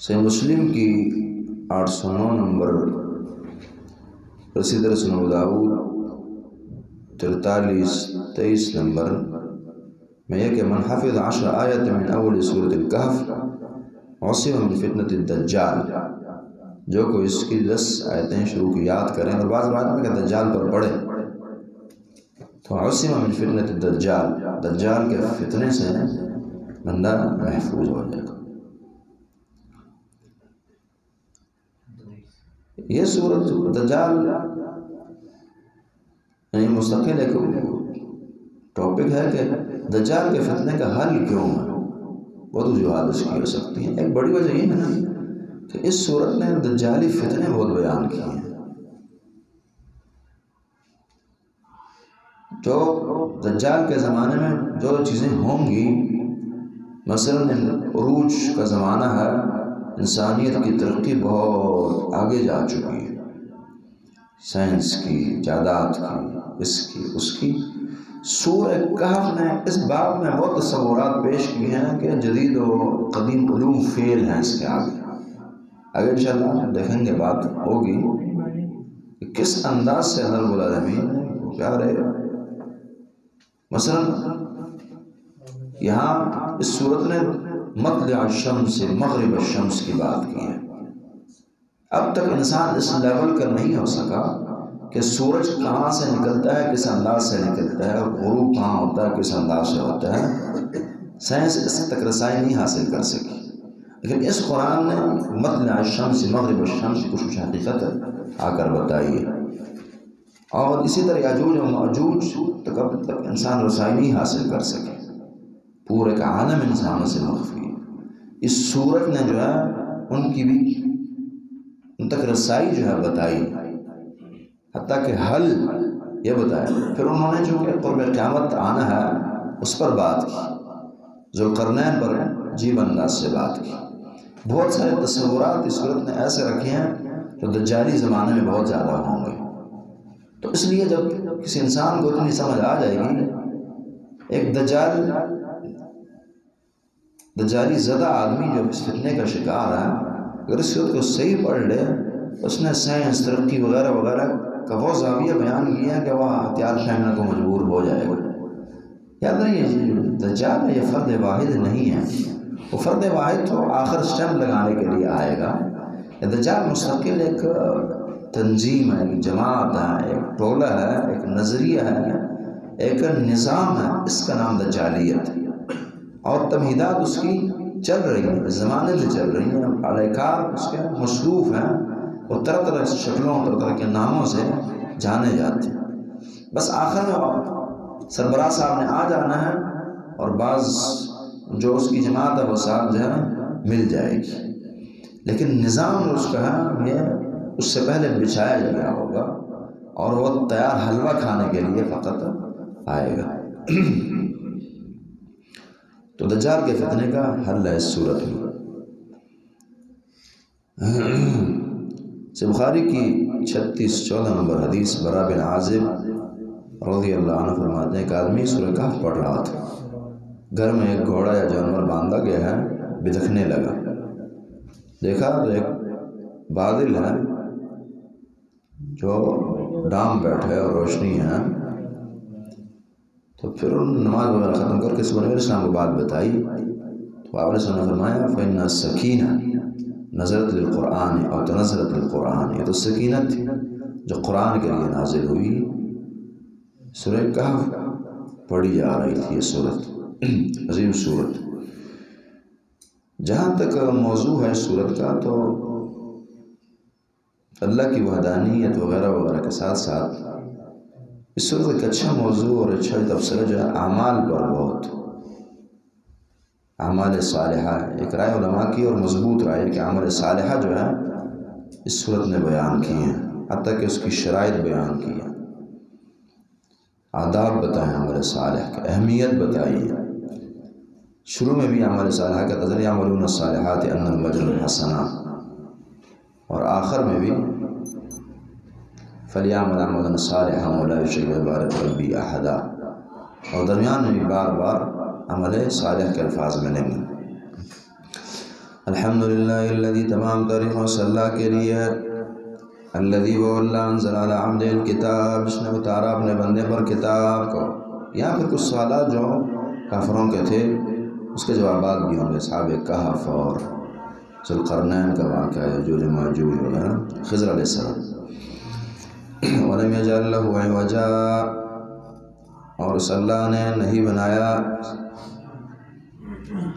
صحیح مسلم کی 809 نمبر، رسید سنن ابو داؤد 43-23 نمبر میں یہ کہ من حفظ 10 آیت من اول سورۃ الکہف عصم من فتنۃ الدجال، جو کوئی اس کی 10 آیتیں شروع کی یاد کریں اور بعض روایت میں کہ دجال پر پڑھے تو عصم من فتنۃ الدجال، دجال کے فتنے سے بندہ محفوظ ہو جائے گا۔ یہ سورت دجال یعنی مستقل ایک ٹاپک ہے کہ دجال کے فتنے کا حل کیوں ہے، بہت وجوہات اس کی ہو سکتی ہیں۔ ایک بڑی وجہ یہ ہے نا کہ اس سورت نے دجالی فتنے بہت بیان کیے ہیں۔ جو دجال کے زمانے میں جو چیزیں ہوں گی، مثلا عروج کا زمانہ ہے، انسانیت کی ترقی بہت آگے جا چکی ہے، سائنس کی، ایجادات کی، اس کی اس کی۔ سورہ کہف نے اس باب میں بہت تصورات پیش کی ہیں کہ جدید و قدیم علوم فیل ہیں اس کے آگے۔ اگر انشاءاللہ دیکھیں گے بات ہوگی کہ کس انداز سے اللہ رب العالمین نے پیار ہے۔ مثلا یہاں اس صورت نے مطلع الشمس سے مغرب الشمس کی بات کی ہے۔ اب تک انسان اس لیول کا نہیں ہو سکا کہ سورج کہاں سے نکلتا ہے، کس انداز سے نکلتا ہے، اور غروب کہاں ہوتا ہے، کس انداز سے ہوتا ہے۔ سائنس اس تک رسائی نہیں حاصل کر سکی، لیکن اس قرآن نے مطلع الشمس مغرب الشمس کی کچھ حقیقت آ کر بتائی ہے۔ اور اسی طرح یاجوج و ماجوج تک اب تک انسان رسائی نہیں حاصل کر سکے، پورے کا عالم انسانوں سے مخفی ہے۔ اس صورت نے جو ہے ان کی بھی ان تک رسائی جو ہے بتائی، حتیٰ کہ حل یہ بتایا۔ پھر انہوں نے جو کہ قرب قیامت آنا ہے اس پر بات کی، ذوالقرنین پر عجیب انداز سے بات کی۔ بہت سارے تصورات اس صورت نے ایسے رکھے ہیں جو دجالی زمانے میں بہت زیادہ ہوں گے۔ تو اس لیے جب کسی انسان کو اتنی سمجھ آ جائے گی، ایک دجالی زدہ آدمی جو اس فتنے کا شکار ہے، اگر اس صورت کو صحیح پڑھ لے، اس نے سائنس، ترقی وغیرہ وغیرہ کا وہ زاویہ بیان کیا کہ وہ ہتھیار پھینکنے کو مجبور ہو جائے گا۔ یاد رہیے دجال یہ فرد واحد نہیں ہے، وہ فرد واحد تو آخر سٹیمپ لگانے کے لیے آئے گا۔ یہ دجال مستقل ایک تنظیم ہے، ایک جماعت ہے، ایک ٹولہ ہے، ایک نظریہ ہے، ایک نظام ہے، اس کا نام دجالیت ہے۔ اور تمہیدات اس کی چل رہی ہیں، زمانے سے چل رہی ہیں، علیکار اس کے مصروف ہیں، وہ طرح طرح شکلوں، طرح طرح کے ناموں سے جانے جاتے ہیں۔ بس آخر میں سربراہ صاحب نے آ جانا ہے اور بعض جو اس کی جماعت ہے وہ ساتھ جو ہے مل جائے گی، لیکن نظام جو اس کا ہے یہ اس سے پہلے بچھایا گیا ہوگا، اور وہ تیار حلوہ کھانے کے لیے فقط آئے گا۔ تو دجال کے فتنے کا حل ہے اس صورت میں۔ بخاری کی 36-14 نمبر حدیث، برا بن عازب رضی اللہ عنہ فرماتے ہیں کہ آدمی سورہ کہف پڑھ رہا تھا، گھر میں ایک گھوڑا یا جانور باندھا گیا ہے، بدکنے لگا، دیکھا تو ایک بادل ہے جو ڈام بیٹھے اور روشنی ہے، تو پھر نماز وغیرہ ختم کر کے سورہ علیہ السلام کو بات بتائی، تو آپ نے فرمایا فَإِنَّ السَّكِينَةَ نزلت للقرآن اور تنزلت للقرآن، یہ تو سکینت تھی جو قرآن کے لیے نازل ہوئی، سورہ کہف پڑھی جا رہی تھی۔ یہ صورت عظیم صورت، جہاں تک موضوع ہے صورت کا، تو اللہ کی وحدانیت وغیرہ وغیرہ کے ساتھ ساتھ اس صورت ایک اچھا موضوع اور اچھا تبصرہ جو ہے اعمال پر، بہت اعمال صالحہ، ایک رائے علماء کی اور مضبوط رائے کہ اعمال صالحہ جو ہے اس صورت نے بیان کی ہیں، حتیٰ کہ اس کی شرائط بیان کی ہیں، آداب بتائیں عمل صالح کی، اہمیت بتائی ہے۔ شروع میں بھی عمل صالحہ کا تذکرہ، یعملون الصالحات ان الأجر الحسنہ، اور آخر میں بھی فلیعمل عملا صالحا ولا یشرک بعبادۃ ربہ احدا، اور درمیان میں بھی بار بار عمل صالح کے الفاظ ملیں گے۔ الحمدللہ الذی تمام طریقوں سے اللہ کے لیے، الذی وہ اللہ انزل علی عبدہ الکتاب جس نے اتارا اپنے بندے پر کتاب کو۔ یہاں پھر کچھ سوالات جو کافروں کے تھے اس کے جوابات بھی ہوں گے، اصحاب کہف اور ذوالقرنین کا واقعہ، یاجوج ماجوج وغیرہ، خضر علیہ السلام۔ وَلَمْ يَجْعَل لَّهُ عِوَجًا، اور اس اللہ نے نہیں بنایا،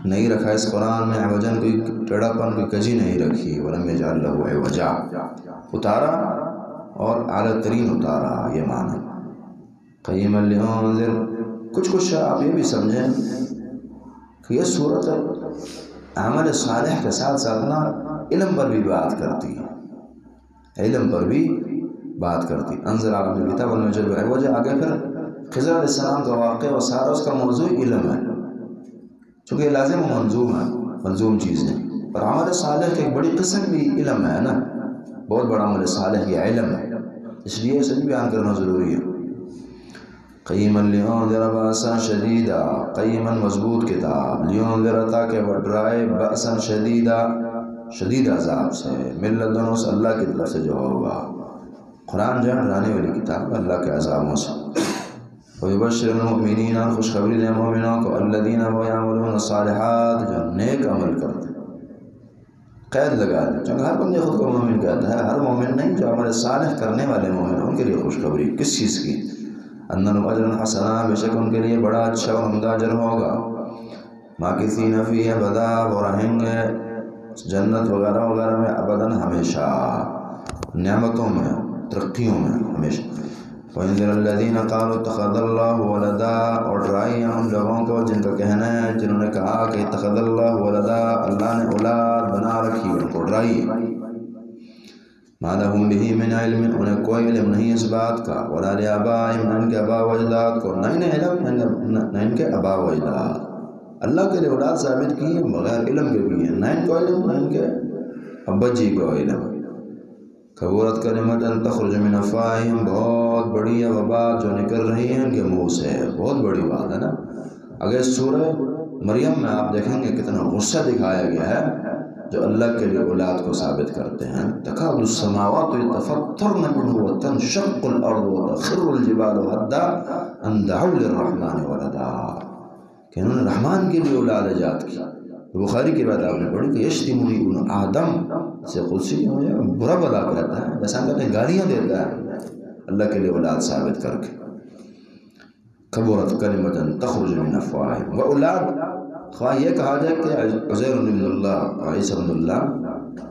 نہیں رکھا اس قرآن میں عوجن، کوئی ٹیڑھا پن، کوئی کجی نہیں رکھی۔ وَلَمْ يَجْعَل لَّهُ عِوَجًا، اتارا اور اعلیٰ ترین اتارا، یہ معنی۔ قیما لِأُنذِرَ، کچھ آپ یہ بھی سمجھیں کہ یہ صورت عمل صالح کے ساتھ ساتھ نا علم پر بھی بات کرتی ہے، علم پر بھی بات کرتی۔ انزل علی عبدہ الکتاب ولم یجعل له عوجا، آگے پھر خضر علیہ السلام کا واقعہ و سارا اس کا موضوع علم ہے، چونکہ یہ لازم و منظوم چیز ہے، اور عمل صالح کی ایک بڑی قسم بھی علم ہے نا، بہت بڑا عمل صالح یہ علم ہے، اس لیے اسے بھی بیان کرنا ضروری ہے۔ قیما لِأُنذِرَ بَأْسًا شَدِیدًا، قیما مضبوط کتاب، لِأُنذِرَ تاکہ وہ ڈرائے، بَأْسًا شَدِیدًا شدید عذاب سے، من لدن اس اللہ کی طرف سے جو ہوگا۔ قرآن جو ہے ڈرانے والی کتاب اللہ کے عذابوں سے۔ وَيُبَشِّرُ الْمُؤْمِنِينَ، خوشخبری دے مومنوں کو، الَّذِينَ وَيَعْمَلُونَ الصَّالِحَاتِ، جو نیک عمل کرتے ہیں۔ قید لگا دیں، چونکہ ہر بندے خود کو مومن کہتا ہے، ہر مومن نہیں، جو عمل صالح کرنے والے مومن ان کے لیے خوشخبری کس چیز کی؟ اَنَّ لَهُمْ أَجْرًا حَسَنًا، بے شک ان کے لیے بڑا اچھا و عمدہ اجر ہوگا۔ مَاكِثِينَ فِيهِ أَبَدًا، وہ رہیں گے جنت وغیرہ وغیرہ میں ابداً ہمیشہ، نعمتوں میں، ترقیوں میں ہمیشہ۔ وَإِنذِرَ الَّذِينَ قَالُوا اتَّخَذَ اللَّهُ وَلَدًا، اور ڈرائیے ان لوگوں کو جن کا کہنا ہے، جنہوں نے کہا کہ اتَّخَذَ اللَّهُ وَلَدًا، اللہ نے اولاد بنا رکھی، ان کو ڈرائیے۔ مَا لَهُم بِهِ مِنْ عِلْمٍ، انہیں کوئی علم نہیں اس بات کا، وَلَا لِآبَائِهِمْ، نہ ان کے آبا و اجداد کو، نہ انہیں علم نہ ان کے آبا و اجداد۔ اللہ کے لیے اولاد ثابت کی ہے بغیر علم کے بھی ہیں، نہ ان کو علم نہ ان کے ابا جی کو علم۔ کبورت کلمۃ تخرج من افواہہم، بہت بڑی ہے وہ بات جو نکل رہی ہے ان کے منہ سے، بہت بڑی بات ہے نا۔ اگر سورہ مریم میں آپ دیکھیں گے کتنا غصہ دکھایا گیا ہے جو اللہ کے لیے اولاد کو ثابت کرتے ہیں۔ تکاد السماوات یتفطرن منہ وتنشق الارض وتخر الجبال هدا ان دعوا للرحمن ولدا، کہ انہوں نے رحمان کے لیے اولاد ایجاد کی۔ بخاری کی بات آپ نے پڑھی کہ یشتمنی ابن آدم سے قدسی برا بلا کہتا ہے، جیسا کہتے ہیں گالیاں دیتا ہے اللہ کے لیے اولاد ثابت کر کے۔ کبرت کلمۃ تخرج من افواہہم، وہ اولاد خواہ یہ کہا جائے کہ عزیر ابن اللہ، عیسی ابن اللہ،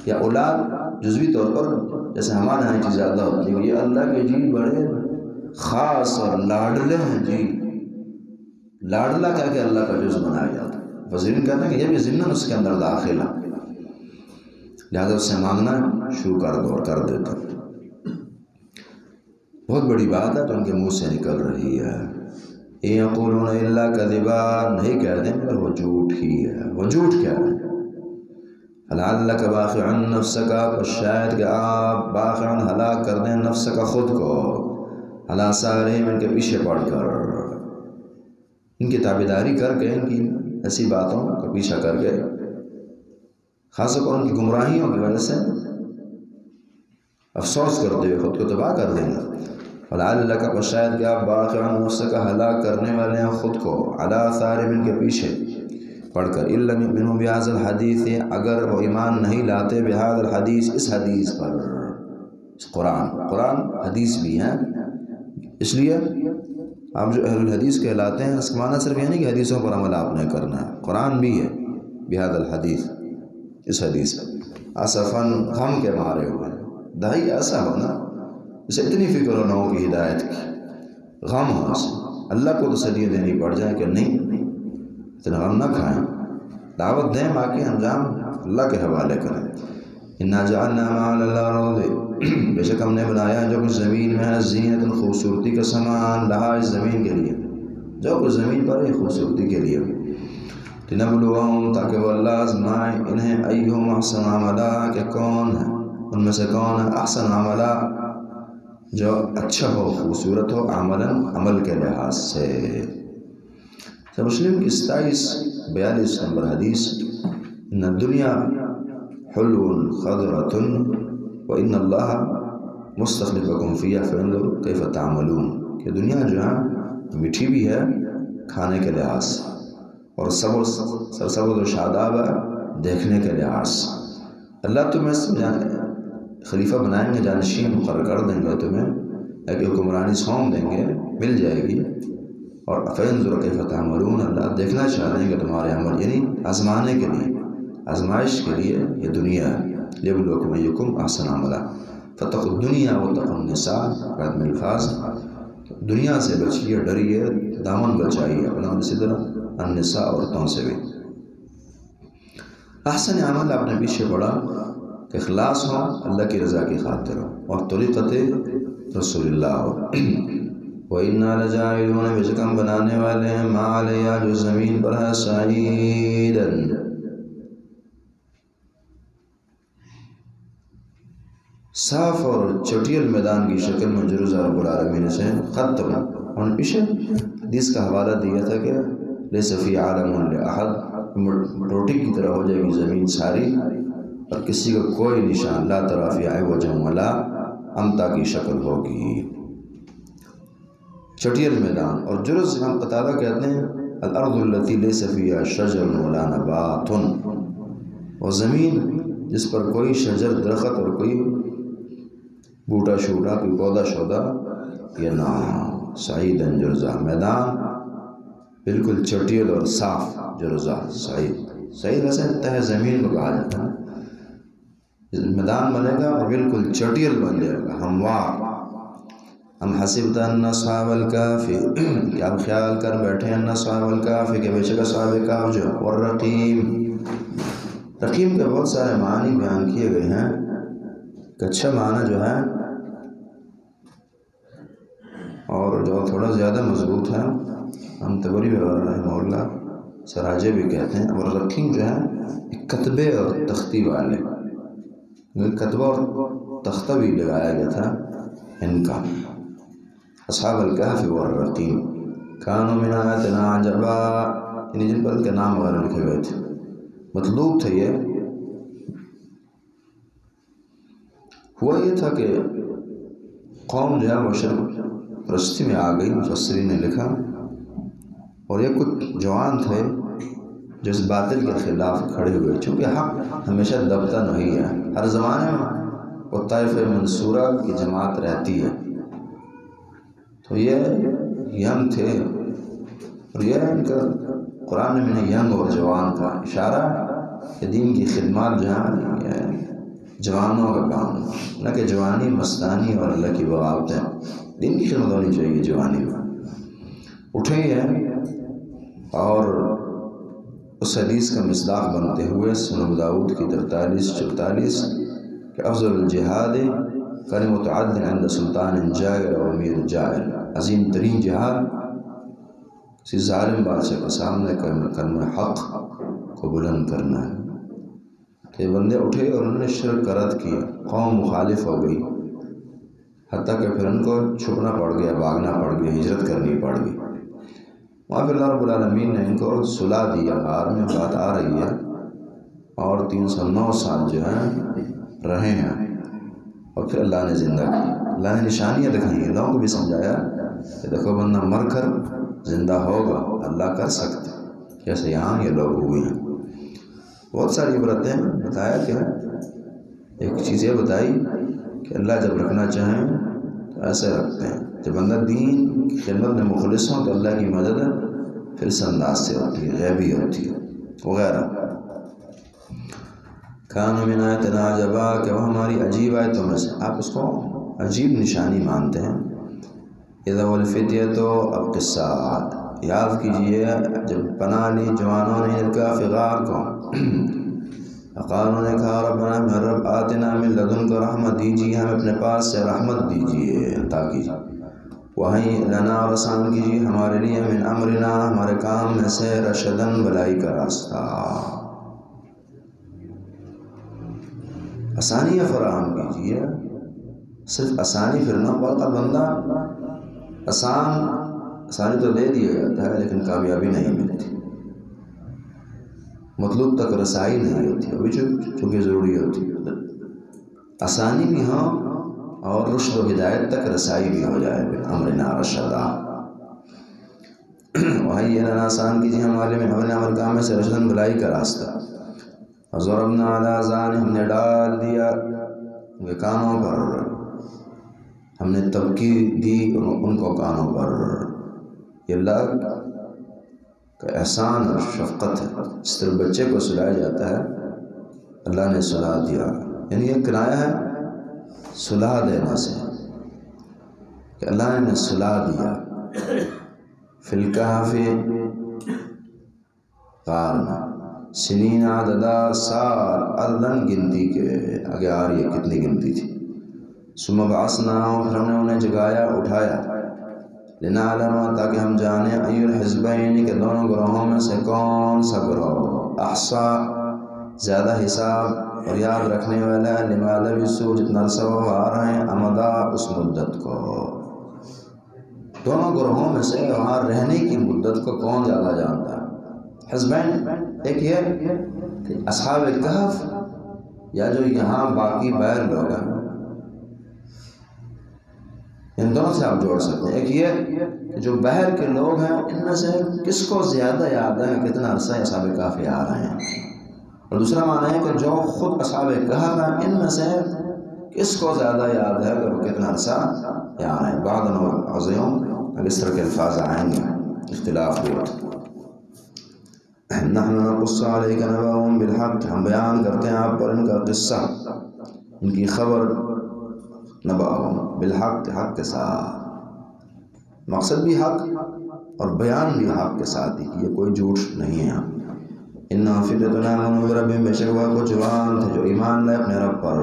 یا اولاد جزوی طور پر جیسے ہمارے یہاں چیز زیادہ ہوتی ہے، یہ اللہ کے جی بڑے خاص اور لاڈلے ہیں جی، لاڈلہ کہہ کے اللہ کا جز بنایا جاتا ہے۔ وزیرین کہتے ہیں کہ یہ بھی ضمن اس کے اندر داخل ہے، لہذا اس سے مانگنا شروع کر دو اور کر دیتا۔ بہت بڑی بات ہے جو ان کے منہ سے نکل رہی ہے۔ یقولون الا کذبا، نہیں کہہ دیں مگر وہ جھوٹ ہی ہے، وہ جھوٹ کہہ رہے ہیں۔ فلعلک باخع نفسک، تو شاید کہ آپ باخع ہلاک کر دیں نفس کا خود کو، علی آثارہم، ان کے پیچھے پڑھ کر، ان کی تابعداری کر کے، ان کی ایسی باتوں کا پیچھا کر کے، خاص طور پر ان کی گمراہیوں کی وجہ سے افسوس کرتے ہوئے خود کو تباہ کر دیں گے۔ فلعلک، تو شاید کہ آپ باخع نفسک، ہلاک کرنے والے ہیں خود کو، علی آثارہم، ان کے پیچھے پڑھ کر، ان لم یؤمنوا بہذا الحدیث، اگر وہ ایمان نہیں لاتے بہذا الحدیث، اس حدیث پر، اس قرآن حدیث بھی ہیں، اس لیے آپ جو اہل الحدیث کہلاتے ہیں، اس کا معنی صرف یہ نہیں کہ حدیثوں پر عمل آپ نے کرنا ہے، قرآن بھی ہے بہذا الحدیث، اس حدیث اسفاً، غم کے مارے ہوئے، دائی ایسا ہونا اسے اتنی فکر ہو لوگوں کی ہدایت کی، غم ہو اسے، اللہ کو تسلی دینی پڑ جائے کہ نہیں اتنا غم نہ کھائیں، دعوت دیں، باقی انجام اللہ کے حوالے کریں۔ انا جعلنا ما علی الارض، بے شک ہم نے بنایا جو کچھ زمین میں ہے، زینت، خوبصورتی کا سامان، لہا، اس زمین کے لیے، جو کچھ زمین پر ہے خوبصورتی کے لیے، لنبلوہم، تاکہ وہ اللہ آزمائے انہیں، ایہم احسن عملا، کہ کون ہے ان میں سے کون ہے احسن عملا، جو اچھا ہو، خوبصورت ہو، عمل کے لحاظ سے۔ مسلم کی 2742 نمبر حدیث، ان الدنیا حلو خضرۃ وإن اللہ مستخلفکم فیہا فانظروا کیف تعملون، کہ دنیا جو ہے میٹھی بھی ہے کھانے کے لحاظ سے، اور سرسبز و شاداب ہے دیکھنے کے لحاظ سے۔ اللہ تمہیں خلیفہ بنائیں گے، جانشین مقرر کر دیں گے، تمہیں ایک حکمرانی سونپ دیں گے، مل جائے گی، اور فانظروا کیف تعملون، اللہ دیکھنا چاہتے ہیں کہ تمہارے عمل، یعنی آزمانے کے لیے، آزمائش کے لیے یہ دنیا ہے، لیبلوکم ایکم احسن عملا، فتقوا الدنیا واتقوا النساء، بعد میں الفاظ، دنیا سے بچیے، ڈریے، دامن بچائیے اپنا، اسی طرح النساء عورتوں سے بھی۔ احسن عمل آپ نے پیچھے پڑھا کہ اخلاص ہو، اللہ کی رضا کی خاطر ہو، اور طریقت رسول اللہ ہو۔ وَإِنَّا لَجَاعِلُونَ، بے شک ہم بنانے والے ہیں، مَا عَلَيْهَا، جو زمین پر ہے، صَعِيدًا، صاف اور چٹیل میدان کی شکل میں، جرزہ رب العالمین سے ختم۔ اور پیچھے حدیث کا حوالہ دیا تھا کہ لیس فی عالم لأحد، روٹی کی طرح ہو جائے گی زمین ساری، اور کسی کا کوئی نشان، لا تری فیہا عوجا ولا امتا کی شکل ہوگی، چٹیل میدان۔ اور جرز ہم قتادہ کہتے ہیں الارض التي لیس فیہا شجر ولا نبات، اور زمین جس پر کوئی شجر، درخت اور کوئی بوٹا شوٹا، کوئی پودا شودا یا نہ، سعیداً جرزہ، میدان بالکل چٹیل اور صاف، جرزہ سعید، سعید ویسے تہ زمین کو کہا جاتا ہے، میدان بنے گا اور بالکل چٹیل بن جائے گا، ہموار۔ ہم حسبت ان اصحاب الکہف، کہ آپ خیال کر بیٹھے ہیں، ان اصحاب الکہف، کہ بے شک اصحاب کہف جو، والرقیم، رقیم کے بہت سارے معنی بیان کیے گئے ہیں، کہ اچھا معنی جو ہے اور جو تھوڑا زیادہ مضبوط ہے، ہم تبری رحمہ اللہ سراجے بھی کہتے ہیں، اور رقیم جو ہے کتبے اور تختی والے، کتبہ اور تختہ بھی لگایا گیا تھا ان کا۔ اصحاب الکہف والرقیم کانوا من آیاتنا عجبا، یعنی جن پر ان کے نام وغیرہ لکھے ہوئے تھے، مطلوب تھا یہ، ہوا یہ تھا کہ قوم جو ہے وہ شرک پرستی میں آ گئی، مفسرین نے لکھا، اور یہ کچھ جوان تھے جو اس باطل کے خلاف کھڑے ہوئے، چونکہ حق ہمیشہ دبتا نہیں ہے، ہر زمانے میں وہ طائف منصورہ کی جماعت رہتی ہے، تو یہ ینگ تھے، اور یہ ان کا قرآن میں ینگ اور جوان کا اشارہ، کہ دین کی خدمات جو ہیں جوانوں کا کام، نہ کہ جوانی مستانی اور اللہ کی بغاوتیں، دین کی خدمت ہونی چاہیے جوانی میں۔ اٹھے ہیں اور اس حدیث کا مصداق بنتے ہوئے سنن ابو داؤد کی 43-44 کہ افضل الجہاد کلمۃ عدل عند سلطان جائر و امیر جائر، عظیم ترین جہاد کسی ظالم بادشاہ کے سامنے کلمہ حق کو بلند کرنا ہے۔ کہ بندے اٹھے اور انہوں نے شرک کا رد کیا، قوم مخالف ہو گئی، حتیٰ کہ پھر ان کو چھپنا پڑ گیا، بھاگنا پڑ گیا، ہجرت کرنی پڑ گئی۔ وہاں پھر اللہ رب العالمین نے ان کو صلح دیا، غار میں بات آ رہی ہے، اور 309 سال جو ہیں رہے ہیں، اور پھر اللہ نے زندہ کی، اللہ نے نشانیاں دکھائی ہیں، لوگوں کو بھی سمجھایا کہ دیکھو بندہ مر کر زندہ ہوگا، اللہ کر سکتا، جیسے یہاں یہ لوگ ہوئے ہیں۔ بہت ساری عبرتیں بتایا کہ ایک چیز یہ بتائی کہ اللہ جب رکھنا چاہیں تو ایسے رکھتے ہیں، جب بندہ دین کی خدمت میں مخلص ہوں تو اللہ کی مدد پھر اس انداز سے ہوتی ہے، غیبی ہوتی ہے وغیرہ۔ کانوا من آیاتنا عجبا، کہ وہ ہماری عجیب آیتوں میں سے، آپ اس کو عجیب نشانی مانتے ہیں۔ اذا والفتیۃ، اب قصہ یاد کیجئے جب پناہ لی جوانوں نے الکہف غار کو، فقالوا نے کہا ربنا ہمیں رب آتنا من لدنک رحمت، دیجیے ہمیں اپنے پاس سے رحمت دیجیے، عطا کیجیے، وہی لنا، اور آسان کیجیے ہمارے لیے، من امرنا، ہمارے کام میں سے، رشدن، بھلائی کا راستہ، آسانیاں فراہم کیجیے۔ صرف آسانی پھر نہ، بہت بندہ آسانی تو دے دیا جاتا ہے لیکن کامیابی نہیں ملتی، مطلوب تک رسائی نہیں ہوتی، ابھی چونکہ ضروری ہوتی ہے، آسانی بھی ہو اور رشد و ہدایت تک رسائی بھی ہو جائے، امرنا رشدا وہی یہ آسان کیجیے ہمارے میں ہمارے عمل کام سے رشدن بھلائی کا راستہ. ضربنا علی آذان، ہم نے ڈال دیا ان کے کانوں پر، ہم نے تبکی دی ان کو کانوں پر. یہ اللہ کا احسان اور شفقت ہے. اس طرح بچے کو سلایا جاتا ہے، اللہ نے سلا دیا، یعنی یہ کنایہ ہے سلا دینے سے کہ اللہ نے سلا دیا. فی الکہف غار میں، سنین عددا، سال عددن گنتی کے، آگے آ رہی ہے کتنی گنتی تھی. ثم بعثناہم، پھر ہم نے انہیں جگایا اٹھایا، لنعلم، تاکہ ہم جانیں، ای الحزبین، کہ دونوں گروہوں میں سے کون سا گروہ احصا زیادہ حساب اور یاد رکھنے والا ہے، لما لبثوا، جتنا عرصہ وہ آ رہے ہیں، امدا، اس مدت کو. دونوں گروہوں میں سے وہاں رہنے کی مدت کو کون زیادہ جانتا ہے؟ حزبین، ایک یہ کہ اصحاب کہف یا جو یہاں باقی غیر لوگ ہیں، ان دونوں سے آپ جوڑ سکتے ہیں. ایک یہ کہ جو بحر کے لوگ ہیں ان میں سے کس کو زیادہ یاد ہے کتنا عرصہ اصحاب کہف آ رہے ہیں، اور دوسرا معنی ہے کہ جو خود اصحاب کہف ہیں ان میں سے کس کو زیادہ یاد ہے کہ وہ کتنا عرصہ آ رہے ہیں. بعض عظیم اس طرح کے الفاظ آئیں گے، اختلاف بھی ہوتا. نحن نقص علیک نبأهم بالحق، ہم بیان کرتے ہیں آپ پر ان کا قصہ، ان کی خبر، نبأهم بالحق، حق کے ساتھ، مقصد بھی حق اور بیان بھی حق کے ساتھ ہی، یہ کوئی جھوٹ نہیں ہے. انہا فتنۃ آمنوا بربہم، بے شک وہ کچھ جوان تھے جو ایمان لائے اپنے رب پر.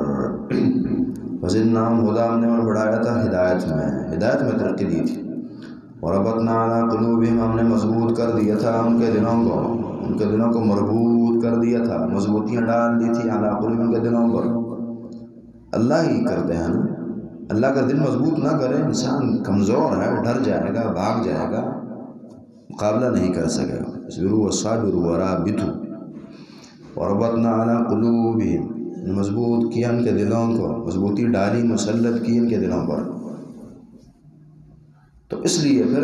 وزدناہم ہدی، ہم نے انہیں بڑھایا تھا ہدایت میں ترقی دی تھی. وربطنا علی قلوبہم، ہم نے مضبوط کر دیا تھا ان کے دلوں کو مربوط کر دیا تھا، مضبوطیاں ڈال دی تھی علی قلوبہم، ان کے دلوں پر. اللہ ہی کرتے ہیں نا، اللہ کا دل مضبوط نہ کرے انسان کمزور ہے، ڈر جائے گا، بھاگ جائے گا، مقابلہ نہیں کر سکے گا. اصبروا والصابروا ورابطوا. وربطنا علی قلوبہم، مضبوط کیا ان کے دلوں کو، مضبوطی ڈالی، مسلط کی ان کے دلوں پر. تو اس لیے پھر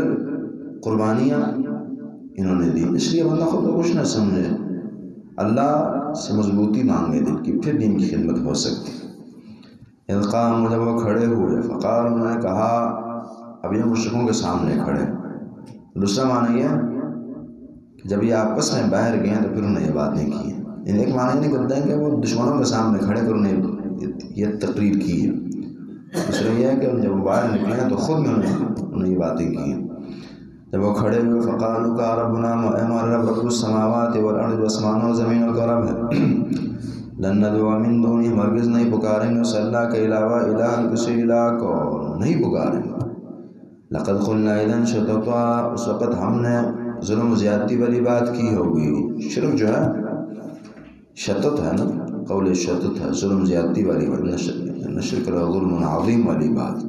قربانیاں انہوں نے دی. اس لیے بندہ خود کو کچھ نہ سمجھے، اللہ سے مضبوطی مانگے دل کی، پھر دین کی خدمت ہو سکتی. اذ قاموا، جب وہ کھڑے ہوئے، فقال، انہوں نے کہا، اب یہ مشرکوں کے سامنے کھڑے. دوسرا معنی یہ کہ جب یہ آپس میں باہر گئے تو پھر انہیں یہ باتیں کی ہیں. ایک معنی نہیں کرتے ہیں کہ وہ دشمنوں کے سامنے کھڑے کر انہیں یہ تقریر کی ہے. دوسرا یہ ہے کہ جب وہ باہر نکلے ہیں تو خود میں انہیں یہ باتیں کی ہیں. جب وہ کھڑے ہوئے، فقالوا، کا ربنا، اے ہمارا رب، رب السماوات والارض، جو آسمانوں اور زمینوں کا رب ہے. لن ندعو من دونہ، ہرگز نہیں پکاریں گے اس اللہ کے علاوہ الہ، کسی الہ کو نہیں پکاریں گے. لقد قلنا اذا شططا، اس وقت ہم نے ظلم و زیادتی والی بات کی ہوگی. شرک جو ہے شطط ہے نا، قول شطط ہے، ظلم زیادتی والی بات، نشرک ظلم عظیم والی بات.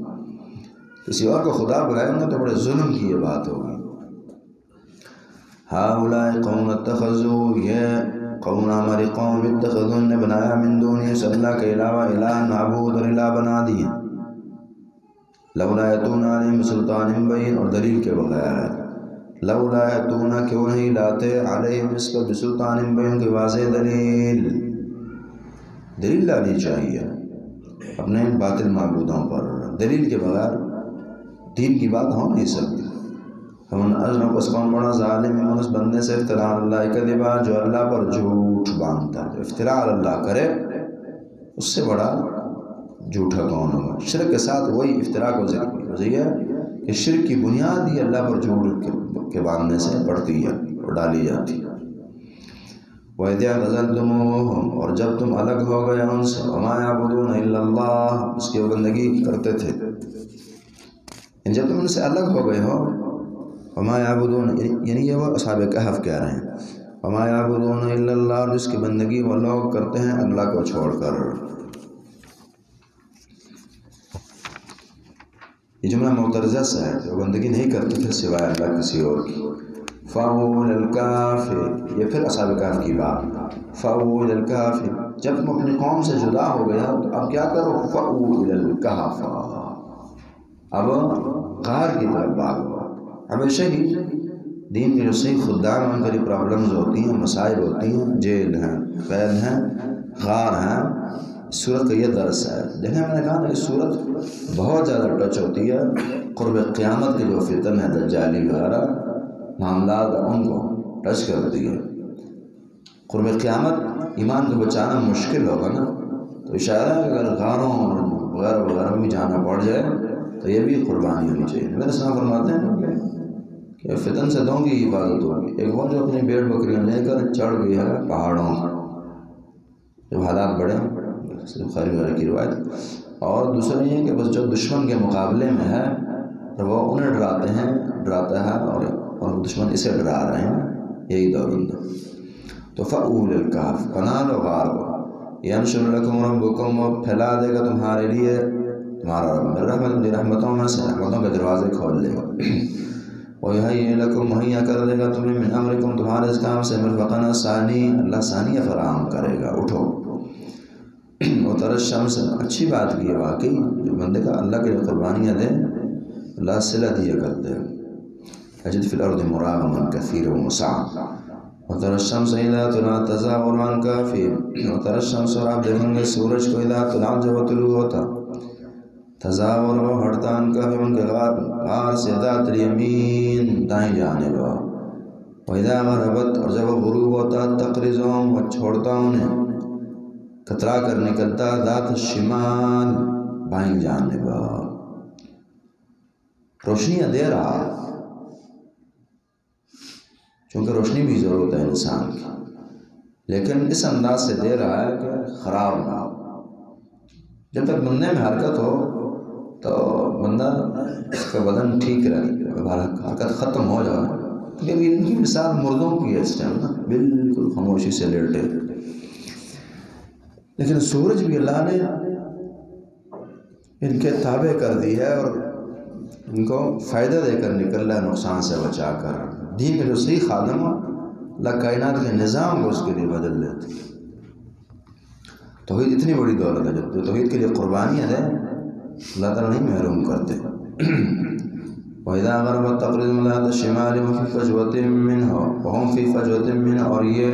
کسی اور کو خدا بلائیں گے تو بڑے ظلم کی یہ بات ہوگی. ہؤلاء قوم اتخذوا، یہ قوم ہماری قوم، اتخذوا، نے بنایا، من دونہ، اس اللہ کے علاوہ، الہ معبود، اور الہ بنا دیے. لولا یأتون علیہم بسلطان بین، اور دلیل کے بغیر. لولا یأتون، کیوں نہیں لاتے، علیہم، اس پر، بسلطان بین، کی واضح دلیل لانی چاہیے اپنے باطل معبودوں پر. دلیل کے بغیر دین کی بات ہو نہیں سکتی. فمن اظلم، پس کون بڑا ظالم ہے اس بندے سے، افتراء اللہ کذبا، جو اللہ پر جھوٹ باندھتا ہے. جو افتراء اللہ کرے اس سے بڑا جھوٹا کون ہوگا. شرک کے ساتھ وہی افتراء کو ذکر کیا کہ شرک کی بنیاد ہی اللہ پر جھوٹ کے باندھنے سے پڑتی ہے اور ڈالی جاتی ہے. وَإِذْ اعْتَزَلْتُمُوهُمْ، اور جب تم الگ ہو گئے ان سے، وَمَا يَعْبُدُونَ إِلَّا اللَّهَ، اس کی بندگی کرتے تھے. جب تم ان سے الگ ہو گئے ہو، وَمَا يَعْبُدُونَ، یعنی یہ وہ اصحاب کہف کہہ رہے ہیں، وَمَا يَعْبُدُونَ إِلَّا اللَّهَ، جس کی بندگی وہ لوگ کرتے ہیں اللہ کو چھوڑ کر. یہ جملہ معترضہ سے ہے کہ وہ بندگی نہیں کرتے تھے سوائے اللہ کسی اور کی. فَأَوْوا إِلَى الْكَهْفِ، یہ پھر اصحاب کہف کی بات. فَأَوْوا إِلَى الْكَهْفِ، جب تم اپنی قوم سے جدا ہو گیا تو اب کیا کرو؟ فَأَوْوا إِلَى الْكَهْفِ، اب غار کی طرف بھاگو. ہمیشہ ہی دین کے جو صحیح خدام ہیں ان کے لیے پرابلمز ہوتی ہیں، مسائل ہوتی ہیں، جیل ہیں، قید ہیں، غار ہیں. سورت کا یہ درس ہے. دیکھیں میں نے کہا نا کہ سورت بہت زیادہ ٹچ ہوتی ہے قرب قیامت کے جو فتن ہے دجالی وغیرہ معاملات ان کو ٹچ کرتی ہے. قرب قیامت ایمان کو بچانا مشکل ہوگا نا، تو اشارہ ہے کہ اگر غاروں وغیرہ وغیرہ میں جانا پڑ جائے تو یہ بھی قربانی ہونی چاہیے. میرے ساتھ فرماتے ہیں کہ فتن سے دوں گی حفاظت ہوگی. ایک وہ جو اپنی بھیڑ بکریاں لے کر چڑھ گئی ہے پہاڑوں جب حالات بڑھے، بخاری وغیرہ کی روایت. اور دوسرا یہ ہے کہ بس جو دشمن کے مقابلے میں ہے تو وہ انہیں ڈراتا ہے اور دشمن اسے ڈرا رہے ہیں، یہی دور اندر. تو فَأْوُوا إِلَى الْكَهْفِ، پناہ لو غار کو. يَنشُرْ لَكُمْ رَبُّكُمْ، وہ پھیلا دے گا تمہارے لیے تمہارا رب من رحمتوں میں سے، رحمتوں کے دروازے کھول دے گا. وَيُهَيِّئْ لَكُمْ، مہیا کر دے گا تمہیں من امرکم، تمہارے اس کام سے، مرفقاً ثانی، اللہ ثانیہ فراہم کرے گا. اٹھو. وَتَرَى الشَّمْسَ، اچھی بات کی ہے واقعی، جو بندے کا اللہ کے قربانیاں دے اللہ صلہ دیا کرتے ہیں. اجد فی الارض مراغما کثیرا وسعا وترى الشمس اذا طلعت تزاور عن كهفهم وترى الشمس، اور آپ دیکھیں گے سورج کو اذا طلعت جب طلوع ہوتا تزاور وہ ہٹتا عن كهفهم ان کے غار سے ذات الیمین دائیں جانب، واذا غربت اور جب غروب ہوتا تقرضهم وہ چھوڑتا انہیں کترا کر نکلتا ذات الشمال بائیں جانب. روشنیاں دے رہا چونکہ روشنی بھی ضرورت ہے انسان کی، لیکن اس انداز سے دے رہا ہے کہ خراب نہ ہو. جب تک بندے میں حرکت ہو تو بندہ اس کا بدن ٹھیک رہے، حرکت ختم ہو جائے. لیکن ان کی مثال مردوں کی ہے اس ٹائم نا، بالکل خاموشی سے لیٹے. لیکن سورج بھی اللہ نے ان کے تابع کر دی ہے اور ان کو فائدہ دے کر نکل رہا ہے، نقصان سے بچا کر. دین کے جو صحیح خادم ہو اللہ کائنات کے نظام کو اس کے لیے بدل لیتے. توحید اتنی بڑی دولت ہے، جو توحید کے لیے قربانیاں دیں اللہ تعالیٰ نہیں محروم کرتے. وَإِذَا غَرَبَتْ تَقْرِضُهُمْ ذَاتَ الشِّمَالِ وَفِي فَجْوَةٍ مِّنْهُ وَهُمْ فِي فَجْوَةٍ مِّنْهُ، اور یہ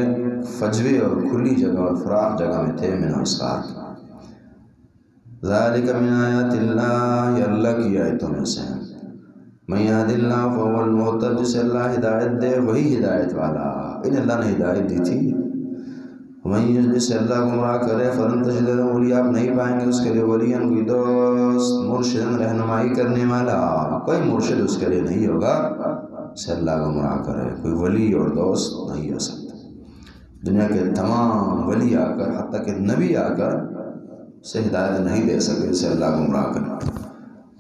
فجوے اور کھلی جگہ اور فراخ جگہ میں تھے منہ اس غار کے. ذَلِكَ مِنْ آیَاتِ اللَّهِ، یہ اللہ کی آیتوں میں سے. مَن يَهْدِ اللَّهُ فَهُوَ الْمُهْتَدِ، جسے اللہ ہدایت دے وہی ہدایت والا. انہیں اللہ نے ہدایت دی تھی. وَمَن يُضْلِلْ، جسے اللہ گمراہ کرے فَلَن تَجِدَ لَهُ وَلِيًّا، آپ نہیں پائیں گے اس کے لیے ولیًّا کوئی دوست، مرشداً رہنمائی کرنے والا. کوئی مرشد اس کے لیے نہیں ہوگا جسے اللہ گمراہ کرے، کوئی ولی اور دوست نہیں ہو سکتا. دنیا کے تمام ولی آ کر حتیٰ کہ نبی آ کر اسے ہدایت نہیں دے سکے جسے اللہ گمراہ کرے.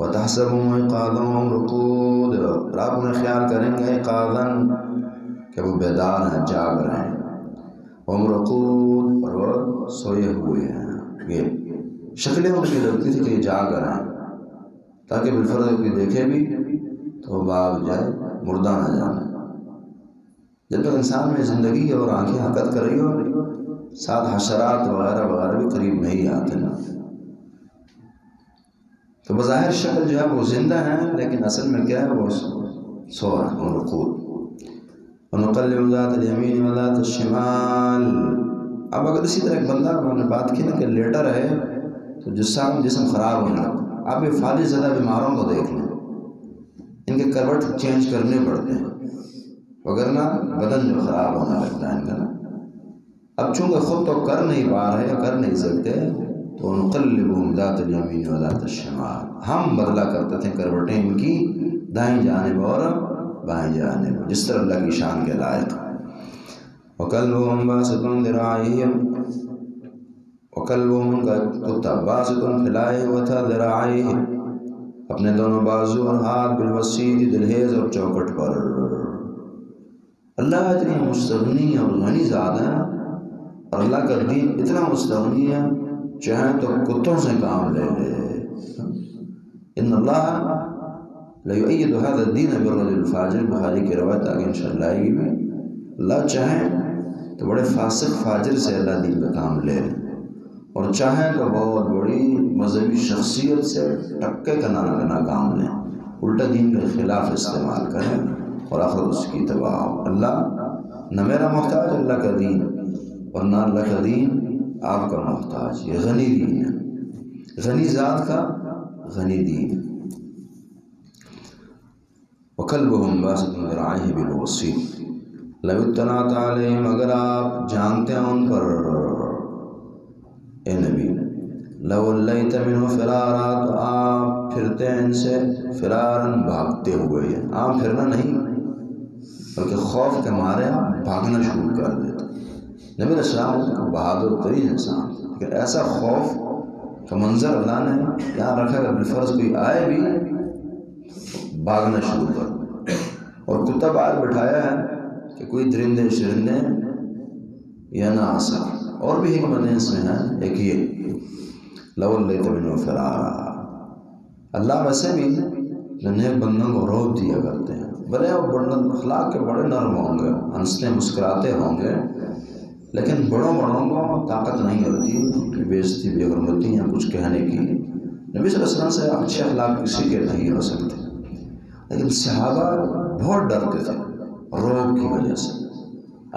وَتَحْسَبُهُمْ أَيْقَاظًا وَهُمْ رُقُودٌ، اور آپ انہیں خیال کریں گے قاذًا کہ وہ بیدار ہیں، جاگ رہے ہیں. وَهُمْ رُقُود، اور وہ سوئے ہوئے ہیں. یہ شکلیں ان کی لگتی تھی کہ یہ جاگ رہے ہیں تاکہ بالفرض کوئی دیکھے بھی تو بھاگ جائے، مردہ نہ جانے. جب تک انسان میں زندگی اور آنکھیں حرکت کر رہی ہو، ساتھ حشرات وغیرہ وغیرہ بھی قریب نہیں آتے نا. تو بظاہر شکل جو ہے وہ زندہ ہیں، لیکن اصل میں کیا ہے، وہ سو رہے ہیں. رقود. وَنُقَلِّبُ ذَاتَ الْيَمِينِ وَذَاتَ الشِّمَالِ، اب اگر اسی طرح ایک بندہ ہم نے بات کی نا کہ لیٹا رہے تو جسم خراب ہونے لگتا. آپ یہ فالج زدہ بیماروں کو دیکھ لیں، ان کے کروٹ چینج کرنے پڑتے ہیں وگرنہ بدن جو خراب ہونے لگتا ہے ان کا نا. اب چونکہ خود تو کر نہیں پا رہے، کر نہیں سکتے، تو نقلبهم ذات الیمین و ذات الشمال، ہم بدلا کرتے تھے کروٹیں ان کی دائیں جانب اور بائیں جانب، جس طرح اللہ کی شان کے لائق. وَكَلْبُهُمْ بَاسِطٌ ذِرَاعَيْهِ، وَكَلْبُهُمْ کا کتا باسط پھیلائے ہوا تھا ذراعیہ اپنے دونوں بازو اور ہاتھ بالوسیط دلہیز اور چوکٹ پر. اللہ اتنی مستغنی اور غنی ذات ہے، اور اللہ کا دین اتنا مستغنی ہے چاہے تو کتوں سے کام لے لے. ان اللہ لَيُؤَيِّدُ هَذَا الدِّينَ بِالرَّجُلِ الْفَاجِرِ، بخاری کی روایت آگے انشاءاللہ آئے گی بھی، اللہ چاہیں تو بڑے فاسق فاجر سے اللہ دین کا کام لے لیں، اور چاہیں تو بہت بڑی مذہبی شخصیت سے ٹکے کا نہ کام لیں، الٹا دین کے خلاف استعمال کریں اور آخر اس کی تباہ ہو۔ اللہ نہ میرا محتاج اللہ کا دین، اور نہ اللہ کا دین آپ کا محتاج۔ یہ غنی دین ہے، غنی ذات کا غنی دین۔ وَكَلْبُهُمْ بَاسِطٌ ذِرَاعَيْهِ بِالْوَصِيدِ لَوِ اطَّلَعْتَ عَلَيْهِمْ، اگر آپ جانتے ہیں ان پر اے نبی، لَوَلَّيْتَ مِنْهُ فِرَارًا، تو آپ پھرتے ہیں ان سے فِرَارًا، بھاگتے ہوئے۔ عام پھرنا نہیں بلکہ خوف کے مارے آپ بھاگنا شروع کر دیتے۔ نبی علیہ السلام بہادر ترین انسان، لیکن ایسا خوف کا منظر اللہ نے یہاں رکھا کہ بالفرض کوئی آئے بھی بھاگنا شروع کر، اور کتا باہر بٹھایا ہے کہ کوئی درندے شرندے یا نہ آ سکے۔ اور بھی حکمتیں اس میں ہیں، ایک یہ لَوَلَّيْتَ مِنْهُ فِرَارًا۔ اللہ ویسے بھی نیک بندوں کو روب دیا کرتے ہیں، بھلے وہ بڑے اخلاق کے بڑے نرم ہوں گے، ہنستے مسکراتے ہوں گے، لیکن بڑوں کو طاقت نہیں ہوتی بے عزتی بے حرمتی یا کچھ کہنے کی۔ نبی صلی اللہ علیہ وسلم سے اچھے اخلاق کسی کے نہیں ہو سکتے، لیکن صحابہ بہت ڈرتے تھے روب کی وجہ سے۔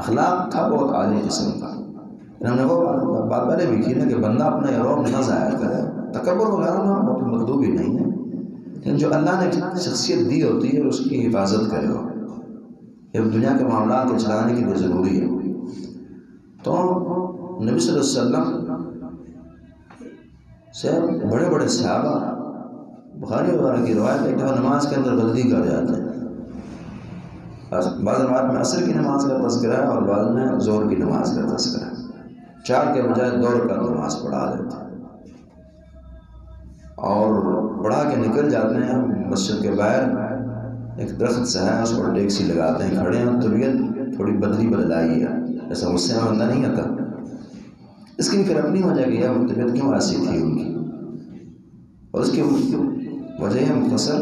اخلاق تھا بہت عالی قسم کا۔ انہوں نے وہ بات پہلے بھی کی نا کہ بندہ اپنا روب نہ ظاہر کرے، تکبر وغیرہ میں مطلوب ہی نہیں ہے، لیکن جو اللہ نے شخصیت دی ہوتی ہے اس کی حفاظت کرے گا، یہ دنیا کے معاملات کو چلانے کے لیے ضروری ہے۔ تو نبی صلی اللہ علیہ وسلم سے بڑے بڑے صحابہ، بخاری وغیرہ کی روایت ایک دفعہ نماز کے اندر غلطی کر جاتے ہیں، بعض روایت میں عصر کی نماز کا تذکرہ ہے اور بعض میں ظہر کی نماز کا تذکرہ ہے، 4 کے بجائے 2 رکعت نماز پڑھا دیتے ہیں اور پڑھا کے نکل جاتے ہیں۔ مسجد کے باہر ایک درخت سے ہے، اس پر ٹیکسی لگاتے ہیں، کھڑے ہیں، طبیعت تھوڑی بدلی بدلائی ہے، ایسا غصے میں بندہ نہیں آتا۔ اس کی پھر اپنی وجہ کی ہے، وہ طبیعت کیوں ایسی تھی ان کی، اور اس کی وجہ ہے مختصر،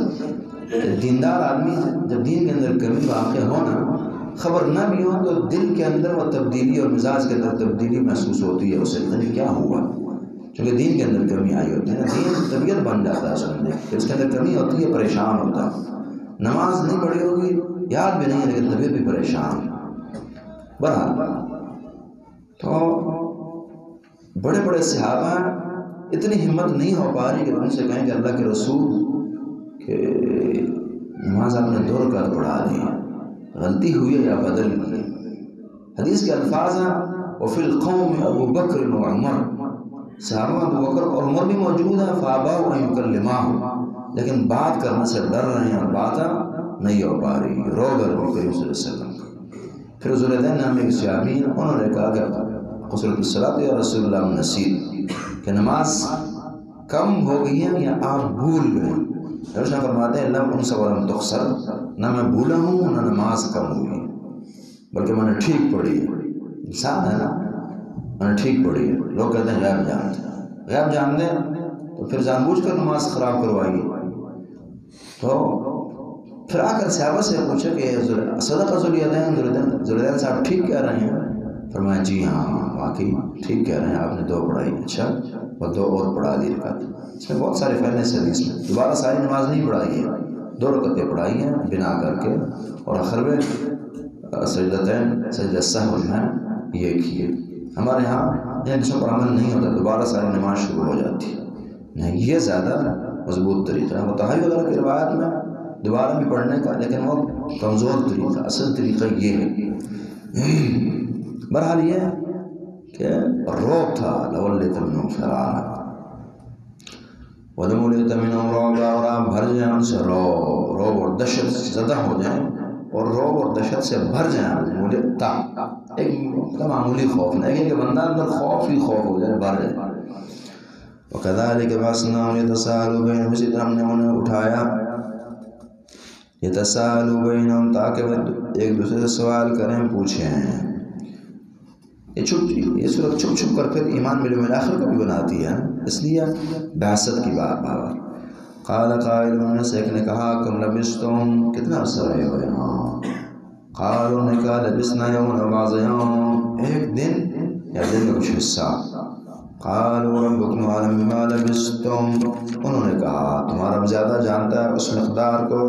دیندار آدمی جب دین کے اندر کمی واقع ہو نا، خبر نہ بھی ہو تو دل کے اندر وہ تبدیلی اور مزاج کے اندر تبدیلی محسوس ہوتی ہے، اسے کیا ہوا، چونکہ دین کے اندر کمی آئی ہوتی ہے نا، دین طبیعت بن جاتا ہے سمجھنے، پھر اس کے اندر کمی ہوتی ہے، پریشان ہوتا ہے، نماز نہیں پڑھی ہوگی، یاد بھی نہیں ہے، لیکن طبیعت بھی پریشان۔ بہرحال تو بڑے بڑے صحابہ اتنی ہمت نہیں ہو پا رہی کہ ان سے کہیں کہ اللہ کے رسول کہ نماز آپ نے 2 رکعت پڑھا دی، غلطی ہوئی ہے یا بدل کی ہے۔ حدیث کے الفاظ ہیں وفی القوم ابو بکر و عمر، صحابہ ابو بکر اور عمر بھی موجود ہیں، فابوا ان یکلماہ، لیکن بات کرنے سے ڈر رہے ہیں اور بات نہیں ہو پا رہی، رو گر کریم صلی اللہ علیہ وسلم۔ پھر ذوالدین نامی ایک صحابی ہیں، انہوں نے کہا کہ قصرت الصلاۃ یا رسول اللہ نسیت، کہ نماز کم ہو گئی ہے یا آپ بھول گئے۔ رسول فرماتے ہیں لم انس ولم تقصر، نہ میں بھولا ہوں نہ نماز کم ہوئی، بلکہ میں نے ٹھیک پڑھی ہے۔ انسان ہے نا، میں نے ٹھیک پڑھی ہے۔ لوگ کہتے ہیں غیب جانتے ہیں، غیب جان دیں تو پھر جان بوجھ کر نماز خراب کروائیے۔ تو پھر آ کر صحابہ سے پوچھا کہ صدق ذوالدین، ذوالدین صاحب ٹھیک کہہ رہے ہیں؟ فرمایا جی ہاں واقعی ٹھیک کہہ رہے ہیں، آپ نے 2 پڑھائی، اچھا اور 2 اور پڑھا دی رکعت۔ اس میں بہت سارے فائدے ہیں حدیث میں، دوبارہ ساری نماز نہیں پڑھائی ہے، 2 رکعتیں پڑھائی ہیں بنا کر کے، اور آخر میں سجدتین سجدہ سہو ہیں یہ کیے۔ ہمارے یہاں جن پر عمل نہیں ہوتا دوبارہ ساری نماز شروع ہو جاتی ہے، نہیں یہ زیادہ مضبوط طریقہ ہے۔ متحری وغیرہ کی روایت میں دوبارہ بھی پڑھنے کا، لیکن وہ کمزور طریقہ، اصل طریقہ یہ ہے۔ بہرحال یہ کہ روب تھا لَوَلَّيْتَ مِنْهُمْ فِرَارًا وَلَمُلِئْتَ مِنْهُمْ رُعْبًا، اور آپ بھر جائیں ان سے روب اور دہشت زدہ ہو جائیں، اور روب اور دہشت سے بھر جائیں۔ ملتا ایک معمولی خوف نہیں کہ بندہ اندر خوف ہی خوف ہو جائے، بھر جائے۔ وَكَذَلِكَ بَعَثْنَاهُمْ يَتَسَاءَلُونَ بَيْنَهُمْ، اسی طرح ہم نے انہیں اٹھایا يَتَسَاءَلُونَ بَيْنَهُمْ، تاکہ وہ ایک دوسرے سے سوال کریں، پوچھیں۔ یہ صورت چھپ چھپ کر پھر ایمان بالآخر کو بھی بناتی ہے، اس لیے بعثت کی بات بار قال قائل، انہوں سے ایک نے کہا کم لبستم، کتنا عرصہ رہے ہو یہاں؟ قال، انہوں نے کہا لبسنا یوم و بعض یوم، ایک دن یا دن کا کچھ حصہ۔ قالوا ربکم اعلم بما لبستم، انہوں نے کہا تمہارا رب زیادہ جانتا ہے اس مقدار کو،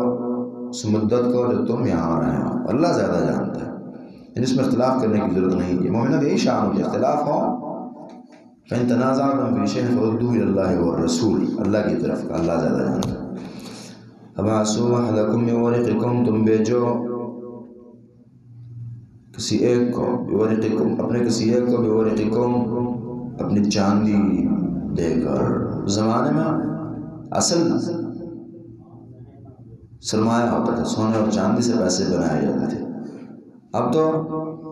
اس مدت کو جو تم یہاں رہے ہو، اللہ زیادہ جانتا ہے، یعنی اس میں اختلاف کرنے کی ضرورت نہیں ہے۔ مومنوں کی یہی شان ہوتی ہے، اختلاف ہو فإن تنازعتم فی شیء فردوہ الی اللہ والرسول، اللہ کی طرف کا، اللہ زیادہ جانتا ہے۔ فبعثوا احدکم بورقکم، تم بھیجو کسی ایک کو، بورقکم اپنے کسی ایک کو، بورقکم اپنی چاندی دے کر۔ زمانے میں اصل سرمایہ ہوتا تھا، سونے اور چاندی سے پیسے بنائے جاتے تھے۔ اب تو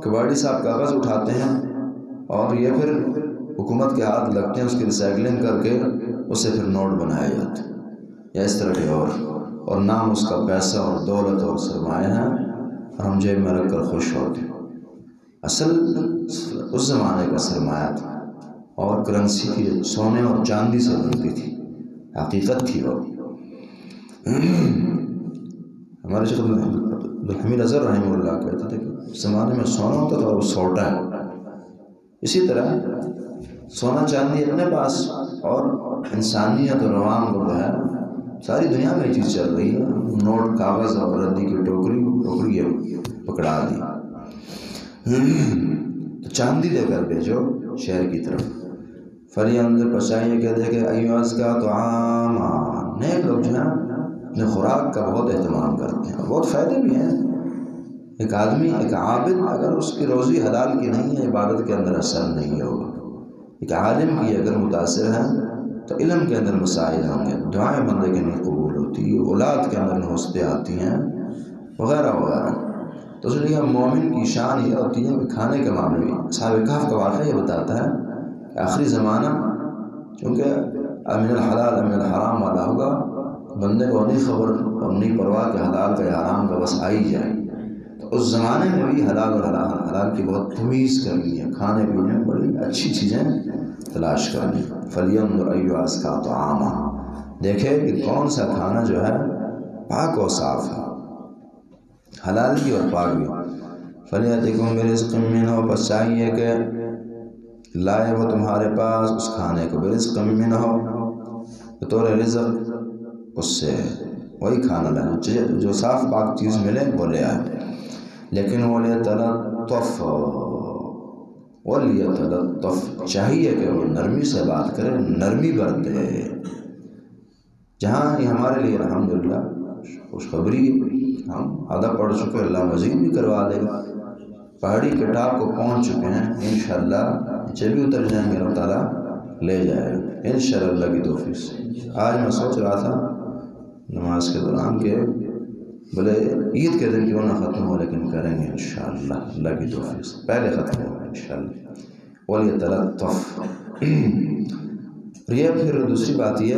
کباڑی صاحب کاغذ اٹھاتے ہیں اور یہ پھر حکومت کے ہاتھ لگتے ہیں، اس کی ریسائکلنگ کر کے اسے پھر نوٹ بنائے جاتے ہیں یا اس طرح کے، اور نام اس کا پیسہ اور دولت اور سرمایہ ہے، اور ہم جیب میں رکھ کر خوش ہوتے ہیں۔ اصل اس زمانے کا سرمایہ تھا، اور کرنسی کی سونے اور چاندی سے بنتی تھی، حقیقت تھی۔ اور ہمارے شیخ عبدالحمید اظہر رحمہ اللہ کہتے تھے کہ اس زمانے میں سونا ہوتا تھا اور وہ سوٹا ہے۔ اسی طرح سونا چاندی اپنے پاس، اور انسانیت اور عوام کو جو ہے ساری دنیا میں یہ چیز چل رہی ہے، نوٹ، کاغذ اور ردی کی ٹوکری پکڑا دی۔ تو چاندی دے کر بھیجو شہر کی طرف۔ فَلْيَنظُرْ، پس چاہیے کہ دیکھے أَيُّهَا أَزْكَىٰ طَعَامًا، نیک لوگ جو ہیں اپنے خوراک کا بہت اہتمام کرتے ہیں، بہت فائدے بھی ہیں۔ ایک آدمی، ایک عابد، اگر اس کی روزی حلال کی نہیں ہے، عبادت کے اندر اثر نہیں ہوگا۔ ایک عالم کی اگر متاثر ہے تو علم کے اندر مسائل ہوں گے، دعائیں بندے کے نہیں قبول ہوتی، اولاد کے اندر نوستیں آتی ہیں، وغیرہ وغیرہ۔ تو اس لیے مومن کی شان یہ ہوتی ہے کہ کھانے کے معاملے میں اصحاب کہف کا واقعہ یہ بتاتا ہے کہ آخری زمانہ چونکہ امن الحلال امن الحرام والا ہوگا، بندے کو نہیں خبر اور نہیں پرواہ کہ حلال کا یا حرام کا، بس آئی جائے۔ تو اس زمانے میں بھی حلال اور حلال کی بہت تمیز کرنی ہے، کھانے پینے میں بڑی اچھی چیزیں تلاش کرنی۔ فَلْيَنظُرْ أَيُّهَا أَزْكَىٰ طَعَامًا، دیکھے کہ کون سا کھانا جو ہے پاک و صاف ہے، حلال بھی اور پاک بھی۔ فَلْيَأْتِكُم بِرِزْقٍ مِّنْهُ، پس چاہیے کہ لائے وہ تمہارے پاس اس کھانے کو، بِرِزْقٍ مِّنْهُ بطور رزق، اس سے وہی کھانا لائے جو صاف پاک چیز ملے وہ لے آئے۔ لیکن وَلْيَتَلَطَّفْ، وَلْيَتَلَطَّفْ چاہیے کہ وہ نرمی سے بات کرے، نرمی برتے۔ جہاں یہ ہمارے لیے الحمدللہ خوشخبری، ہم آدھا پڑھ چکے، اللہ مزید بھی کروا دے گا، پہاڑی کے ٹاپ کو پہنچ چکے ہیں، انشاءاللہ نیچے بھی اتر جائیں گے، اللہ تعالیٰ لے جائے گا انشاءاللہ اللہ کی توفیق سے۔ آج میں سوچ رہا تھا نماز کے دوران کہ بھلے عید کے دن کیوں نہ ختم ہو، لیکن کریں گے انشاءاللہ اللہ کی توفیق سے، پہلے ختم ہوگا انشاءاللہ۔ وَلْيَتَلَطَّفْ، اور یہ پھر دوسری بات یہ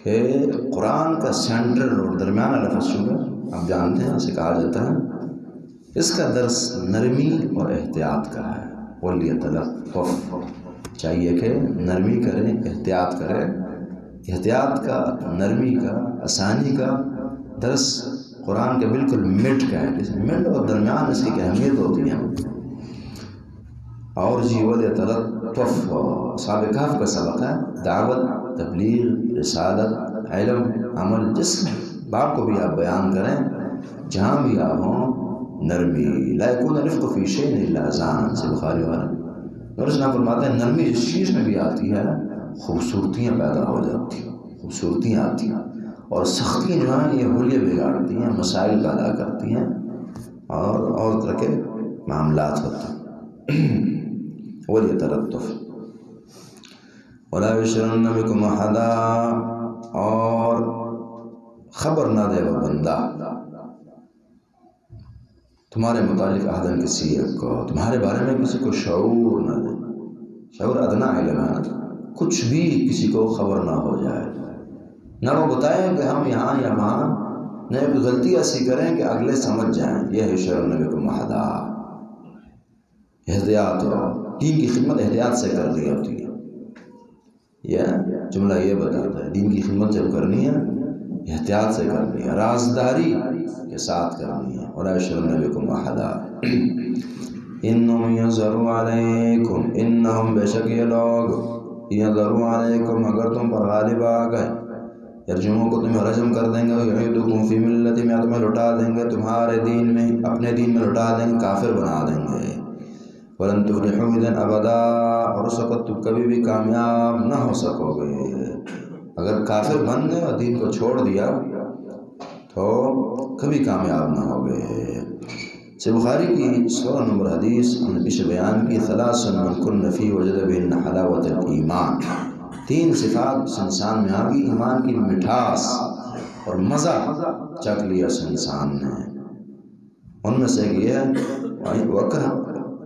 کہ قرآن کا سینٹرل اور درمیانہ لفظ چونکہ آپ جانتے ہیں اسے کہا جاتا ہے، اس کا درس نرمی اور احتیاط کا ہے۔ وَلْيَتَلَطَّفْ چاہیے کہ نرمی کریں، احتیاط کریں۔ احتیاط کا، نرمی کا، آسانی کا درس قرآن کے بالکل مڈ کا ہے، جس مڈ اور درمیان اس کی اہمیت ہوتی ہے۔ اور جی وَلْيَتَلَطَّفْ اصحاب کہف کا سبق ہے، دعوت، تبلیغ، رسالت، علم، عمل، جس باب کو بھی آپ بیان کریں، جہاں بھی آپ ہوں، نرمی۔ لَا يَكُونَ الرِّفْقُ فِي شَيْءٍ إِلَّا زَانَهُ، سے بخاری والا اور اس نے فرماتے ہیں نرمی جس چیز میں بھی آتی ہے خوبصورتیاں پیدا ہو جاتی ہیں، خوبصورتیاں آتی ہیں، اور سختیاں جو ہیں یہ حلیے بگاڑتی ہیں، مسائل پیدا کرتی ہیں، اور طرح کے معاملات ہوتے ہیں۔ وَلْيَتَلَطَّفْ وَلَا يُشْعِرَنَّ بِكُمْ أَحَدًا، اور خبر نہ دے وہ بندہ تمہارے متعلق احدن کسی ایک کو، تمہارے بارے میں کسی کو شعور نہ دے۔ شعور ادنا علم ہے، کچھ بھی کسی کو خبر نہ ہو جائے، نہ وہ بتائیں کہ ہم یہاں یا وہاں، نہ ایک غلطی ایسی کریں کہ اگلے سمجھ جائیں۔ یہ ہے يُشْعِرَنَّ بِكُمْ أَحَدًا، احتیاط ہو، دین کی خدمت احتیاط سے کرنی ہوتی ہے۔ یہ جملہ یہ بتاتا ہے دین کی خدمت جب کرنی ہے احتیاط سے کرنی ہے، رازداری کے ساتھ کرنی ہے۔ وَلَا يَشْتَرُونَ بِكُمْ أَحَدًا إِنَّهُمْ يَظْهَرُوا عَلَيْكُمْ إِنَّهُمْ بے شک یہ لوگ يَظْهَرُوا عَلَيْكُمْ اگر تم پر غالب آ گئے، یرجموں کو تمہیں رجم کر دیں گے، یعیدکم فی ملت میں تمہیں لٹا دیں گے تمہارے دین میں، اپنے دین میں لٹا دیں گے، کافر بنا دیں گے۔ وَلَن تُفْلِحُوا إِذًا أَبَدًا اور اس وقت تم کبھی بھی کامیاب نہ ہو سکو گے۔ اگر کافر بن گئے اور دین کو چھوڑ دیا تو کبھی کامیاب نہ ہوگے۔ صحیح بخاری کی 16 نمبر حدیث ہم نے پیچھے بیان کی، ثلاث من کن فیہ وجد بہن حلاوۃ الایمان، 3 صفات اس انسان میں آ گئی، ایمان کی مٹھاس اور مزہ چکھ لیا اس انسان نے۔ ان میں سے ایک یہ ہے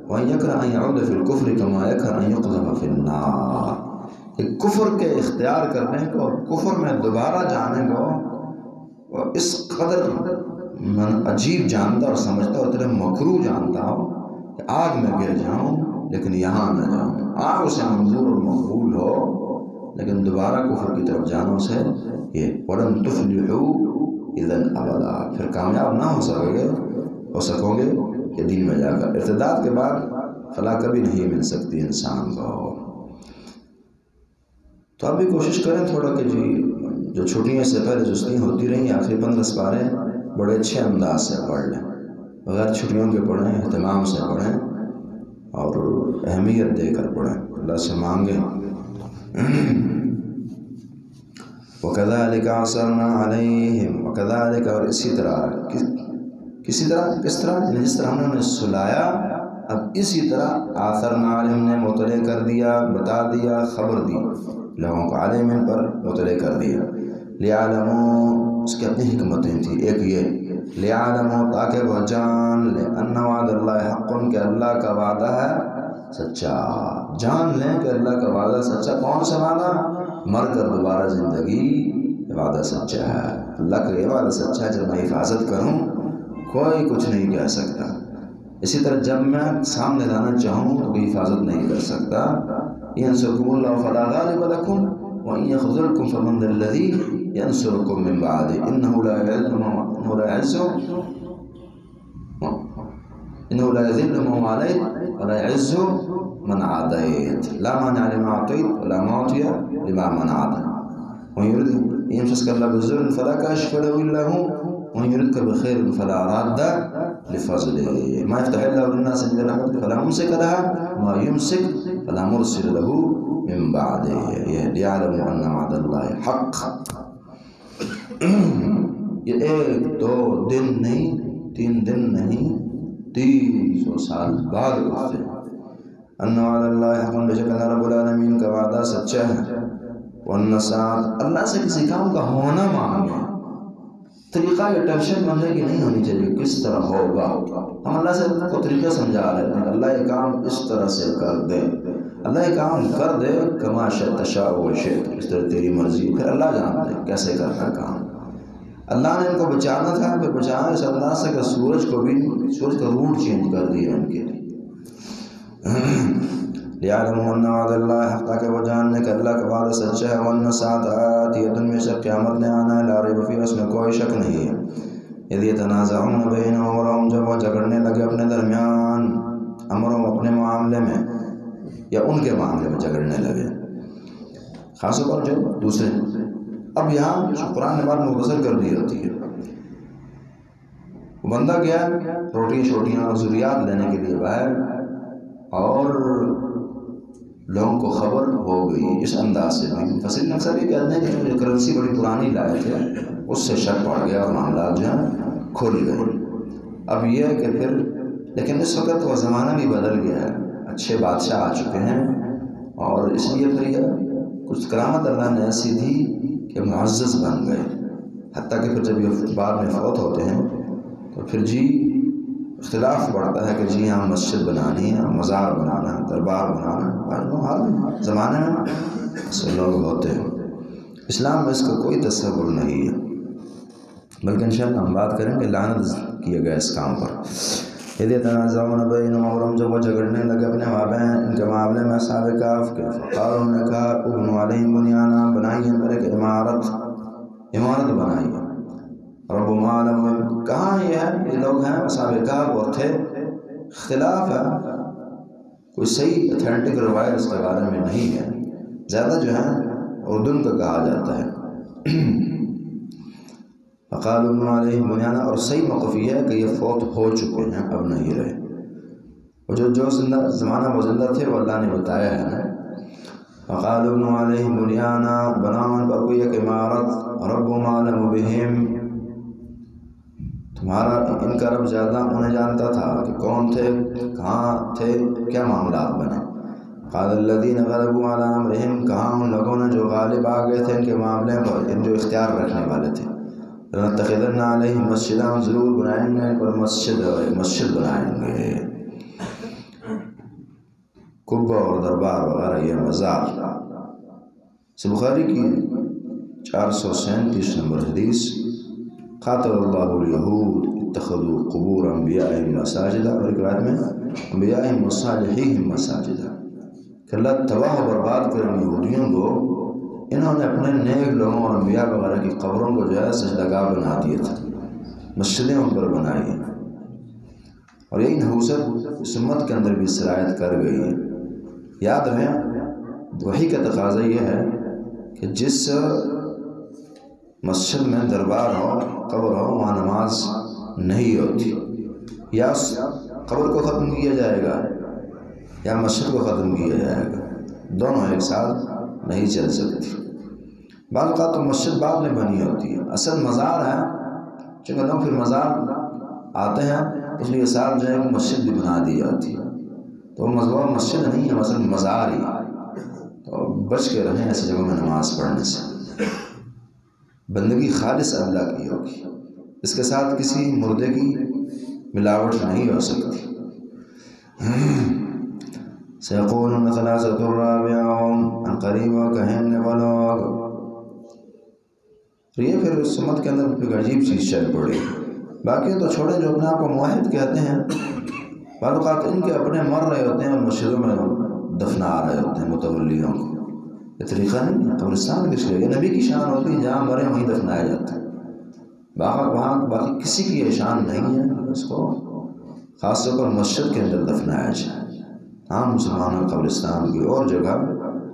وَأَن يَكْرَهَ أَن يَعُودَ فِي الْكُفْرِ كَمَا يَكْرَهُ أَن يُقْذَفَ فِي النَّارِ، کہ کفر کے اختیار کرنے کو اور کفر میں دوبارہ جانے کو وہ اس قدر من عجیب جانتا اور سمجھتا اور اتنا مکروہ جانتا ہو کہ آگ میں گر جاؤں لیکن یہاں نہ جاؤں، آگ اسے منظور اور مقبول ہو لیکن دوبارہ کفر کی طرف جانوں سے یہ وَلَن تُفْلِحُوا إِذًا أَبَدًا، پھر کامیاب نہ ہو سکو گے کہ دین میں جا کر ارتداد کے بعد فلاح کبھی نہیں مل سکتی انسان کو۔ تو آپ بھی کوشش کریں تھوڑا کہ جی جو چھٹیوں سے پہلے جستیاں ہوتی رہیں آخری 15 سپارے بڑے اچھے انداز سے پڑھ لیں، بغیر چھٹیوں کے پڑھیں، اہتمام سے پڑھیں اور اہمیت دے کر پڑھیں، اللہ سے مانگیں۔ وَكَذَلِكَ عَثَرْنَا عَلَيْهِمْ وَكَذَلِكَ اور اسی طرح کس طرح یعنی جس طرح ہم نے انہیں سلایا اب اسی طرح آثرنا علیہم نے مطلع کر دیا، بتا دیا، خبر دی لوگوں کو، علیہم ان پر مطلع کر دیا۔ لیعلموا اس کی اپنی حکمتیں تھیں، ایک یہ لیعلموا تاکہ وہ جان لیں ان وعد اللہ حق کہ اللہ کا وعدہ ہے سچا، جان لیں کہ اللہ کا وعدہ سچا۔ کون سا وعدہ؟ مر کر دوبارہ زندگی، یہ وعدہ سچا ہے، اللہ کا یہ وعدہ سچا ہے، جب میں حفاظت کروں کوئی کچھ نہیں کہہ سکتا، اسی طرح جب میں سامنے لانا چاہوں تو کوئی حفاظت نہیں کر سکتا۔ ينصركم الله فلا غالب لكم وإن يخذلكم فمن ذا الذي ينصركم من بعده إنه لا يذل من عليك ولا يعز من عاديت لا مانع لما أعطيت ولا معطي لما منعت ومن يريد أن يمسسك الله بالضر فلا كاشف له إلا هو ومن يردك بخير فلا راد لفضله ما يفتح الله للناس من رحمته فلا ممسك لها ما يمسك فلا مرسل له من بعده ليعلموا أن وعد الله حق۔ یہ 1-2 دن نہیں، 3 دن نہیں، 300 سال بعد ہوتے ہیں۔ ان وعد اللہ حق بے شک اللہ رب العالمین کا وعدہ سچا ہے۔ والنسات اللہ سے کسی کام کا ہونا مانگے، طریقہ یہ ٹینشن بننے کی نہیں ہونی چاہیے کس طرح ہوگا، ہم اللہ سے کو طریقہ سمجھا رہے ہیں اللہ یہ کام اس طرح سے کر دے، اللہ یہ کام کر دے کما تشاء و شئت، اس طرح تیری مرضی، پھر اللہ جانتا ہے کیسے کرنا ہے کام۔ اللہ نے ان کو بچانا تھا، پھر بچانا اس انداز سے کہ سورج کا روٹ چینج کر دیا ان کے لیے۔ لِيَعْلَمُوا أَنَّ وَعْدَ اللَّهِ حَقٌّ تاکہ وہ جاننے کہ اللہ کا وعدہ سچا ہے۔ وَالنَّسَاعَةُ آتِيَةٌ بے شک قیامت نے آنا ہے، لا ریب فیہا اس میں کوئی شک نہیں ہے۔ اِذْ يَتَنَازَعُونَ بَيْنَهُمْ أَمْرَهُمْ جب وہ جھگڑنے لگے اپنے درمیان، امرهم اپنے معاملے میں یا ان کے معاملے میں جھگڑنے لگے، خاص طور جو دوسرے۔ اب یہاں قرآن نے بات مختصر کر دی ہوتی ہے، وہ بندہ گیا روٹیاں شوٹیاں ضروریات لینے کے لیے باہر اور لوگوں کو خبر ہو گئی، اس انداز سے بھی مفسرین اکثر یہ کہتے ہیں کہ جو کرنسی بڑی پرانی لائے تھے اس سے شک پڑ گیا اور معاملات جو ہیں کھل گئے۔ اب یہ ہے کہ پھر لیکن اس وقت وہ زمانہ بھی بدل گیا ہے، اچھے بادشاہ آ چکے ہیں اور اس لیے پھر یہ کچھ کرامت اللہ نے ایسی دی کہ معزز بن گئے، حتیٰ کہ پھر جب یہ بعد میں فوت ہوتے ہیں تو پھر جی اختلاف بڑھتا ہے کہ جی ہاں مسجد بنانی ہے، مزار بنانا ہے، دربار بنانا ہے، ہر زمانے میں ایسے لوگ ہوتے ہیں۔ اسلام میں اس کا کوئی تصور نہیں ہے، بلکہ انشاءاللہ ہم بات کریں کہ لعنت کیا گیا اس کام پر۔ اذ يتنازعون بینہم، اور ہم جب وہ جھگڑنے لگے اپنے مابین ان کے معاملے میں اصحاب کہف کے، فقالوا انہوں نے کہا ابنوا علیہم بنیانا، بنائیے پر ایک عمارت بنائیے، ربهم اعلم، کہاں یہ ہے، یہ لوگ ہیں اصحاب کہف اور تھے، اختلاف ہے، کوئی صحیح اتھینٹک روایت اس کے بارے میں نہیں ہے، زیادہ جو ہے اردن کا کہا جاتا ہے۔ فقالوا ابنوا علیہم بنیانا، اور صحیح موقف یہ ہے کہ یہ فوت ہو چکے ہیں، اب نہیں رہے، اور جو زمانہ وہ زندہ تھے وہ اللہ نے بتایا ہے نا۔ فقالوا ابنوا علیہم بنیانا، بناؤ ان پر کوئی ایک عمارت، ربهم اعلم بہم، تمہارا ان کا رب زیادہ انہیں جانتا تھا کہ کون تھے، کہاں تھے، کیا معاملات بنے۔ قال الذین غلبوا علی امرہم، کہاں ان لوگوں نے جو غالب آ گئے تھے ان کے معاملے پر، ان جو اختیار رکھنے والے تھے، لنتخذن علیہم مسجدا، ضرور بنائیں گے پر مسجد بنائیں گے، قبہ اور دربار وغیرہ، یہ مزار۔ بخاری کی 437 نمبر حدیث، قاتل اللہ الیہود اتخذوا قبور انبیائہم مساجدا، اور ایک روایت میں انبیائہم وصالحیہم مساجدا، کہ اللہ تباہ و برباد کریں یہودیوں کو، انہوں نے اپنے نیک لوگوں اور انبیاء وغیرہ کی قبروں کو جو ہے سجدگاہ بنا دیے تھے، مسجدیں ان پر بنائی ہیں، اور یہی نحوست اس امت کے اندر بھی سرایت کر گئی ہے۔ یاد رہیں وحی کا تقاضا یہ ہے کہ جس مسجد میں دربار ہو، قبر ہو، وہاں نماز نہیں ہوتی، یا اس قبر کو ختم کیا جائے گا یا مسجد کو ختم کیا جائے گا، دونوں ایک ساتھ نہیں چل سکتی۔ بعض اوقات تو مسجد بعد میں بنی ہوتی ہے، اصل مزار ہے، چونکہ لوگ پھر مزار آتے ہیں اس لیے ساتھ جو ہے مسجد بھی بنا دی جاتی ہے، تو وہ مسجد نہیں ہے، مثلا مزار ہی، تو بچ کے رہیں ایسی جگہوں میں نماز پڑھنے سے۔ بندگی خالص اللہ کی ہوگی، اس کے ساتھ کسی مردے کی ملاوٹ نہیں ہو سکتی۔ سیقولون ثلاثۃ رابعہم، ان قریب کہیں گے وہ لوگ، تو یہ پھر اس امت کے اندر ایک عجیب چیز چل پڑی۔ باقی تو چھوڑے جو اپنے آپ کو موحد کہتے ہیں، بعض اوقات ان کے اپنے مر رہے ہوتے ہیں اور مسجدوں میں دفنا رہے ہوتے ہیں متولیوں کو، یہ طریقہ نہیں ہے، قبرستان کس لیے، یہ نبی کی شان ہوتی ہے، جہاں مرے وہیں دفنایا جاتا ہے، وہاں باقی کسی کی یہ شان نہیں ہے اس کو خاص طور پر مسجد کے اندر دفنایا جائے۔ عام مسلمانوں قبرستان کی اور جگہ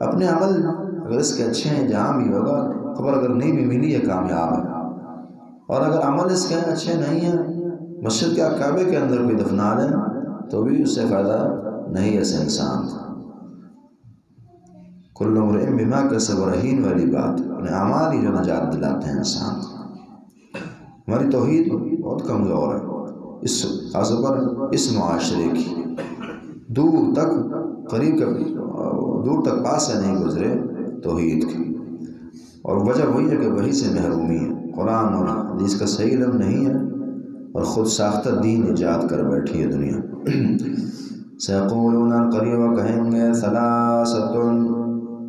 اپنے عمل اگر اس کے اچھے ہیں جہاں بھی ہوگا، خبر اگر نہیں بھی ملی ہے کامیاب ہے، اور اگر عمل اس کے اچھے نہیں ہیں، مسجد کے کعبے کے اندر کوئی دفنا دیں تو بھی اس سے فائدہ نہیں ہے اس انسان کو۔ کل امرئ بما کسب رہین والی بات، اپنے اعمال ہی جو نجات دلاتے ہیں انسان کو۔ ہماری توحید بہت کمزور ہے، اس خاص طور پر اس معاشرے کی، دور تک پاس سے نہیں گزرے توحید کی، اور وجہ وہی ہے کہ وہی سے محرومی ہے، قرآن اور حدیث کا صحیح علم نہیں ہے، اور خود ساختہ دین ایجاد کر بیٹھی ہے دنیا۔ سیقولون قریب کہیں گے ثلاثۃ،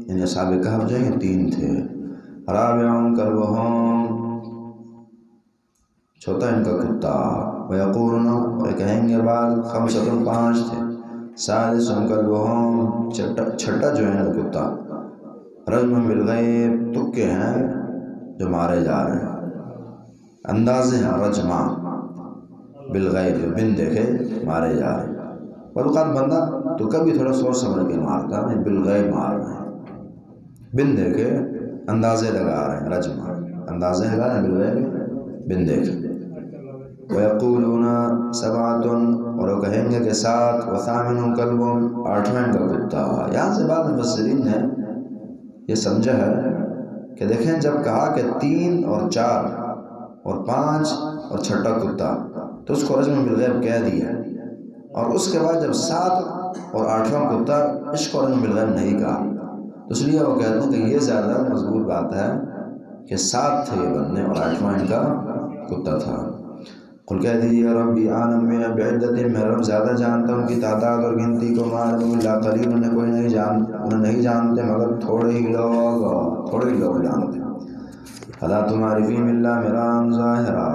یعنی اصحاب کہف جو ہیں 3 تھے، رابعہم کلبہم، چھوٹا ان کا کتا، ویقولون، اور کہیں گے بعض خمسۃ 5 تھے، سادسہم کلبہم، چھٹا جو ہے کتا، رجم بالغیب، تکے ہیں جو مارے جا رہے ہیں، اندازے ہیں رجمہ بالغیب، جو بن دیکھے مارے جا رہے ہیں۔ بعض اوقات بندہ تو کبھی تھوڑا سوچ سمجھ کے مارتا ہے، بالغیب مار رہے ہیں، بن دیکھے اندازے لگا رہے ہیں، رجمہ اندازے لگا رہے ہیں بالغیب بن دیکھے۔ وَيَقُولُونَ سَبْعَةٌ، اور وہ کہیں گے کہ 7، وَثَامِنُهُمْ كَلْبُهُمْ، 8واں کا کتا۔ یہاں سے بعض مفسرین نے یہ سمجھا ہے کہ دیکھیں جب کہا کہ 3 اور 4 اور 5 اور چھٹا کتا، تو اس کو رجم بالغیب کہہ دیا، اور اس کے بعد جب 7 اور 8واں کتا، اس کو رجم بالغیب نہیں کہا، تو اس لیے وہ کہتے ہیں کہ یہ زیادہ مضبوط بات ہے کہ 7 تھے یہ بندے اور 8واں ان کا کتا تھا۔ قل کہہ دیجیے ربی عالم میں بعدتہم، میں رب زیادہ جانتا ہوں کی تعداد اور گنتی کو، ما یعلمون الا قلیل، انہیں نہیں جانتے مگر تھوڑے ہی لوگ جانتے ہیں۔ فلا تمار فیہم الا مراء ظاہرا،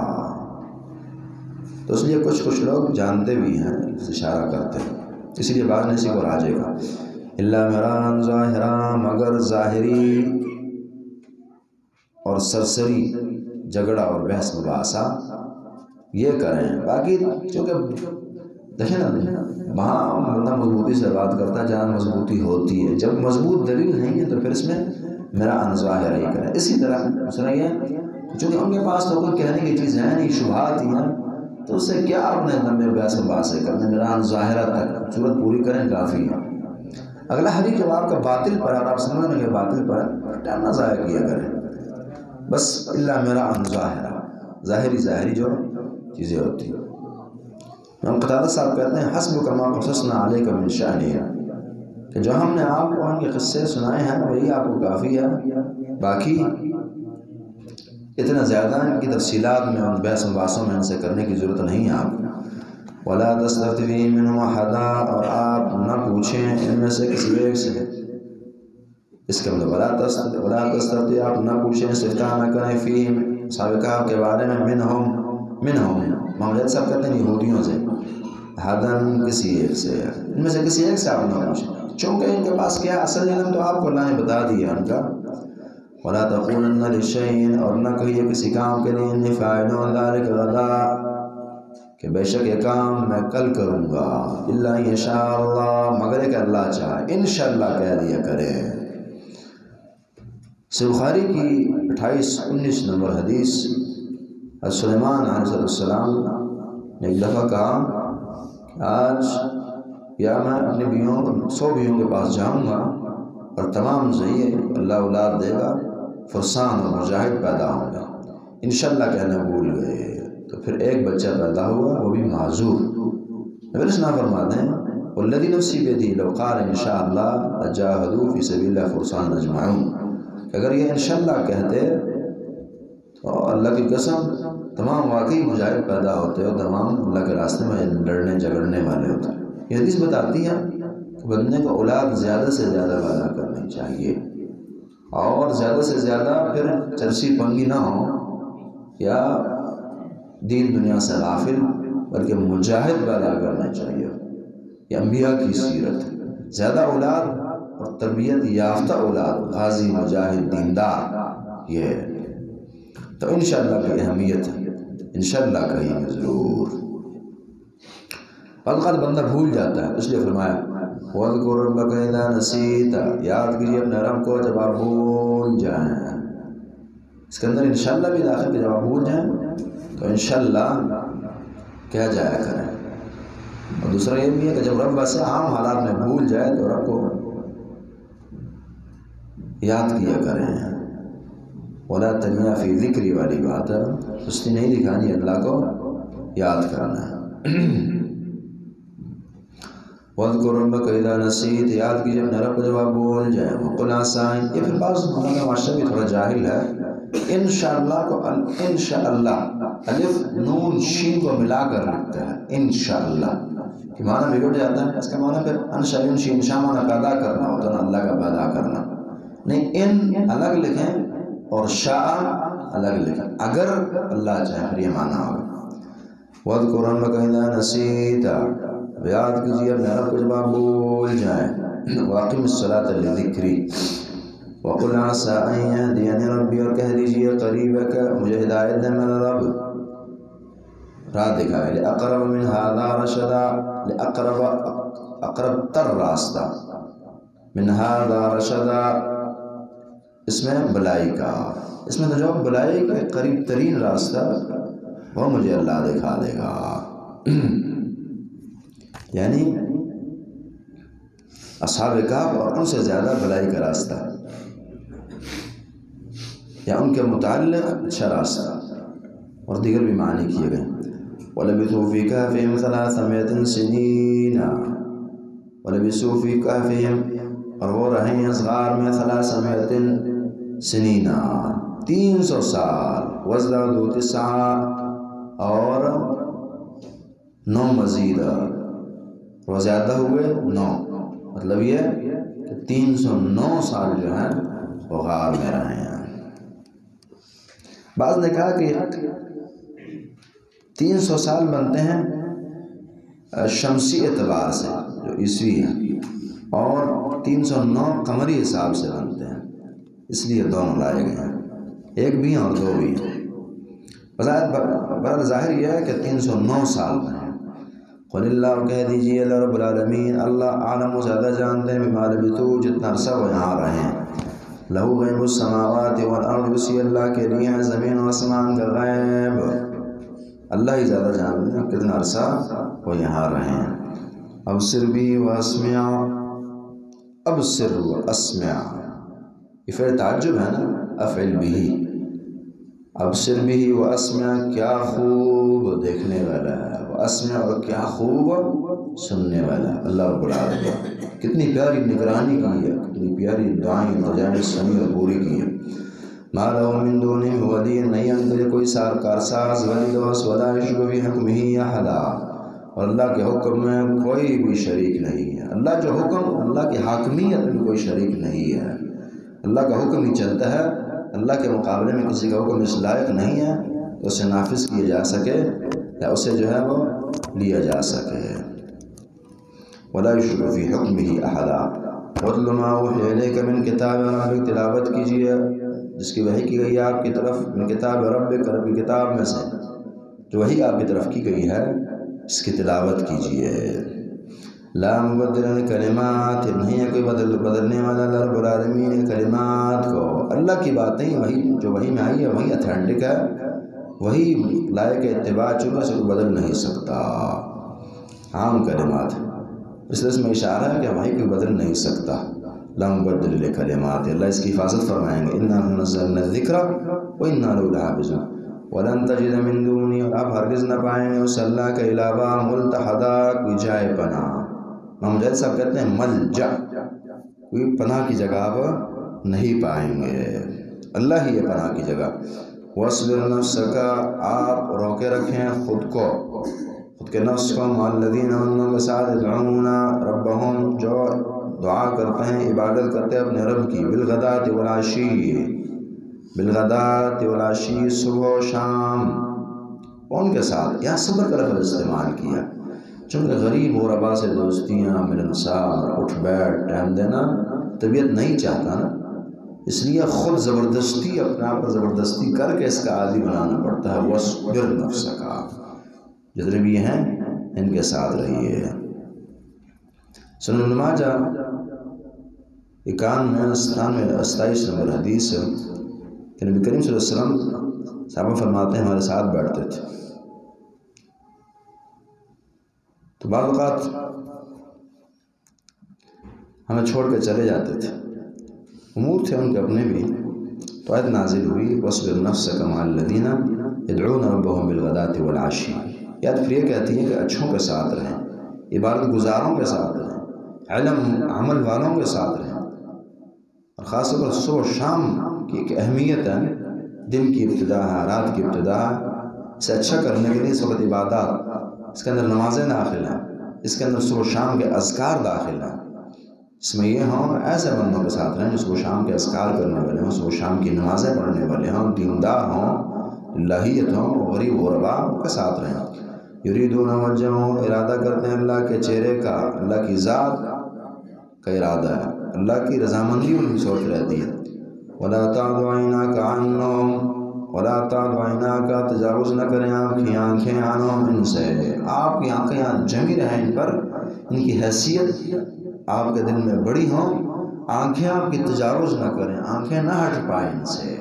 تو اس لیے کچھ لوگ جانتے بھی ہیں، اشارہ کرتے ہیں، اسی لیے بعض نے اسی کو راجے کا اللہ مران ظاہرہ، مگر ظاہری اور سرسری جھگڑا اور بحث مباحثہ یہ کریں۔ باقی چونکہ دیکھیں نا، وہاں بندہ مضبوطی سے بات کرتا ہے جہاں مضبوطی ہوتی ہے، جب مضبوط دلیل نہیں ہے تو پھر اس میں میرا ظاہر ہی کریں۔ اسی طرح دوسرا یہ چونکہ ان کے پاس تو کوئی کہنے کی چیز ہے نہیں، شبہات ہی ہیں، تو اس سے کیا اپنے لمبے بحث مباحثے کرنے، میرا ظاہرہ تک صورت پوری کریں کافی ہے۔ اگلا حدیث جب آپ کا باطل پر اور آپ سمجھنے کے باطل پر ٹائم نہ ضائع کیا کریں، بس اللہ میرا ظاہرہ، ظاہری جو چیزیں ہوتی ہیں۔ ہم قتادہ صاحب کہتے ہیں حسبک ما قصصنا علیک من شأنہ، کہ جو ہم نے آپ کو ان کے قصے سنائے ہیں وہی آپ کو کافی ہے، باقی اتنا زیادہ ان کی تفصیلات میں اور بحث مباحثوں میں ان سے کرنے کی ضرورت نہیں ہے آپ کو۔ وَلَا تَسْتَفْتِي مِنْهُمْ أَحَدًا، اور آپ نہ پوچھیں ان میں سے کسی ایک سے، اس کے مطلب وَلَا تَسْتَفْتِي، آپ نہ پوچھیں، استفتاء نہ کریں فِيهِمْ اصحاب کہف کے بارے میں، منہم محمد صاحب کہتے ہیں یہودیوں سے، احداً کسی ایک سے، ان میں سے کسی ایک سے آپ نہ پوچھیں، چونکہ ان کے پاس کیا اصل علم تو آپ کو اللہ نے بتا دیا ان کا۔ وَلَا تَقُولَنَّ لِشَيْءٍ، اور نہ کہیے کسی کام کے لیے انی فاعل ذلک غدا، کہ بے شک یہ کام میں کل کروں گا، الا ان شاء اللہ، مگر کہ اللہ چاہے، انشاءاللہ کہہ دیا کرے۔ بخاری کی 28-19 نمبر حدیث، حضرت سلیمان علیہ السلام نے ایک دفعہ کہا کہ آج یا میں اپنی بیویوں 100 بیویوں کے پاس جاؤں گا اور تمام ذریعے اللہ اولاد دے گا، فرسان اور مجاہد پیدا ہوں گا، انشاءاللہ کہنا بھول گئے، تو پھر ایک بچہ پیدا ہوا، وہ بھی معذور۔ پھر اس نہ فرماتے ہیں والذی نفسی بیدی لو قال انشاءاللہ لجاہدوا فی سبیل اللہ فرسان اجمعون، کہ اگر یہ انشاءاللہ کہتے تو اللہ کی قسم تمام واقعی مجاہد پیدا ہوتے اور تمام اللہ کے راستے میں لڑنے جھگڑنے والے ہوتے۔ یہ حدیث بتاتی ہے کہ بندے کو اولاد زیادہ سے زیادہ پیدا کرنی چاہیے، اور زیادہ سے زیادہ پھر چرسی پنگی نہ ہو یا دین دنیا سے غافل، بلکہ مجاہد پیدا کرنا چاہیے۔ یہ انبیاء کی سیرت، زیادہ اولاد اور تربیت یافتہ اولاد، غازی مجاہد دیندار، یہ تو انشاءاللہ کی اہمیت ہے، انشاءاللہ کہیں گے ضرور۔ بعض بندہ بھول جاتا ہے، اس لیے فرمایا وَاذْكُرْ رَبَّكَ إِذَا نَسِيتَ، یاد کیجیے اپنے رب کو جب آپ بھول جائیں۔ اس کے اندر انشاءاللہ بھی داخل، کہ جب آپ بھول جائیں تو انشاءاللہ کہہ جایا کریں۔ اور دوسرا یہ بھی ہے کہ جب رب ویسے عام حالات میں بھول جائے تو رب کو یاد کیا کریں۔ وَلَا تَنِيَا فِي ذِكْرِ والی بات ہے، سستی نہیں دکھانی، اللہ کو یاد کرنا ہے۔ وَاذْكُرْ رَبَّكَ إِذَا نَسِيتَ، یاد کیجیے اپنے رب کو جب آپ بھول جائیں۔ وَقُلْ عَسَىٰ، یہ پھر بعض مولانا معاشرہ بھی تھوڑا جاہل ہے، انشاءاللہ کو انشاءاللہ الف نون شین کو ملا کر لکھتا ہے، انشاءاللہ کہ معنی بگڑ جاتا ہے۔ اس کا معنی پھر انشاء انشاء انشاء معنی پیدا کرنا ہوتا ہے، اللہ کا پیدا کرنا نہیں، ان الگ لکھیں اور شاء الگ لکھیں، اگر اللہ چاہے پھر یہ معنی ہوگا۔ وَاذْكُرْ رَبَّكَ إِذَا نَسِيتَ، یاد کیجیے اپنے رب کو جب آپ بھول جائیں۔ وَأَقِمِ الصَّلَاةَ لِذِكْرِي وَقُلْ عَسَىٰ أَن يَهْدِيَنِ رَبِّي، اور کہہ دیجیے قریب ہے کہ مجھے ہدایت دے میرا رب، راہ دکھائے، لِأَقْرَبَ مِنْ هَٰذَا رَشَدًا، لِأَقْرَبَ اقرب تر راستہ، مِنْ هَٰذَا رَشَدًا اس میں بلائی کا، اس میں تو جو بلائی کے قریب ترین راستہ وہ مجھے اللہ دکھا دے گا، یعنی اصحاب کہف اور ان سے زیادہ بلائی کا راستہ یا ان کے متعلق اچھا راستہ، اور دیگر بھی معنی کیے گئے۔ وَلَبِثُوا فِي كَهْفِهِمْ 300 سِنِينَ، وَلَبِثُوا فِي كَهْفِهِمْ، اور وہ رہیں اصغار میں 300 سنین، 300 سال، وَازْدَادُوا 9، اور 9 مزید، وہ زیادہ ہوئے 9، مطلب یہ کہ 309 سال جو ہیں وہ غار میں رہے ہیں۔ بعض نے کہا کہ 300 سال بنتے ہیں شمسی اعتبار سے جو عیسوی ہے، اور 309 قمری حساب سے بنتے ہیں، اس لیے دونوں لائے گئے ہیں، ایک بھی ہیں اور دو بھی ہیں۔ بظاہر ظاہر یہ ہے کہ 309 سال میں ہیں۔ قل اللہ، کہہ دیجیے اللہ رب العالمین، اللہ عالم و زیادہ جانتے ہیں، بما لبثوا، جتنا عرصہ وہ یہاں رہے ہیں۔ لہو غیب السماوات والارض، اسی اللہ کے لیے ہے زمین و آسمان کا غیب، اللہ ہی زیادہ جانتے ہیں کتنا عرصہ وہ یہاں رہے ہیں۔ ابصر بھی واسمع، ابصر واسمع، یہ پھر تعجب ہے نا، افعل بھی، ابصر بھی واسمع، کیا خوب دیکھنے والا ہے، واسمع، اور کیا خوب سننے والا ہے اللہ رب العالمین۔ کتنی پیاری نگرانی کی ہے، کتنی پیاری دعائیں مجاہد سنی اور پوری کی ہے۔ ما لہ من دونہ ولی، نہیں اندر کوئی کارساز، ولی دوست، ولا یشرک فی حکمہ احدا، اور اللہ کے حکم میں کوئی بھی شریک نہیں ہے۔ اللہ جو حکم، اللہ کی حاکمیت میں کوئی شریک نہیں ہے، اللہ کا حکم ہی چلتا ہے، اللہ کے مقابلے میں کسی کا حکم اس لائق نہیں ہے تو اسے نافذ کیا جا سکے یا اسے جو ہے وہ لیا جا سکے۔ ولا یشرک فی حکمہ احدا، واتل ما اوحی الیک من کتاب ربک، تلاوت کیجیے جس کی وحی کی گئی ہے آپ کی طرف، من کتاب ربک، رب کی کتاب میں سے جو وحی آپ کی طرف کی گئی ہے اس کی تلاوت کیجیے۔ لا مبدل لکلمات، نہیں ہے کوئی بدلنے والا اللہ رب العالمین کلمات کو، اللہ کی باتیں وہی جو وحی میں آئی ہے وہی اتھینٹک ہے، وہی لائق اتباع، چونکہ اسے کوئی بدل نہیں سکتا، عام کلمات، اس میں اشارہ ہے کہ وحی کوئی بدل نہیں سکتا۔ لا مبدل لکلمات، اللہ اس کی حفاظت فرمائیں گے، انا نزلنا الذکر وانا لہ لحافظون، ولن تجد من دونی، اور آپ ہرگز نہ پائیں گے اس اللہ کے علاوہ ملتحدا، کوئی جائے پناہ۔ مجاہد صاحب کہتے ہیں ملجا، کوئی پناہ کی جگہ آپ نہیں پائیں گے، اللہ ہی ہے پناہ کی جگہ۔ واصبر نفسک، آپ روکے رکھیں خود کو، خود کے نفس کو، مع الذین، ان کے ساتھ، یدعون ربہم، جو دعا کرتے ہیں، عبادت کرتے ہیں اپنے رب کی، بالغداۃ والعشی، بالغداۃ والعشی، صبح و شام، ان کے ساتھ۔ یہاں صبر کا لفظ استعمال کیا چونکہ غریب اور غربا سے دوستیاں، ملنسار، اٹھ بیٹھ، ٹائم دینا طبیعت نہیں چاہتا نا، اس لیے خود زبردستی اپنے آپ پر زبردستی کر کے اس کا عادی بنانا پڑتا ہے۔ وَاصْبِرْ نَفْسَكَ، جتنے بھی ہیں ان کے ساتھ رہیے۔ سنن ابن ماجہ 91-27 نمبر حدیث ہے کہ نبی کریم صلی اللہ علیہ وسلم صحابہ فرماتے ہیں ہمارے ساتھ بیٹھتے تھے تو بعض اوقات ہمیں چھوڑ کے چلے جاتے تھے، امور تھے ان کے اپنے بھی، تو آیت نازل ہوئی وَاصْبِرْ نَفْسَكَ مَعَ الَّذِينَ يَدْعُونَ رَبَّهُمْ بِالْغَدَاةِ وَالْعَشِيِّ۔ یہ آیت پھر یہ کہتی ہے کہ اچھوں کے ساتھ رہیں، عبادت گزاروں کے ساتھ رہیں، علم عمل والوں کے ساتھ رہیں، اور خاص طور پر صبح و شام کی ایک اہمیت ہے، دن کی ابتدا ہے، رات کی ابتدا ہے، اسے اچھا کرنے کے لیے اس وقت عبادات، اس کے اندر نمازیں داخل ہیں، اس کے اندر صبح و شام کے اذکار داخل ہیں، اس میں یہ ہوں ایسے بندوں کے ساتھ رہیں جو صبح و شام کے اذکار کرنے والے ہوں، صبح و شام کی نمازیں پڑھنے والے ہوں، دیندار ہوں، اللہیت ہوں، غریب غربا کے ساتھ رہیں۔ یریدون وجہہ، ارادہ کرتے ہیں اللہ کے چہرے کا، اللہ کی ذات کا ارادہ ہے، اللہ کی رضامندی ان کی سوچ رہتی ہے۔ ولا تعد عیناک عنہم، ولا تعد عیناک، تجاوز نہ کریں آپ کی آنکھیں، عنہم، ان سے، آپ کی آنکھیں یہاں جمی رہیں ان پر، ان کی حیثیت آپ کے دل میں بڑی ہوں، آنکھیں آپ کی تجاوز نہ کریں، آنکھیں نہ ہٹ پائیں ان سے،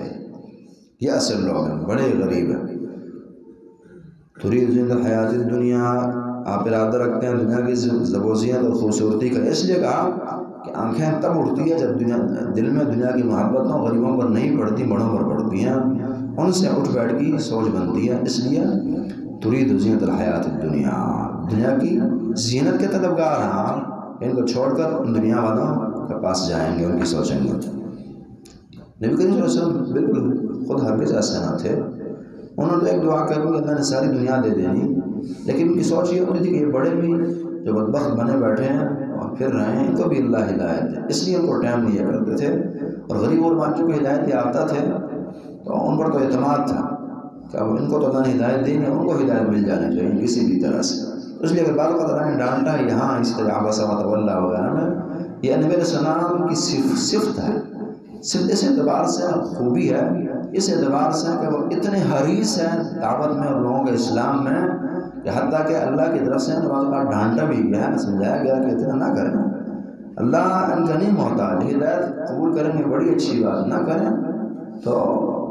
یہ اصل لوگ ہیں، بڑے غریب ہیں۔ ترید زندہ حیات الدنیا، آپ ارادہ رکھتے ہیں دنیا کی زبوزیت اور خوبصورتی کا، اس لیے کہا کہ آنکھیں تب اٹھتی ہے جب دل میں دنیا کی محبتوں غریبوں پر نہیں پڑتی، بڑوں پر پڑتی ہیں، ان سے اٹھ بیٹھ کی سوچ بنتی ہے، اس لیے ترید زینت الحیات الدنیا، دنیا کی زینت کے طلبگار ہیں آپ، ان کو چھوڑ کر ان دنیا والوں کے پاس جائیں گے، ان کی سوچیں گے۔ نبی کریم صلی اللہ علیہ وسلم بالکل خود ہرگز ایسے نہ تھے، انہوں نے ایک دعا کر لی اللہ نے ساری دنیا دے دینی، لیکن ان کی سوچ یہ ہوتی تھی کہ یہ بڑے بھی جو بدبخت بنے بیٹھے ہیں اور پھر رہے ہیں، ان کو بھی اللہ ہدایت ہے، اس لیے ان کو ٹائم دیا کرتے تھے، اور غریب اور بانچوں کو ہدایت یافتہ تھے تو ان پر تو اعتماد تھا، کہ اب ان کو تو اللہ نے ہدایت دی ہے، ان کو ہدایت مل جانی چاہیے کسی بھی طرح سے. اس لیے اگر بعض اوقات اللہ نے ڈانٹا ہے یہاں اس طرح عبس وتولی وغیرہ میں، یہ نبی علیہ السلام کی صفت ہے، صرف اس اعتبار سے خوبی ہے، اس اعتبار سے کہ وہ اتنے حریص ہیں دعوت میں اور لوگوں کے اسلام میں کہ حتیٰ کہ اللہ کی طرف سے بعض اوقات ڈانٹا بھی گیا ہے، سمجھایا گیا کہ اتنا نہ کریں، اللہ ان کا نہیں محتاج، ہدایت قبول کریں گے بڑی اچھی بات، نہ کریں تو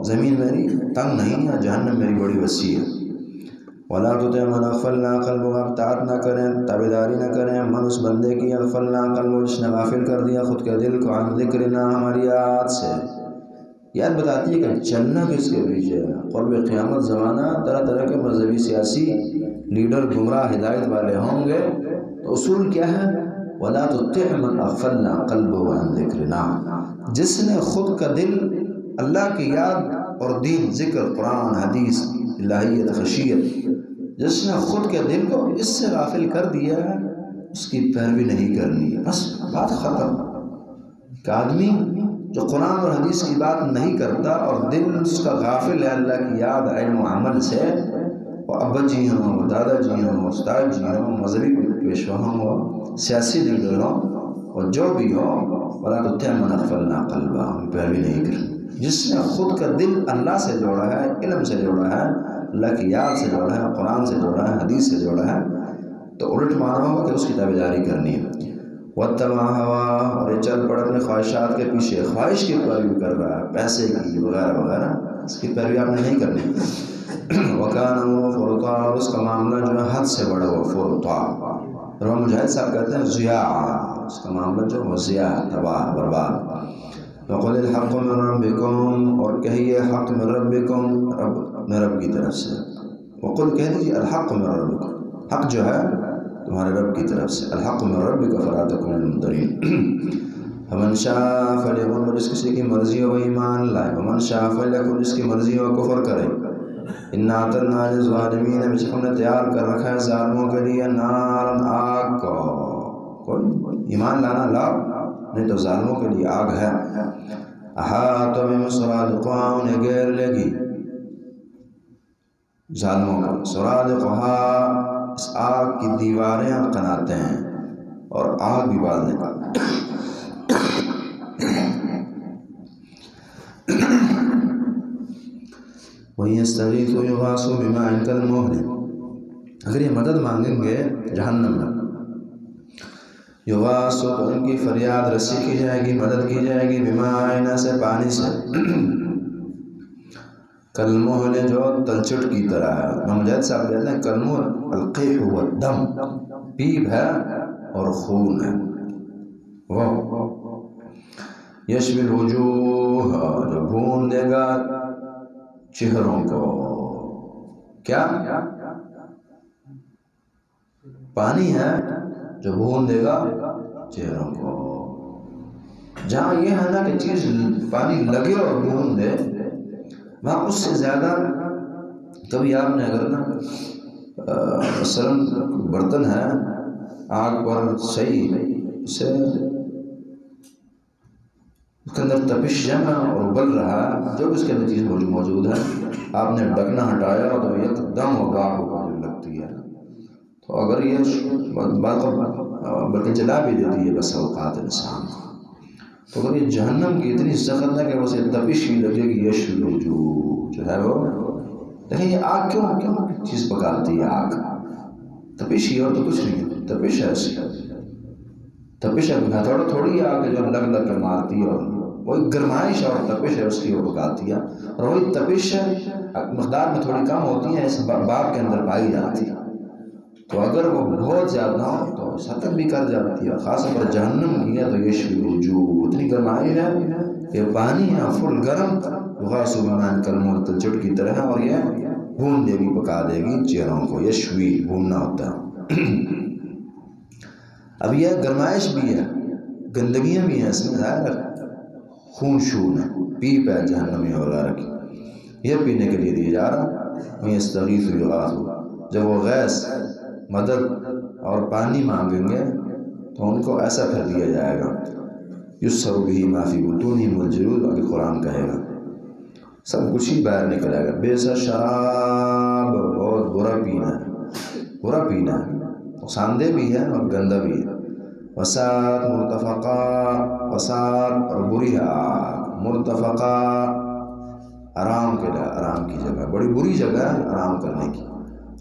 زمین میری تنگ نہیں ہے، جہنم میری بڑی وسیع ہے. وَلَا تُطِعْ مَنْ أَغْفَلْنَا قَلْبَهُ، اطاعت نہ کریں، تابعداری نہ کریں من اس بندے کی اغفلنا قلبہ جس نے غافل کر دیا خود کے دل کو عن ذکرنا ہماری یاد سے. یاد بتاتی ہے کہ چلنا کس کے پیچھے ہے. قرب قیامت زمانہ طرح طرح کے مذہبی سیاسی لیڈر گمراہ ہدایت والے ہوں گے، تو اصول کیا ہے؟ وَلَا تُطِعْ مَنْ أَغْفَلْنَا قَلْبَهُ عَنْ ذِكْرِنَا، جس نے خود کا دل اللہ کی یاد اور دین، ذکر، قرآن، حدیث، الہیت، خشیت، جس نے خود کے دل کو اس سے غافل کر دیا ہے اس کی پیروی نہیں کرنی. بس بات ختم. کہ آدمی جو قرآن اور حدیث کی بات نہیں کرتا اور دل اس کا غافل ہے اللہ کی یاد، علم و عمل سے، وہ ابا جی ہوں، دادا جی ہوں، استاد جی ہوں، مذہبی پیشوا ہوں، سیاسی لیڈر ہوں، اور جو بھی ہو، وَلَا تُطِعْ مَنْ أَغْفَلْنَا قَلْبَهُ، پیروی نہیں کرنی. جس نے خود کا دل اللہ سے جوڑا ہے، علم سے جوڑا ہے، اللہ کی یاد سے جوڑا ہے، قرآن سے جوڑا ہے، حدیث سے جوڑا ہے، تو الٹ مانا ہوگا کہ اس کی تابعداری کرنی ہے. وَاتَّبَعَ هَوَاهُ، اور یہ چل پڑ اپنے خواہشات کے پیچھے، خواہش کی پیروی کر رہا ہے، پیسے کی وغیرہ وغیرہ، اس کی پیروی آپ نے نہیں کرنی. وَكَانَ هُوَ فُرُطًا، اور اس کا معاملہ جو ہے حد سے بڑا ہوا، فرطا. اور مجاہد صاحب کہتے ہیں ضیاع، اس کا معاملہ جو ہے ضیاع، تباہ، برباد. وَقُلِ الْحَقُّ مِنْ رَبِّكُمْ، اور کہیے حق من ربکم، رب کی طرف سے. وقل کہہ دیجیے الحق من ربکم، حق جو ہے تمہارے رب کی طرف سے. الحق من ربک فلا تکن من الممترین. فمن شاء فلیؤمن، جس کسی کی مرضی ہو وہ ایمان لائے. ومن شاء فلیکفر، جس کی مرضی ہو کفر کرے. انا اعتدنا للظالمین، بے شک ہم نے تیار کر رکھا ہے ظالموں کے لیے نارن، آگ کو. کوئی ایمان لانا لاؤ، نہیں تو ظالموں کے لیے آگ ہے. احاط بهم سرادقها، انہیں گھیر لے گی ظالموں کو. سرادقها، اس آگ کی دیواریں اور قناتیں ہیں، اور آگ بھی باز نکال. وَيَسْتَغِيثُوا يُغَاثُوا بِمَاءٍ كَالْمُهْلِ، اگر یہ مدد مانگیں گے جہنم میں، یغاثوا، تو ان کی فریاد رسی کی جائے گی، مدد کی جائے گی، بماء، سے پانی سے، کالمہل، جو تلچٹ کی طرح ہے. مجاہد صاحب کہتے ہیں کالمہل القیح والدم، پیپ ہے اور خون ہے. وہ یشوی الوجوہ، جو بھون دے گا چہروں کو. کیا پانی ہے جو بھون دے گا چہروں کو. جہاں یہ ہے نا کہ چیز پانی لگے اور بھون دے، وہاں اس سے زیادہ کبھی آپ نے اگر نا مثلاً برتن ہے آگ پر صحیح، اسے اس کے اندر تپش جمع اور ابل رہا ہے، جو اس کے اندر چیز موجود ہے، آپ نے ڈھکنا ہٹایا تو ایک دم اور راہ ہونے لگتی ہے. تو اگر یہ بات بلکہ جلا بھی دیتی ہے بس اوقات انسان کو. تو اگر یہ جہنم کی اتنی سخت ہے کہ اسے تپش ہی لگے گی، یشوی الوجوہ جو ہے وہ. دیکھیں یہ آگ کیوں چیز پکاتی ہے؟ آگ تپش ہی، اور تو کچھ نہیں. تپش ہے، ایسی تپش ہے، تھوڑی آگ جو لگ کر مارتی ہے، اور وہی گرمائش اور تپش ہے اس کی وہ پکاتی ہے. اور وہی تپش مقدار میں تھوڑی کم ہوتی ہے، اس باب کے اندر پائی جاتی ہے. تو اگر وہ بہت زیادہ ہو تو ختم بھی کر جاتی ہے. خاص طور پر جہنم کی ہے تو یشوی الوجوہ، اتنی گرمائی ہے کہ پانی ہے فل گرم، یغاثوا بماء کالمہل، تلچٹ کی طرح، اور یہ بھون دے گی، پکا دے گی چہروں کو. یشوی بھوننا ہوتا ہے. اب یہ گرمائش بھی ہے، گندگیاں بھی ہیں اس میں، ظاہر خون شون ہے، پیپ ہے جہنمی وغیرہ کی، یہ پینے کے لیے دیا جا رہا. وَيَسْتَغِيثُوا يُغَاثُوا، جب وہ غیث، مدد اور پانی مانگیں گے تو ان کو ایسا پھر دیا جائے گا. یُسْحَرُ بِهِ مَا فِي بُطُونِهِمْ وَالْجُلُودُ، آگے قرآن کہے گا سب کچھ ہی باہر نکلے گا. بے سا شراب، بہت برا پینا ہے، برا پینا ہے، نقصان دہ بھی ہے اور گندہ بھی ہے. وسات مرتفقہ، وسات اور بری آگ. مرتفقہ آرام کے لیے، آرام کی جگہ، بڑی بری جگہ ہے آرام کرنے کی.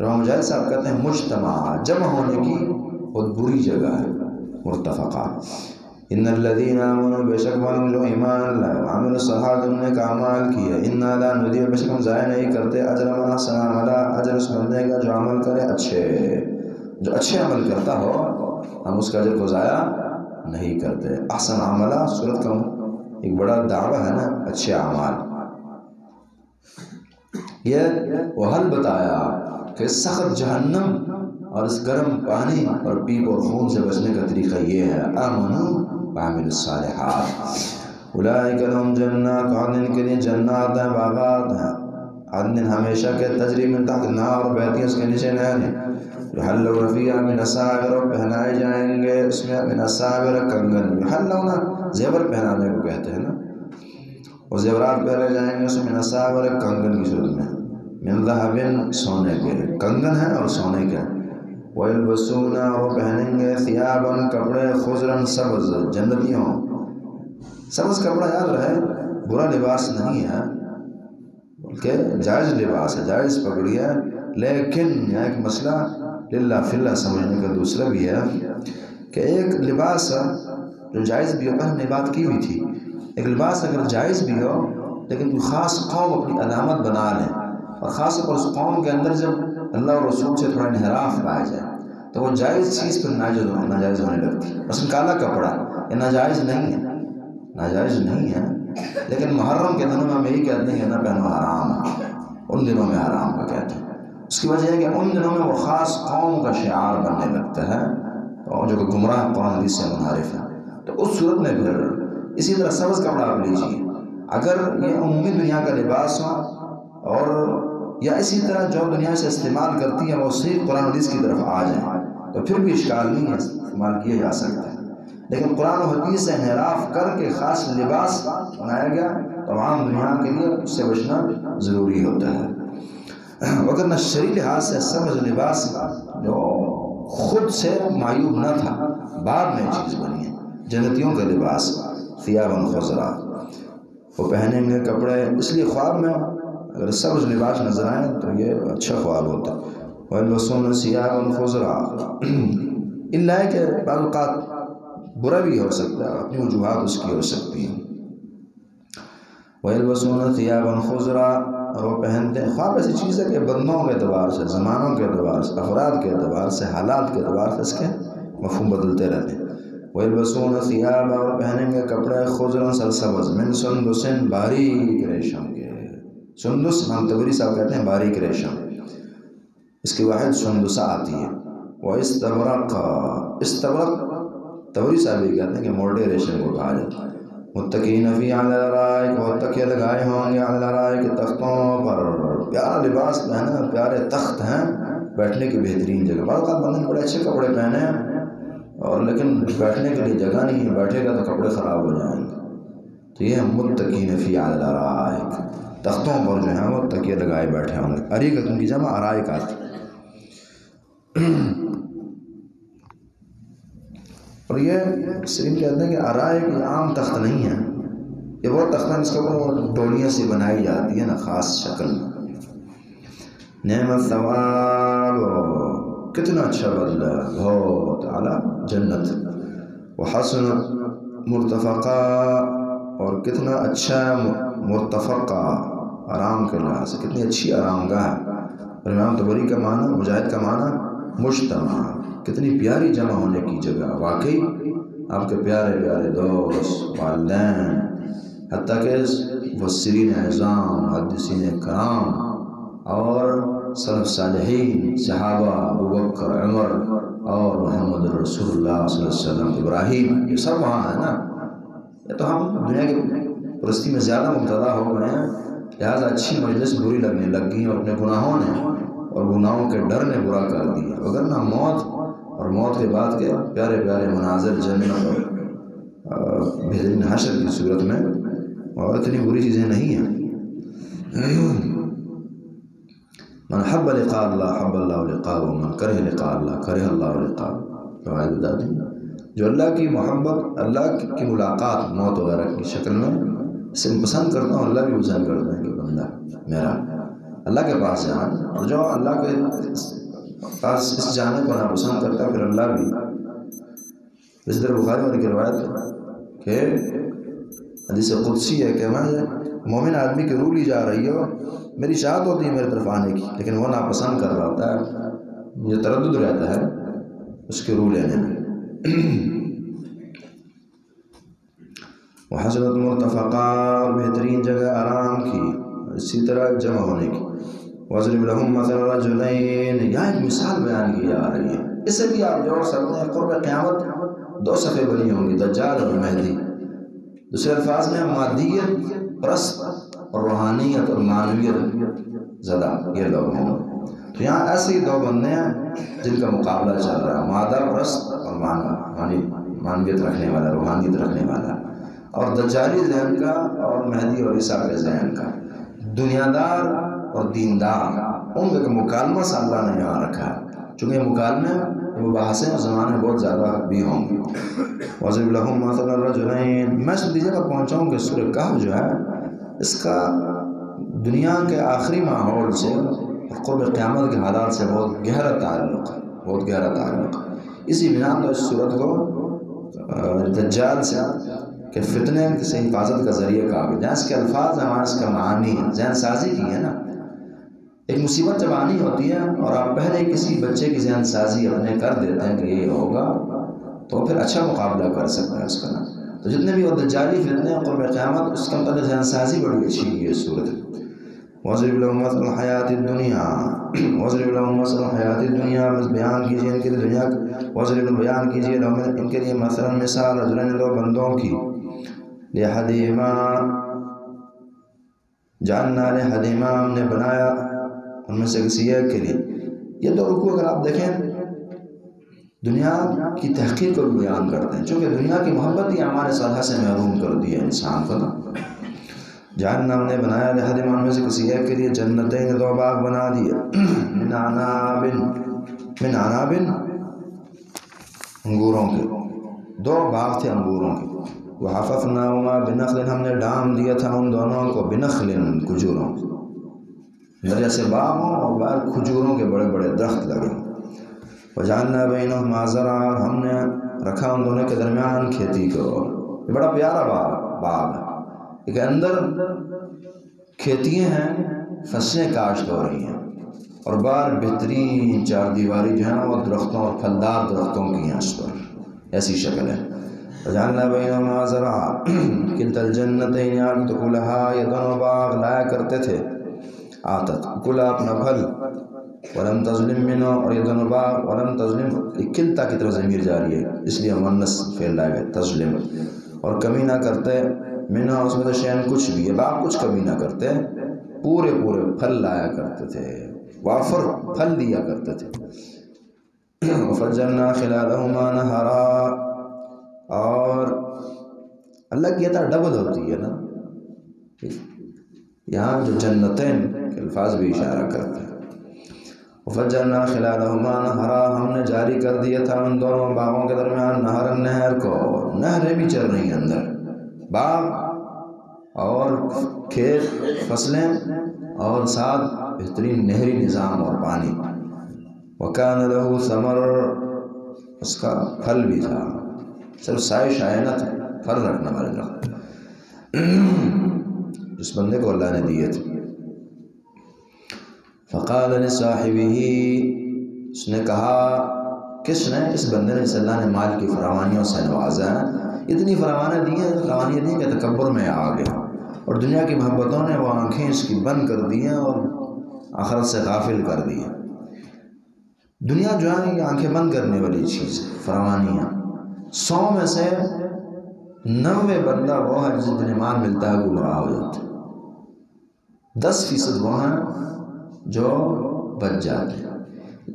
امام مجاہد صاحب کہتے ہیں مجتمع، جمع ہونے کی بہت بری جگہ ہے مرتفقہ. ان الذین آمنوا، بے شک والوں جو ایمان لائے، وعملوا الصالحات، انہوں نے اعمال کیے، انا لا نضیع، بے شک ہم ضائع نہیں کرتے، اجر من احسن عملا، اجر اس بندے کا جو عمل کرے اچھے، جو اچھے عمل کرتا ہو ہم اس کا اجر کو ضائع نہیں کرتے. احسن عملا سورت کا ایک بڑا دعویٰ ہے نا، اچھے اعمال. یہ وہ حل بتایا کہ سخت جہنم اور اس گرم پانی اور پیپ اور خون سے بچنے کا طریقہ یہ ہے. آمنوا وعملوا الصالحات اولئک لهم جنات عدن، کے لیے جنات ہیں، باغات ہیں، عدن ہمیشہ کے، تجری من تحت النہار، بہتی ہیں اس کے نیچے نہریں. یحلون فیہا من اساور، پہنائے جائیں گے اس میں من اساور کنگن. یحلون زیور پہنانے کو کہتے ہیں نا، اور زیورات پہنے جائیں گے اس میں من اساور کنگن کی صورت میں، من ذہب سونے کے، کنگن ہے اور سونے کے. وَيَلْبَسُونَ، وہ پہنیں گے، ثِيَابًا کپڑے، خضراً سبز، جنتیوں. سبز کپڑا یاد رہے برا لباس نہیں ہے بلکہ جائز لباس ہے، جائز پگڑی ہے. لیکن یہاں ایک مسئلہ للہ فی اللہ سمجھنے کا دوسرا بھی ہے کہ ایک لباس جو جائز بھی ہو، پہلے ہم نے بات کی ہوئی تھی، ایک لباس اگر جائز بھی ہو لیکن کوئی خاص قوم اپنی علامت بنا لیں، اور خاص طور پر اس قوم کے اندر جب اللہ اور رسول سے تھوڑا انحراف پایا جائے تو وہ جائز چیز پر ناجائز ہونے لگتی ہے. مثلا کالا کپڑا یہ ناجائز نہیں ہے، ناجائز نہیں ہے، لیکن محرم کے دنوں میں ہم یہی کہتے ہیں کہ نہ پہنو حرام ہے، ان دنوں میں حرام کا کہتے ہیں. اس کی وجہ ہے کہ ان دنوں میں وہ خاص قوم کا شعار بننے لگتا ہے اور جو کہ گمراہ قرآن حدیث سے منحرف ہے. تو اس صورت میں پھر اسی طرح سبز کپڑا آپ لیجیے، اگر یہ عمومی دنیا کا لباس ہو اور یا اسی طرح جو دنیا سے استعمال کرتی ہے وہ صرف قرآن حدیث کی طرف آ جائیں تو پھر بھی اشکال نہیں ہے، استعمال کیا جا سکتا ہے. لیکن قرآن و حدیث سے انحراف کر کے خاص لباس بنایا گیا تو عام دنیا کے لیے اس سے بچنا ضروری ہوتا ہے. وگرنہ شرعی لحاظ سے سبز لباس جو خود سے معیوب نہ تھا، بعد میں چیز بنی ہے. جنتیوں کا لباس ثیاباً خضرا، وہ پہنیں گے کپڑے، اس لیے خواب میں اگر سبز لباس نظر آئے تو یہ اچھا خواب ہوتا ہے. وَيَلْبَسُونَ ثِيَابًا خُضْرًا، اللہ ہے کہ بعض اوقات برا بھی ہو سکتا ہے، اپنی وجوہات اس کی ہو سکتی ہیں. وَيَلْبَسُونَ ثِيَابًا خُضْرًا، اور وہ پہنتے ہیں. خواب ایسی چیز ہے کہ بندوں کے اعتبار سے، زمانوں کے اعتبار سے، افراد کے اعتبار سے، حالات کے اعتبار سے اس کے مفہوم بدلتے رہتے ہیں. وَيَلْبَسُونَ ثِيَابًا، اور پہنیں گے کپڑے، خضراً سرسبز، من سندس، باریک ریشم کے. سندس امام طبری صاحب کہتے ہیں باریک ریشم، اس کی واحد سندسہ آتی ہے. وَإِسْتَبْرَقَ، استبرق طبری صاحب یہ کہتے ہیں کہ موٹے ریشم کو کہا جاتا ہے. متکئین فیہا علی الارائک، وہ تکیے لگائے ہوں گے علی الارائک، تختوں پر. پیارا لباس پہنا، پیارے تخت ہیں، بیٹھنے کی بہترین جگہ. بعض اوقات بندے نے بڑے اچھے کپڑے پہنے ہیں اور لیکن بیٹھنے کے لیے جگہ نہیں ہے، بیٹھے گا تو کپڑے خراب ہو جائیں گے. تو یہ متکئین فیہا علی الارائک، تختوں پر جو ہیں وہ تکیے لگائے بیٹھے ہوں گے. اریک ان کی جمع ارائک آتی. اور یہ سرین کہتے ہیں کہ ارائک یہ عام تخت نہیں ہے، یہ وہ تخت ہے جس کے اوپر ڈولیاں سے بنائی جاتی ہے نا خاص شکل. نعم الثواب، کتنا اچھا بدلہ، بہت اعلیٰ جنت. وحسن مرتفقہ، اور کتنا اچھا مرتفقہ، آرام کے لحاظ سے کتنی اچھی آرام گاہ. اور امام طبری کا معنی، مجاہد کا معنی مجتمع، کتنی پیاری جمع ہونے کی جگہ. واقعی آپ کے پیارے پیارے دوست، والدین، حتیٰ کہ مفسرین اعظام، محدثین کرام اور سلف صالحین، صحابہ ابو بکر، عمر اور محمد رسول اللہ صلی اللہ علیہ وسلم، ابراہیم، یہ سب وہاں ہے نا. یہ تو ہم دنیا کی پرستی میں زیادہ مبتلا ہو گئے ہیں، لہٰذا اچھی مجلس بری لگنے لگ گئی اور اپنے گناہوں نے اور گناہوں کے ڈر نے برا کر دیا. وگرنہ موت اور موت کے بعد کے پیارے پیارے مناظر، جنت اور بہترین حشر کی صورت میں اور اتنی بری چیزیں نہیں ہیں. من حب لقاء اللہ حب اللہ لقاء ومن کرہ لقاء اللہ کرہ اللہ لقاء. روایت بتا دی جو اللہ کی محبت، اللہ کی ملاقات موت وغیرہ کی شکل میں اسے پسند کرتا ہوں، اللہ بھی پسند کرتا ہے کہ بندہ میرا اللہ کے پاس جانا، اور جو اللہ کے پاس اس جانے کو ناپسند کرتا ہے پھر اللہ بھی. اسی طرح بخاری والی کی روایت کہ حدیث قدسی ہے کہ میں مومن آدمی کی روح لی جا رہی ہو، میری چاہت ہوتی ہے میری طرف آنے کی، لیکن وہ ناپسند کر رہا ہوتا ہے، مجھے تردد رہتا ہے اس کی روح لینے میں. وحسنت مرتفقہ، بہترین جگہ آرام کی، اسی طرح جمع ہونے کی. وَاضْرِبْ لَهُمْ مَثَلَ رَجُلَيْنِ، یہاں ایک مثال بیان کی جا رہی ہے. اس سے بھی آپ جوڑ سکتے ہیں قرب قیامت دو صفحے بنی ہوں گی، دجال اور مہدی. دوسرے الفاظ میں مادیت پرست اور روحانیت اور معنویت زدہ یہ لوگ ہیں. تو یہاں ایسے ہی دو بندے ہیں جن کا مقابلہ چل رہا ہے، مادہ پرست اور معنویت رکھنے والا، روحانیت رکھنے والا، اور دجالی ذہن کا اور مہدی اور عیسیٰ کے ذہن کا. دنیا دار اور دیندار، ان کا مکالمہ سے اللہ نے یہاں رکھا ہے، چونکہ مکالمے مباحثیں زمانے بہت زیادہ بھی ہوں گے. وَاضْرِبْ لَهُمْ مَثَلَ الرَّجُلَيْنِ، میں اس نتیجے پر پہنچا ہوں کہ سورہ کہف جو ہے اس کا دنیا کے آخری ماحول سے اور قرب قیامت کے حالات سے بہت گہرا تعلق ہے، بہت گہرا تعلق ہے. اسی بنا پر اس صورت کو دجال سے کہ فتنے سے حفاظت کا ذریعہ کہا گیا. جہاں اس کے الفاظ ہیں وہاں اس کا معانی ہے، ذہن سازی کی ہے نا. ایک مصیبت جب آنی ہوتی ہے اور آپ پہلے کسی بچے کی ذہن سازی اپنے کر دیتے ہیں کہ یہ ہوگا تو پھر اچھا مقابلہ کر سکتا ہے اس کا. تو جتنے بھی وہ دجالی فتنے قرب قیامت اس کا مطلب ذہن سازی بڑی اچھی کی ہے صورت. وَاضْرِبْ لَهُمْ مَثَلَ الْحَيَاةِ الدُّنْيَا، وَاضْرِبْ لَهُمْ مَثَلَ الْحَيَاةِ الدُّنْيَا، بس بیان کیجیے ان کے لیے دنیا، وَاضْرِبْ بیان کیجیے لَهُمْ ان کے لیے مثلا مثال رجلین دو بندوں کی، لِأَحَدِهِمَا جعلنا لِأَحَدِهِمَا ہم نے بنایا ان میں سے کسی ایک کے لیے. یہ دو رکوع اگر آپ دیکھیں دنیا کی تحقیق کو بیان کرتے ہیں، چونکہ دنیا کی محبت ہی ہمارے صالحہ سے محروم کر دی ہے انسان کو نا. جہنم ہم نے بنایا لحدیمان میں سے کسی ایک کے لیے جنتین دو باغ بنا دیے، من عناب انگوروں کے، دو باغ تھے انگوروں کے. وحففناہما بنخل ہم نے ڈھام دیا تھا ان دونوں کو، بنخل کھجوروں، دریا سے باغ ہوں اور باہر کھجوروں کے بڑے بڑے درخت لگے. وجعلنا بینہما زرعا ہم نے رکھا ان دونوں کے درمیان کھیتی کو. یہ بڑا پیارا باغ ہے کہ اندر کھیتیاں ہیں، فصلیں کاشت ہو رہی ہیں، اور باہر بہترین چار دیواری جو ہیں وہ درختوں اور پھلدار درختوں کی ہیں، اس پر ایسی شکل ہے. وجعلنا بینہما زرعا کلتا الجنتین آتت اکلہا، یہ دونوں باغ لایا کرتے تھے آتت اکلہا اپنا پھل، ولم تظلم منہ، اور یہ دونوں باغ ولم تظلم کلتا کی طرف ضمیر جاری ہے اس لیے مؤنث فعل لائے گئے تظلم، اور کمی نہ کرتے منہ اس میں تو شین کچھ بھی، یہ باغ کچھ کمی نہ کرتے، پورے پورے پھل لایا کرتے تھے، وافر پھل دیا کرتے تھے. وفجرنا خلالہما نہرا، اور اللہ کی عطا ڈبل ہوتی ہے نا، یہاں جو جنتین کے الفاظ بھی اشارہ کرتے ہیں. وفجرنا خلالہما نہرا ہم نے جاری کر دیا تھا ان دونوں باغوں کے درمیان نہر نہر کو، نہریں بھی چل رہی ہیں اندر، باغ اور کھیت فصلیں اور ساتھ بہترین نہری نظام اور پانی. وَكَانَ لَهُ ثَمَرٌ اس کا پھل بھی تھا، صرف سائے شائع نہ تھا، پھل رکھنے والے درخت جس بندے کو اللہ نے دیے تھے. فقال لصاحبه اس نے کہا، کس نے؟ اس بندے نے جس اللہ نے مال کی فراوانیوں سے نوازا ہے، اتنی فراوانیاں دی ہیں، فراوانیاں دی کہ تکبر میں آ گیا، اور دنیا کی محبتوں نے وہ آنکھیں اس کی بند کر دی ہیں اور آخرت سے غافل کر دی ہیں. دنیا جو ہے یہ آنکھیں بند کرنے والی چیز ہے، فراوانیاں. 100 میں سے 90 بندہ وہ ہے جس دن ایمان ملتا ہے گمراہ ہو جاتا ہے، 10% وہ ہیں جو بچ جاتے ہیں،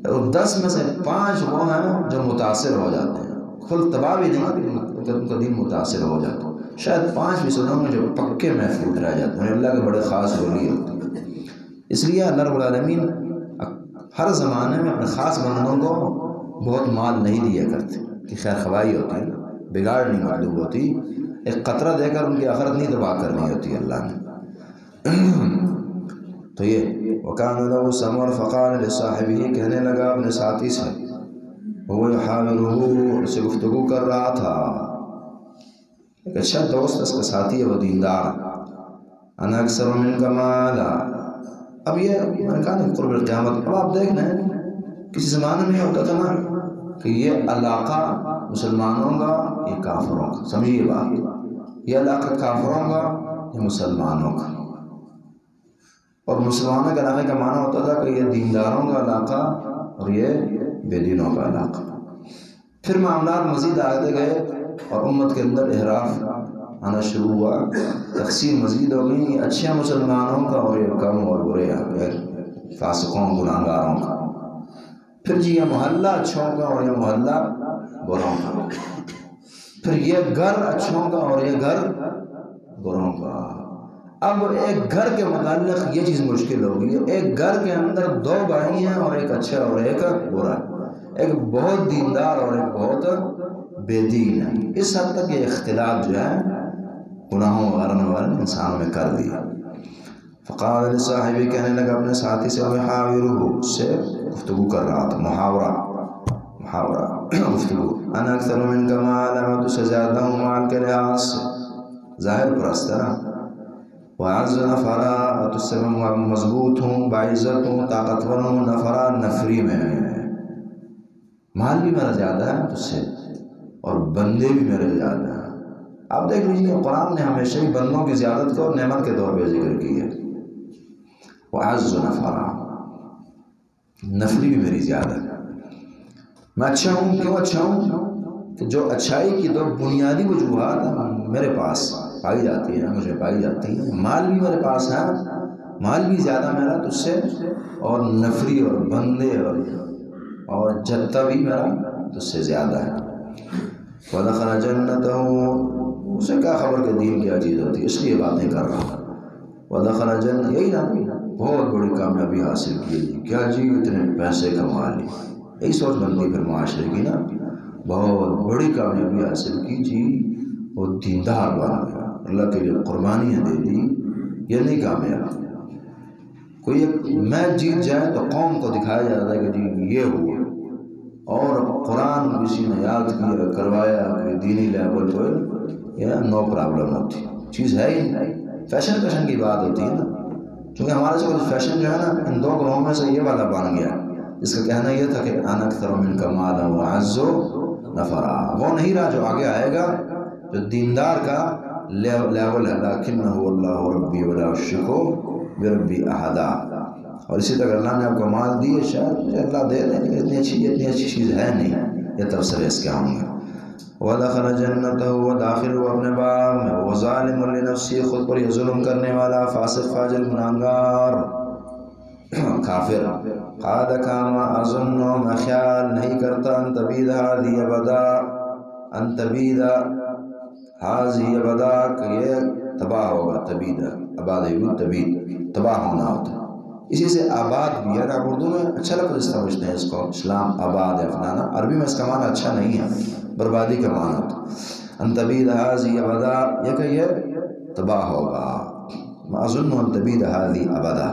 اور 10 میں سے 5 وہ ہیں جو متاثر ہو جاتے ہیں، خود تباہ بھی نہیں ان کا دین متاثر ہو جاتا ہے. شاید 5 فیصدوں میں جو پکے محفوظ رہ جاتے ہیں، اللہ کے بڑے خاص ولی ہوتے ہیں۔ اس لیے اللہ رب العالمین ہر زمانے میں اپنے خاص بندوں کو بہت مال نہیں دیا کرتے کہ خیر خواہی ہوتی ہے، بگاڑ نہیں مطلوب ہوتی، ایک قطرہ دے کر ان کی آخرت نہیں تباہ کرنی ہوتی اللہ نے۔ تو یہ وَكَانَ لَهُ ثَمَرٌ فَقَالَ لِصَاحِبِهِ، کہنے لگا اپنے ساتھی سے، وہ يحاوره، اسے گفتگو کر رہا تھا، ایک اچھا دوست اس کا ساتھی ہے، وہ دیندار، انا اکثر منک مالا، اب یہ میں نے کہا نا قرب القیامت، اب آپ دیکھ لیں کسی زمانے میں ہوتا تھا نا کہ یہ علاقہ مسلمانوں کا یہ کافروں کا، سمجھیے بات، یہ علاقہ کافروں کا یہ مسلمانوں کا، اور مسلمانوں کے علاقے کا معنی ہوتا تھا کہ یہ دینداروں کا علاقہ اور یہ بے دینوں کا علاقہ۔ پھر معاملات مزید آگے گئے اور امت کے اندر انحراف آنا شروع ہوا، تقسیم مزید ہو گئی، اچھے مسلمانوں کا اور یہ کم اور برے فاسقوں گناہگاروں کا۔ پھر جی یہ محلہ اچھوں کا اور یہ محلہ بروں کا، پھر یہ گھر اچھوں کا اور یہ گھر بروں کا۔ اب ایک گھر کے متعلق یہ چیز مشکل ہوگی، ایک گھر کے اندر 2 بھائی ہیں اور ایک اچھا اور ایک برا، ایک بہت دیندار اور ایک بہت بے دین ہے، اس حد تک یہ اختلاف جو ہے گناہوں وغیرہ والے انسانوں میں کر دیا۔ فقال لصاحبی، کہنے لگا اپنے ساتھی سے، ويحاوره، اس سے گفتگو کر رہا تھا، محاورہ گفتگو، انا اکثر منک مالا، میں تجھ سے زیادہ ہوں مال کے لحاظ سے، ظاہر پرست ہے، وَأَعَزُّ نَفَرًا، تجھ سے میں مضبوط ہوں، باعزت ہوں، طاقتور ہوں، نفرا نفری میں، مال بھی میرا زیادہ ہے تجھ سے اور بندے بھی میرے زیادہ ہیں۔ آپ دیکھ لیجیے قرآن نے ہمیشہ ہی بندوں کی زیادت کو نعمت کے طور پہ ذکر کی ہے، وَأَعَزُّ نَفَرًا، نفری بھی میری زیادہ ہے، میں اچھا ہوں، کیوں اچھا ہوں کہ جو اچھائی کی 2 بنیادی وجوہات میرے پاس پائی جاتی ہیں، مجھے پائی جاتی ہیں، مال بھی میرے پاس ہے، مال بھی زیادہ میرا تجھ سے، اور نفری اور بندے اور جتہ بھی میرا تجھ سے زیادہ ہے۔ وَدَخَلَ جَنَّتَهُ، اسے کیا خبر کہ دین کیا چیز ہوتی ہے، اس لیے باتیں کر رہا۔ وَدَخَلَ جَنَّتَهُ، یہی نا بہت بڑی کامیابی حاصل کی، کیا جی اتنے پیسے کما لی، یہی سوچ بنتی پھر معاشرے کی نا، بہت بڑی کامیابی حاصل کی جی، وہ دیندار بن گیا، اللہ کے لیے قربانیاں دے دی، یہ نہیں کامیاب۔ کوئی ایک میچ جیت جائے تو قوم کو دکھایا جاتا ہے کہ جی یہ ہوا، اور قرآن کسی نے یاد کیا کروایا کوئی دینی لیول پر، یہ نو پرابلم ہوتی، چیز ہے ہی نہیں، فیشن کی بات ہوتی ہے نا، چونکہ ہمارے سے فیشن جو ہے نا ان 2 گروہوں میں سے یہ والا بن گیا، جس کا کہنا یہ تھا کہ انا اکثر منک مالا وأعز نفرا، وہ نہیں رہا جو آگے آئے گا، جو دیندار کا لیول ہے، لکنہ اللہ ربی ولا اشرک بربی احدا، اور اسی طرح اللہ نے آپ کو مال دیے، شاید مجھے اللہ دے دیں، اتنی اچھی چیز ہے نہیں، یہ تبصرے اس کے ہوں گے۔ وَدَخَلَ جَنَّتَهُ، وہ داخل ہوا اپنے باغ میں، وَظَالِمٌ لِنَفْسِهِ، خود پر یہ ظلم کرنے والا، فاسق فاجر گناہگار کافر، قَالَ كَمَا أَظُنُّ، میں خیال نہیں کرتا، أَن تَبِيدَ هَٰذِهِ أَبَدًا، أَن تَبِيدَ هَٰذِهِ أَبَدًا، کہ یہ تباہ ہوگا، تبید آباد تبید تباہ ہونا ہوتا ہے، اسی سے آباد بھی ہے، آپ اردو میں اچھا لفظ سمجھتے ہیں اس کو، اسلام آباد ہے فلانا، عربی میں اس کا معنی اچھا نہیں ہے، بربادی کا معنی ہوتا ہے۔ ان تبید هذه ابدا، یہ کہ یہ تباہ ہوگا، ما اظن ان تبید هذه ابدا،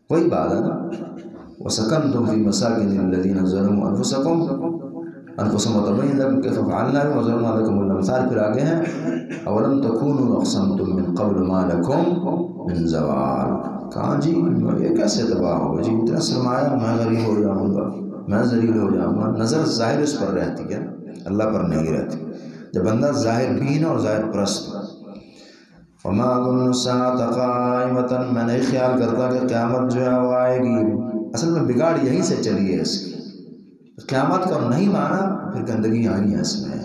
وہی بات ہے نا، وسکنتم فی مساکن الذین ظلموا انفسهم وتبین لکم کیف فعلنا بهم وضربنا لکم الامثال، پھر آگے ہیں اولم تکونوا اقسمتم من قبل ما لکم من زوال، کہاں جی یہ کیسے تباہ ہوگا جی، اتنا سرمایہ، میں غریب ہو جاؤں گا، میں ذلیل ہو جاؤں گا، نظر ظاہر اس پر رہتی ہے، اللہ پر نہیں رہتی، جب بندہ ظاہر بین اور ظاہر پرست۔ وما اظن الساعة قائمة، میں نہیں خیال کرتا کہ قیامت جو ہے وہ آئے گی، اصل میں بگاڑ یہیں سے چلی ہے اس کی، قیامت کو نہیں مانا پھر گندگی آئی ہے اس میں،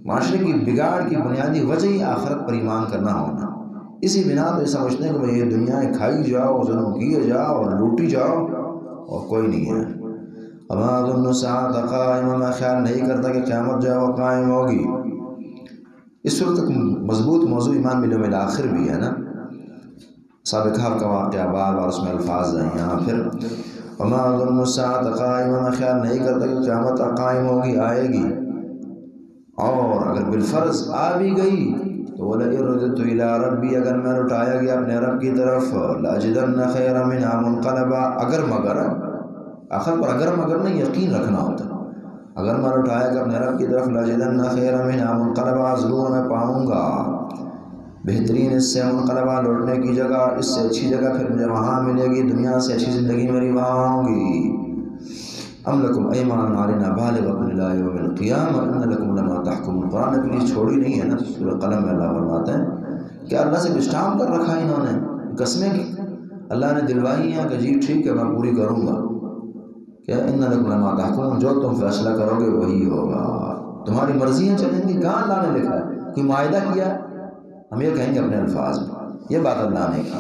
معاشرے کی بگاڑ کی بنیادی وجہ ہی آخرت پر ایمان کرنا ہونا، اسی بنا تو یہ سمجھتے ہیں کہ یہ دنیا کھائی جاؤ، ظلم کیے جاؤ اور لوٹی جاؤ اور کوئی نہیں ہے۔ وما اظن الساعة قائمة، میں خیال نہیں کرتا کہ قیامت جو ہے وہ قائم ہوگی، اس وقت تک مضبوط موضوع ایمان بالیوم الآخر بھی ہے نا. اصحاب کہف کا واقعہ بار بار اس میں الفاظ ہیں. یہاں پھر وما اظن الساعة قائمہ، میں خیال نہیں کرتا کہ قیامت قائم ہوگی، آئے گی. اور اگر بالفرض آ بھی گئی تو وَلَئِن رُجِعْتُ إِلَىٰ رَبِّي، اگر میں لوٹایا گیا اپنے رب کی طرف، لَأَجِدَنَّ خَيْرًا مِنْهَا مُنْقَلَبًا، اگر مگر، آخر پر اگر مگر نہیں یقین رکھنا ہوتا. اگر میں لوٹایا گیا اپنے رب کی طرف، لَأَجِدَنَّ خَيْرًا مِنْهَا مُنْقَلَبًا، ضرور میں پاؤں گا بہترین اس سے منقلبہ، لوٹنے کی جگہ، اس سے اچھی جگہ پھر مجھے وہاں ملے گی، دنیا سے اچھی زندگی میری وہاں ہوگی. ام لکم ایمان علینا بالغۃ الی یوم القیامہ ان لکم لما تحکمون. قرآن نے پولیس چھوڑی نہیں ہے نا. سورہ قلم میں اللہ فرماتے ہیں کہ اللہ سے اسٹامپ کر رکھا انہوں نے، قسمیں کی اللہ نے دلوائی ہیں کہ جی ٹھیک ہے میں پوری کروں گا. کہ ان لکم لما تحکمون، جو تم فیصلہ کرو گے وہی ہوگا، تمہاری مرضیاں چلیں گی. کہاں اللہ نے لکھا ہے؟ کوئی معاہدہ کیا ہے؟ ہم یہ کہیں گے اپنے الفاظ میں. یہ بات اللہ نے کی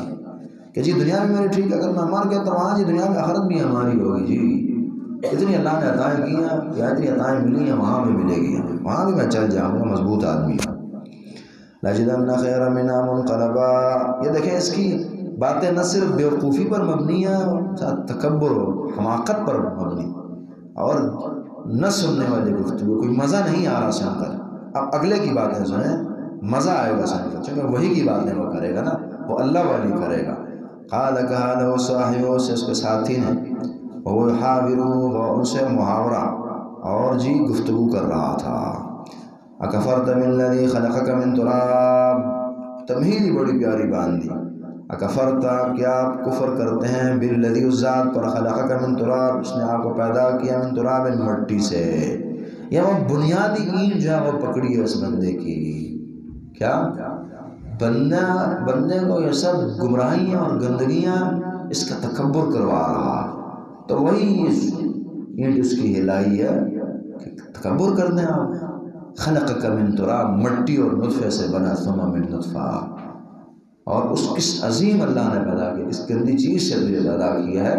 کہ جی دنیا میں میری ٹھیک، اگر میں مر گیا تو وہاں جی دنیا میں آخرت بھی ہماری ہوگی. جی اتنی اللہ نے عطائیں کی ہیں یا اتنی عطائیں ملی ہیں، وہاں بھی ملے گی، وہاں بھی میں چل جاؤں گا، مضبوط آدمی ہوں. لَأَجِدَنَّ خَيْرًا مِنْهَا مُنْقَلَبًا. یہ دیکھیں اس کی باتیں نہ صرف بیوقوفی پر مبنی ہیں، تکبر و حماقت پر مبنی، اور نہ سننے والے گفتگو، کوئی مزہ نہیں آ رہا سن کر. اب اگلے کی باتیں سنیں، مزہ آئے گا سن کر، چونکہ وہی کی باتیں وہ کرے گا نا، وہ اللہ والی کرے گا. قال کہا لہو صاحبہ، سے اس کے ساتھی نے، وہ حاورو، ان سے محاورہ اور جی گفتگو کر رہا تھا. اکفرت بالذی خلقک من تراب، تمہیدی بڑی پیاری باندھی. اکفرت، کیا آپ کفر کرتے ہیں، بالذی، اس ذات پر، خلقک من تراب، اس نے آپ کو پیدا کیا، من تراب، مٹی سے. یہ وہ بنیادی اینٹ جو ہے وہ پکڑی ہے اس بندے کی. کیا بندے کو یہ سب گمراہیاں اور گندگیاں اس کا تکبر کروا رہا، تو وہی اینٹ اس کی ہلائی ہے کہ تکبر کر دیں آپ. خلقک من تراب، مٹی اور نطفے سے بنا، ثم من نطفہ، اور اس کس عظیم اللہ نے پیدا کیا، کس گندی چیز سے تجھے پیدا کیا ہے،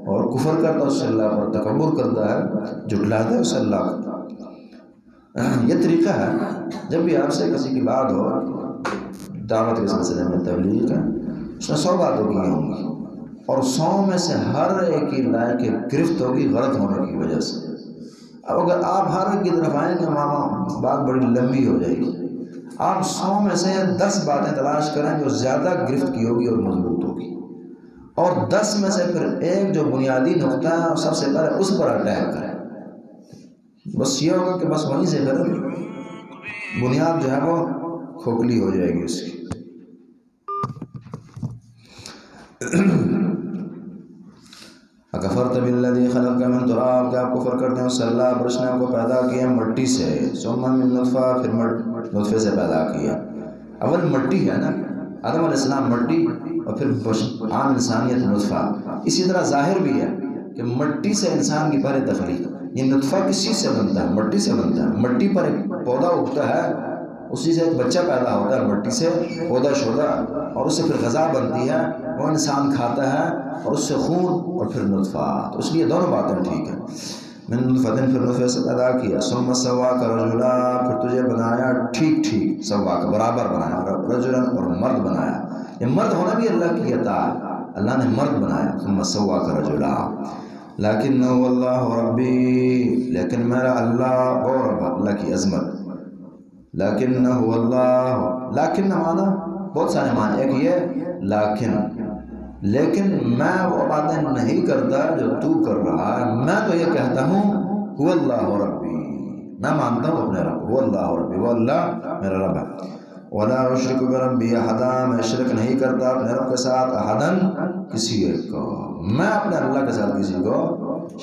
اور کفر کرتا اس سے اللہ پر، تکبر کرتا ہے، جھٹلاتا ہے اس اللہ کو. یہ طریقہ ہے جب بھی آپ سے کسی کی بات ہو دعوت کے سلسلے میں، تبلیغ کا، اس میں 100 باتیں کی ہوں گی، اور 100 میں سے ہر ایک کی لائق گرفت ہوگی غلط ہونے کی وجہ سے. اب اگر آپ ہر ایک کی طرف آئیں گے ماما بات بڑی لمبی ہو جائے گی. آپ 100 میں سے 10 باتیں تلاش کریں جو زیادہ گرفت کی ہوگی اور مضبوط ہوگی، اور 10 میں سے پھر ایک جو بنیادی نقطہ ہے سب سے پہلے اس پر اٹیک کریں. بس یہ ہوگا کہ بس وہیں سے پھر بنیاد جو ہے وہ کھوکھلی ہو جائے گی اس کی. اکفرت بالذی خلقک من تراب، کہ آپ کفر کرتے ہیں اس اللہ پر، اس نے آپ کو پیدا کیا مٹی سے، ثم من نطفہ، پھر نطفے سے پیدا کیا. اول مٹی ہے نا، آدم علیہ السلام مٹی، اور پھر عام انسانیت نطفہ. اسی طرح ظاہر بھی ہے کہ مٹی سے انسان کی پہلے تخلیق. یہ نطفہ کس چیز سے بنتا ہے؟ مٹی سے بنتا ہے. مٹی پر ایک پودا اگتا ہے، اسی سے ایک بچہ پیدا ہوتا ہے، مٹی سے پودا شودا، اور اس سے پھر غذا بنتی ہے، وہ انسان کھاتا ہے، اور اس سے خون، اور پھر نطفہ. تو اس لیے دونوں باتیں ٹھیک ہیں. من نطفہ، پھر نطفے سے پیدا کیا، ثم سواک رجلا، پھر تجھے بنایا ٹھیک ٹھیک، سواک برابر بنایا، رجلا، اور مرد بنایا. یہ مرد ہونا بھی اللہ کی عطا ہے، اللہ نے مرد بنایا. ثم سواک رجلا، لیکنہ اللہ ربی، لیکن میرا اللہ اور اللہ کی عظمت. لیکنہ اللہ، لیکن معنی بہت سارے معنی، ایک یہ لیکن میں وہ باتیں نہیں کرتا جو تو کر رہا ہے، میں تو یہ کہتا ہوں هو اللہ ربی، میں مانتا ہوں اپنے رب، هو اللہ ربی، وہ اللہ میرا رب ہے. ولا اشرک بربی احدا، میں شرک نہیں کرتا اپنے رب کے ساتھ، احدن، کسی ایک کو، میں اپنے اللہ کے ساتھ کسی کو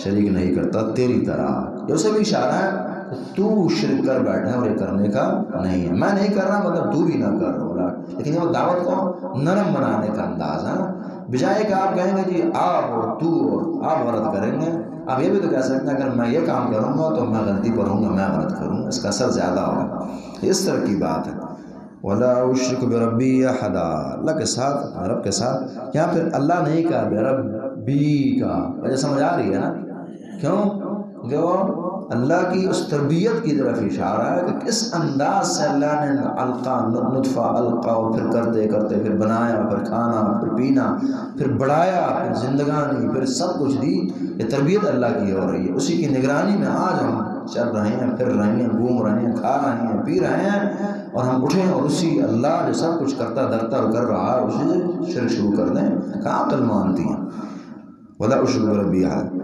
شریک نہیں کرتا تیری طرح. یہ اسے بھی اشارہ ہے کہ تو شرک کر بیٹھا اور یہ کرنے کا نہیں ہے. میں نہیں کر رہا مطلب تو بھی نہ کر رہا، لیکن یہ دعوت کو نرم بنانے کا انداز ہے نا. بجائے کہ آپ کہیں گے جی آپ اور تو اور آپ غلط کریں گے، آپ یہ بھی تو کہہ سکتے ہیں اگر میں یہ کام کروں گا تو میں غلطی پر ہوں گا، میں غلط کروں گا، اس کا اثر زیادہ ہوگا. اس طرح کی بات ہے. ولا اشرک بربی احدا، اللہ کے ساتھ، رب کے ساتھ. یہاں پھر اللہ نہیں کہا بربی کا، وجہ سمجھ آ رہی ہے نا؟ کیوں کہ وہ اللہ کی اس تربیت کی طرف اشارہ ہے کہ کس انداز سے اللہ نے علقہ نطفہ علقہ اور پھر کرتے کرتے پھر بنایا، پھر کھانا، پھر پینا، پھر بڑھایا، پھر زندگانی، پھر سب کچھ دی۔ یہ تربیت اللہ کی ہو رہی ہے، اسی کی نگرانی میں آج ہم چل رہے ہیں، پھر رہے ہیں، گھوم رہے ہیں، کھا رہے ہیں، پی رہے ہیں، اور ہم اٹھیں اور اسی اللہ جو سب کچھ کرتا دھرتا اور کر رہا ہے اسی سے شرک شروع کر دیں۔ کہاں عقل مانتی ہیں؟ ولا اشرک بربی احد،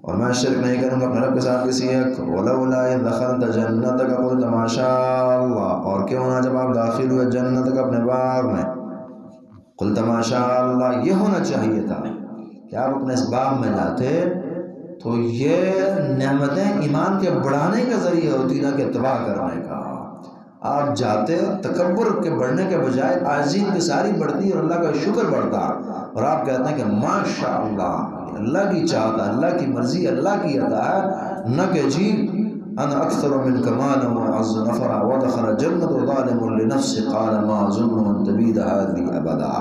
اور میں شرک نہیں کروں گا اپنے رب کے ساتھ کسی ایک۔ ولولا اذ دخلت جنتک قلت ما شاء اللہ، اور کیوں نہ جب آپ داخل ہوئے جنت کا اپنے باغ میں، قلت ما شاء اللہ، یہ ہونا چاہیے تھا کہ آپ اپنے اس باغ میں جاتے تو یہ نعمتیں ایمان کے بڑھانے کا ذریعہ ہوتی نہ کہ تباہ کرنے کا۔ آپ جاتے تکبر کے بڑھنے کے بجائے عاجزی کی ساری بڑھتی اور اللہ کا شکر بڑھتا، اور آپ کہتے ہیں کہ ماشاء اللہ، اللہ کی چاہت ہے، اللہ کی مرضی، اللہ کی عطا ہے، نہ کہ جی انا اکثر منک مالا واعز نفرا ودخل جنت ظالم لنفسه قال ما اظن ان تبید هذه ابدا۔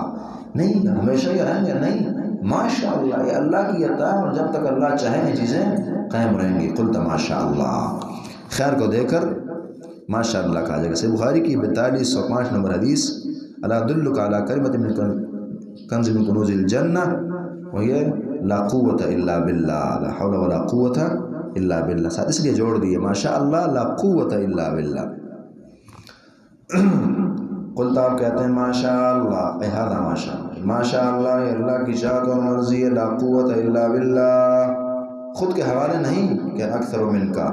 نہیں، ہمیشہ یہ رہیں گے؟ نہیں، ماشاء اللہ، یہ اللہ کی عطا ہے، اور جب تک اللہ چاہے یہ چیزیں قائم رہیں گی۔ قلت ماشاء اللہ، خیر کو دے کر ماشاء اللہ کہا جائے گا۔ صحیح بخاری کی 4205 نمبر حدیث، الا ادلک علی کلمۃ من کنز من کنوز الجنہ، وہی لا قوت الا باللہ، لا حول ولا قوت الا باللہ، ساتھ اس لیے جوڑ دیے ماشاء اللہ لا قوت الا باللہ۔ قلت، آپ کہتے ہیں ماشاء اللہ، احاطہ ماشاء اللہ، ماشاء اللہ یہ اللہ کی چاہت اور مرضی ہے، لا قوت الا باللہ، خود کے حوالے نہیں کہ اکثر من کا،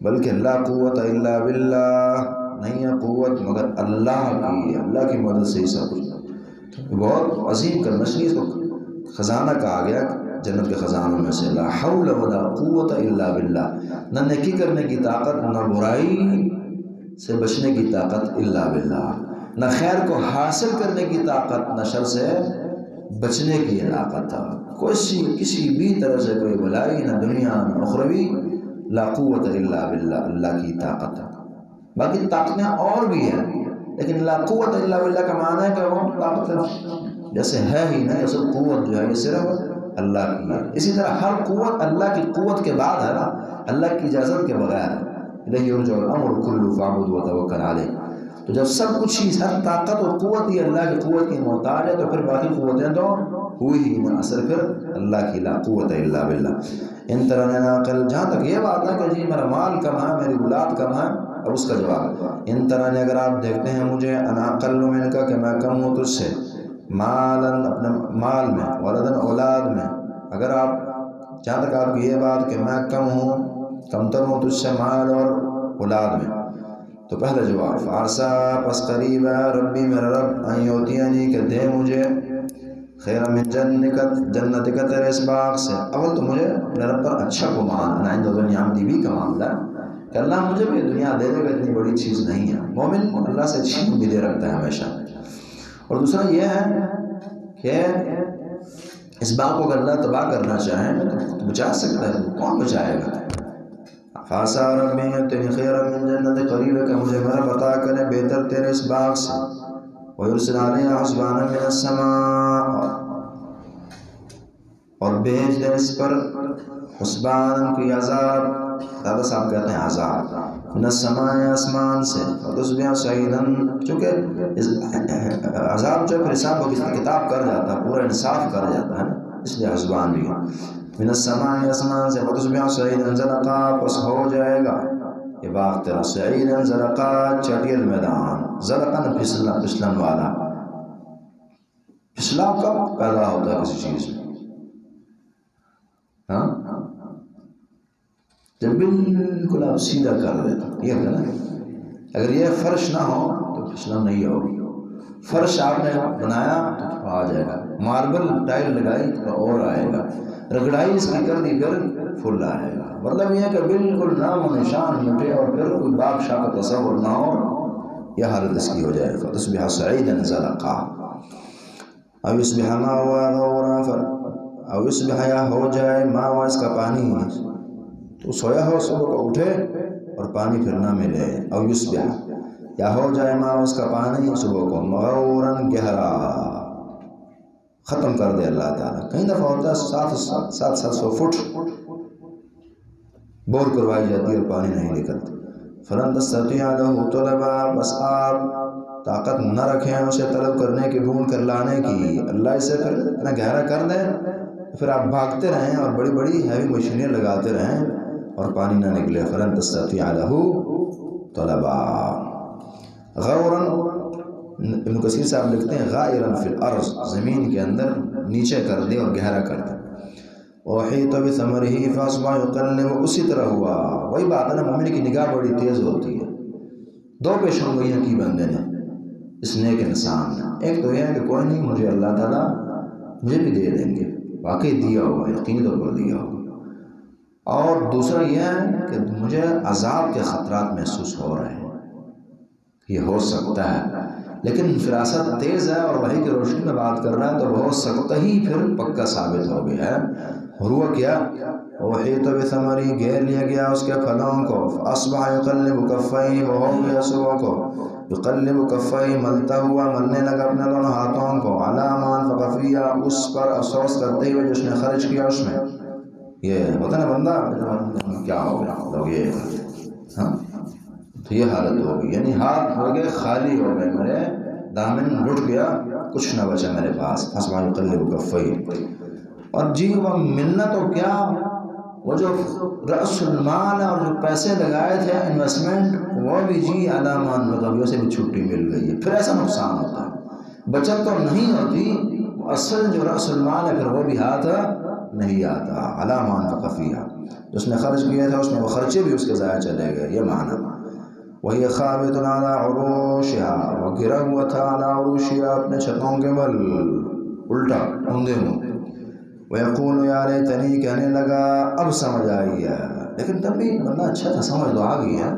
بلکہ لا قوت الا باللہ، نہیں ہے قوت مگر اللہ کی، اللہ کی مدد سے ہی سب کچھ۔ بہت عظیم کرنشی، اس کو خزانہ کہا گیا جنت کے خزانوں میں سے، لا حول ولا قوت الا باللہ، نہ نیکی کرنے کی طاقت، نہ برائی سے بچنے کی طاقت الا باللہ، نہ خیر کو حاصل کرنے کی طاقت، نہ شر سے بچنے کی طاقت، کسی بھی طرح سے کوئی بلائی، نہ دنیا نہ اخروی، لا قوت الا باللہ، اللہ کی طاقت ہے۔ باقی طاقتیں اور بھی ہیں، لیکن لا قوت الا باللہ کا معنی ہے کہ وہ طاقت جیسے ہے ہی نہیں، اصل قوت جو ہے یہ صرف اللہ کی ہے۔ اسی طرح ہر قوت اللہ کی قوت کے بعد ہے نا، اللہ کی اجازت کے بغیر ہے۔ الیہ یرجع الامر کلہ فاعبد وتوکل علیہ، تو جب سب کچھ ہی، ہر طاقت اور قوت ہی اللہ کی قوت کی محتاج ہے، تو پھر باقی قوتیں تو ہوئی ہی نہ، اصل پھر اللہ کی، لا قوت الا باللہ۔ ان طرح ناقل، جہاں تک یہ بات ہے کہ جی میرا مال کم ہے، میری اولاد کم ہے، اور اس کا جواب ان طرح نے، اگر آپ دیکھتے ہیں مجھے، انا اقل من کا، کہ میں کم ہوں تجھ سے، مالن اپنے مال میں، ولدن اولاد میں، اگر آپ جہاں تک آپ کی یہ بات کہ میں کم ہوں، کمتر ہوں تجھ سے مال اور اولاد میں، تو پہلا جواب فارسا، پس قریب ہے ربی میرا رب، ان یؤتینی کہ دے مجھے، خیر من جنتک تیرے اس باغ سے، اول تو مجھے میرے رب پر اچھا گمان، انا عند ظن عبدی بھی کا معاملہ ہے کہ اللہ مجھے بھی دنیا دے دے گا، اتنی بڑی چیز نہیں ہے۔ مومن اللہ سے اچھی امیدیں رکھتا ہے ہمیشہ۔ اور دوسرا یہ ہے کہ اس باغ کو اگر اللہ تباہ کرنا چاہے تو بچا سکتا ہے، کون بچائے گا؟ فاسا ربی یؤتینی خیرا من جنت، قریب ہے کہ مجھے میرا عطا کرے بہتر تیرے اس باغ سے، ویرسل علیہا حسبانا من السماء، اور بھیج دے اس پر حسبان کوئی عذاب، دادا صاحب کہتے ہیں عذاب، من السماء آسمان سے، فتصبح صعیدا، چونکہ عذاب جو پھر حساب و کتاب کر جاتا ہے، پورا انصاف کر جاتا ہے، اس لیے حسبان بھی ہے۔ من السماء آسمان سے، فتصبح صعیدا زرقا، پس ہو جائے گا یہ باغ تیرا، صعیدا زرقا، چٹیل میدان، زرقا پھسلن والا۔ پھسلا کب پیدا ہوتا ہے کسی چیز میں؟ ہاں، جب بالکل آپ سیدھا کر دیتا، یہ ہوتا نا، اگر یہ فرش نہ ہو تو پھسلن نہیں ہوگی۔ فرش آپ نے بنایا تو آ جائے گا، ماربل ٹائل لگائی تو اور آئے گا، رگڑائی اس کی کر دی پھر پھل آئے گا۔ مطلب یہ ہے کہ بالکل نام و نشان مٹے اور پھر کوئی باغ شاہ کا تصور نہ ہو، یہ حالت اس کی ہو جائے گا۔ فتصبح صعیدا زرقا، او یصبح ماؤها غورا، او یصبح، یا ہو جائے ماؤها اس کا پانی، تو سویا ہو صبح کو اٹھے اور پانی پھر نہ ملے، او یصبح، یا ہو جائے ماؤ اس کا پانی صبح کو مغورا، گہرا، ختم کر دے اللہ تعالیٰ۔ کئی دفعہ ہوتا ہے 700 فٹ بور کروائی جاتی ہے اور پانی نہیں نکلتا. فلن تستطيع له طلبا، بس آپ طاقت نہ رکھیں اسے طلب کرنے کی، ڈھونڈ کر لانے کی. اللہ اسے پھر اتنا گہرا کر دیں پھر آپ بھاگتے رہیں اور بڑی بڑی ہیوی مشینیں لگاتے رہیں اور پانی نہ نکلے. فلن تستطيع له طلبا. غورا، ابن کثیر صاحب لکھتے ہیں غائرا فی الارض، زمین کے اندر نیچے کر دے اور گہرا کر دے. وحیط بثمرہ فاصبح یقلب، اسی طرح ہوا. وہی بات ہے نا، مومن کی نگاہ بڑی تیز ہوتی ہے. دو پیشن گوئیاں کی بندے نے اس نیک انسان نے. ایک تو یہ ہے کہ کوئی نہیں، مجھے اللہ تعالیٰ مجھے بھی دے دیں گے، واقعی دیا ہوگا، یقینی طور پر دیا ہوگا. اور دوسرا یہ ہے کہ مجھے عذاب کے خطرات محسوس ہو رہے ہیں، یہ ہو سکتا ہے. لیکن فراست تیز ہے اور وحی کی روشنی میں بات کر رہا ہے تو ہو سکتا ہی پھر پکا ثابت ہو گیا ہے. ہوا کیا؟ وحیط بثمری، گھیر لیا گیا اس کے پھلوں کو. فاصبح یقلب کفیہ، وہ ہو گیا صبح کو یقلب کفیہ، ملتا ہوا، ملنے لگا اپنے دونوں ہاتھوں کو. علی ما انفق فیہ، اس پر افسوس کرتے ہوئے جس نے خرچ کیا اس میں. یہ ہوتا نا بندہ کیا ہو گیا، لوگ یہ ہاں تو یہ حالت ہوگی، یعنی ہاتھ ہو گئے خالی ہو گئے، میرے دامن لٹ گیا، کچھ نہ بچا میرے پاس. فاصبح یقلب کفیہ. اور جی وہ ملنا تو کیا، وہ جو رأس المال اور جو پیسے لگائے تھے انویسٹمنٹ، وہ بھی جی علامات مغویوں سے بھی چھٹی مل گئی ہے. پھر ایسا نقصان ہوتا ہے، بچت تو نہیں ہوتی، اصل جو رأس المال ہے پھر وہ بھی ہاتھ نہیں آتا. علامات مغفیہ، جس نے خرچ کیا تھا اس میں وہ خرچے بھی اس کے ضائع چلے گئے. یہ معنی. وہی خابط علی عروشها، وہ گرا ہوا تھا علی عروشها، اپنے چھتوں کے بل، الٹا اندھے منہ. وَيَقُولُ يَا لَيْتَنِي، کہنے لگا اب سمجھ آئی ہے. لیکن تب بھی بندہ اچھا تھا، سمجھ تو آ گئی ہے،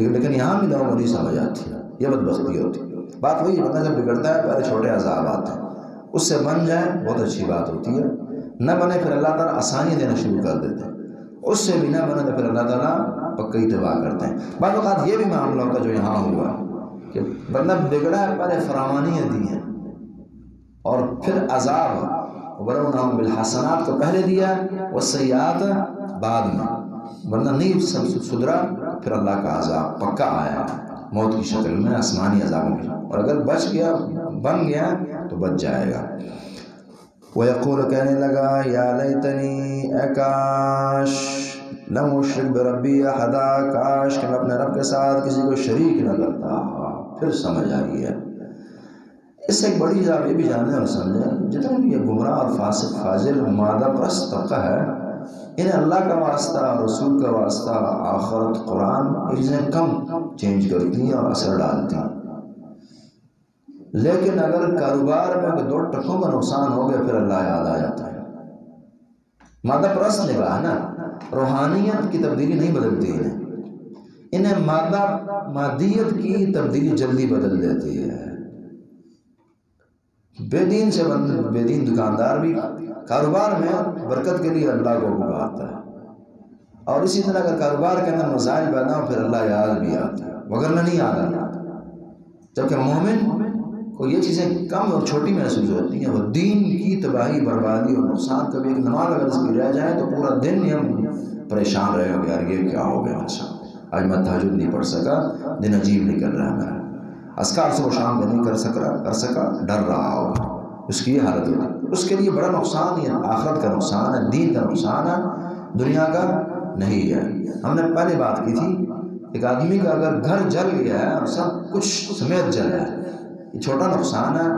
لیکن یہاں ملا وہ نہیں سمجھ آتی. یہ بدبختی ہوتی. بات وہی بندہ جب بگڑتا ہے پہلے چھوٹے عذاب آتے ہیں، اس سے بن جائے بہت اچھی بات ہوتی ہے. نہ بنے پھر اللہ تعالیٰ آسانی دینا شروع کر دیتے ہیں. اس سے بھی نہ بنے تو پھر اللہ تعالیٰ پکا ہی تباہ کرتے ہیں. بعض اوقات یہ بھی معاملہ ہوتا ہے جو یہاں ہوا کہ بندہ بگڑا ہے، پہلے فراوانیاں دی ہیں اور پھر عذاب. وَبَلَوْنَاهُمْ بِالْحَسَنَاتِ کو پہلے دیا وَالسَّيِّئَاتِ بعد میں. بندہ نہیں سدھرا پھر اللہ کا عذاب پکا آیا موت کی شکل میں، آسمانی عذابوں کی. اور اگر بچ گیا، بن گیا تو بچ جائے گا. وَيَقُولُ، کہنے لگا یا لیتنی، اے کاش، لم اشرک بربی احدا، کاش کہ میں اپنے رب کے ساتھ کسی کو شریک نہ کرتا. پھر سمجھ آئی ہے. اس سے ایک بڑی چیز آپ یہ بھی جانیں اور سمجھیں، جتنے بھی یہ گمراہ اور فاسق فاجر مادہ پرست طبقہ ہے، انہیں اللہ کا واسطہ، رسول کا واسطہ، آخرت، قرآن، یہ چیزیں کم چینج کرتی ہیں اور اثر ڈالتی ہیں. لیکن اگر کاروبار میں دو ٹکوں کا نقصان ہو گیا پھر اللہ یاد آ جاتا ہے. مادہ پرست نگاہ ہے نا، روحانیت کی تبدیلی نہیں بدلتی ہے، انہیں مادیت کی تبدیلی جلدی بدل دیتی ہے. بے دین سے بے دین دکاندار بھی کاروبار میں برکت کے لیے اللہ کو پکارتا ہے، اور اسی طرح اگر کاروبار کے اندر مسائل پیدا ہو پھر اللہ یاد بھی آتا ہے، وگرنہ نہیں یاد آتا. جبکہ مومن کو یہ چیزیں کم اور چھوٹی محسوس ہوتی ہیں. وہ دین کی تباہی، بربادی اور نقصان، کبھی ایک نماز اگر اس کی رہ جائے تو پورا دن ہم پریشان رہے ہو کہ یار یہ کیا ہو گیا، آج میں تہجد نہیں پڑھ سکا، دن عجیب نکل رہا ہے میرا، اذکار صبح شام میں نہیں کر سکا، ڈر رہا ہوگا. اس کی یہ حالت ہوگی. اس کے لیے بڑا نقصان یہ آخرت کا نقصان ہے، دین کا نقصان ہے، دنیا کا نہیں ہے. ہم نے پہلے بات کی تھی، ایک آدمی کا اگر گھر جل گیا ہے اور سب کچھ سمیت جلا ہے، یہ چھوٹا نقصان ہے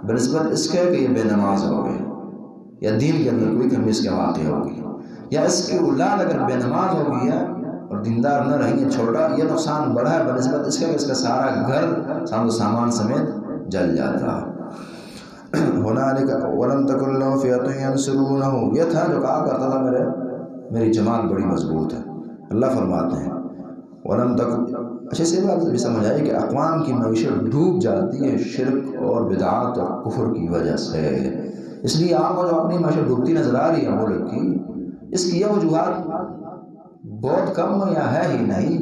بنسبت اس کے کہ یہ بے نماز ہو گئے یا دین کے اندر کوئی کمی اس کے واقع ہوگی، یا اس کی اولاد اگر بے نماز ہو گئی ہے اور دیندار نہ رہی ہے، چھوٹا یہ نقصان بڑا ہے بنسبت اس کے کہ اس کا سارا گھر سامان و سامان سمیت جل جاتا. هنالک ولم تکن له فئة ينصرونه، یہ تھا جو کہا کرتا تھا میری جماعت بڑی مضبوط ہے. اللہ فرماتے ہیں ولم تکن، اچھے سے بات بھی سمجھ آئی کہ اقوام کی معیشت ڈوب جاتی ہے شرک اور بدعات اور کفر کی وجہ سے. اس لیے آپ کو جو اپنی معیشت ڈوبتی نظر آ رہی ہے ملک کی، اس کی یہ وجوہات بہت کم یا ہے ہی نہیں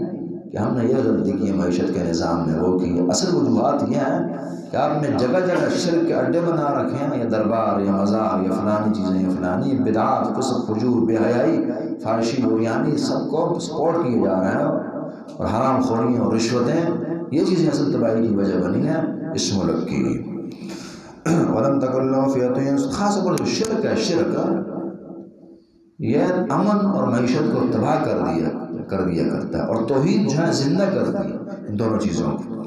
کہ ہم نے یہ غلطی کی معیشت کے نظام میں، وہ کی. اصل وجوہات یہ ہیں کہ آپ نے جگہ جگہ شرک کے اڈے بنا رکھے ہیں، یا دربار یا مزار یا فلانی چیزیں یا فلانی بدعات، فسق، فجور، بے حیائی، فحاشی اوریانی سب کو سپورٹ کیے جا رہے ہیں، اور حرام خوریاں اور رشوتیں، یہ چیزیں اصل تباہی کی وجہ بنی ہیں اس ملک کی۔ وَلَمْ تَكُنْ لَهُ فِئَةٌ، خاص طور پر جو شرک ہے، شرک یہ امن اور معیشت کو تباہ کر دیا کرتا ہے، اور توحید جو ہے زندہ کرتی ہے ان دونوں چیزوں کو۔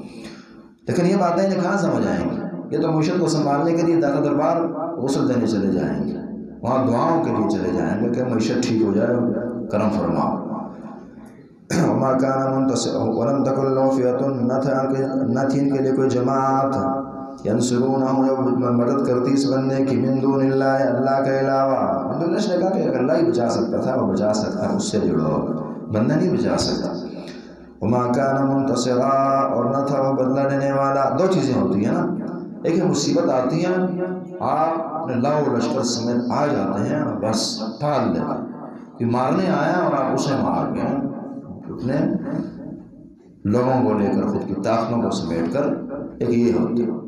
لیکن یہ باتیں انہیں کہاں سمجھ آئیں گی؟ یہ تو معیشت کو سنبھالنے کے لیے داتا دربار غسل دینے چلے جائیں گے، وہاں دعاؤں کے لیے چلے جائیں گے کہ معیشت ٹھیک ہو جائے، کرم فرماؤ۔ وما كان منتصرا ولم تكن له فئة، نہ تھی ان کے لیے کوئی جماعت، ینصرونہ جو مدد کرتی اس بندے کی، من دون اللہ، اللہ کے علاوہ۔ من دون اللہ نے کہا کہ اللہ ہی بچا سکتا تھا، وہ بچا سکتا ہے، اس سے جڑو، بندہ نہیں بچا سکتا۔ وما كان منتصرا، اور نہ تھا وہ بدلہ لینے والا۔ دو چیزیں ہوتی ہیں نا، ایک ہے مصیبت آتی ہے، آپ اپنے لاؤ لشکر سمیت آ جاتے ہیں اور بس ٹال لیتے ہیں کہ مارنے آیا اور آپ اسے مار گئے، اپنے لوگوں کو لے کر، خود کی طاقتوں کو سمیٹ کر۔ ایک یہ ہوتی ہے،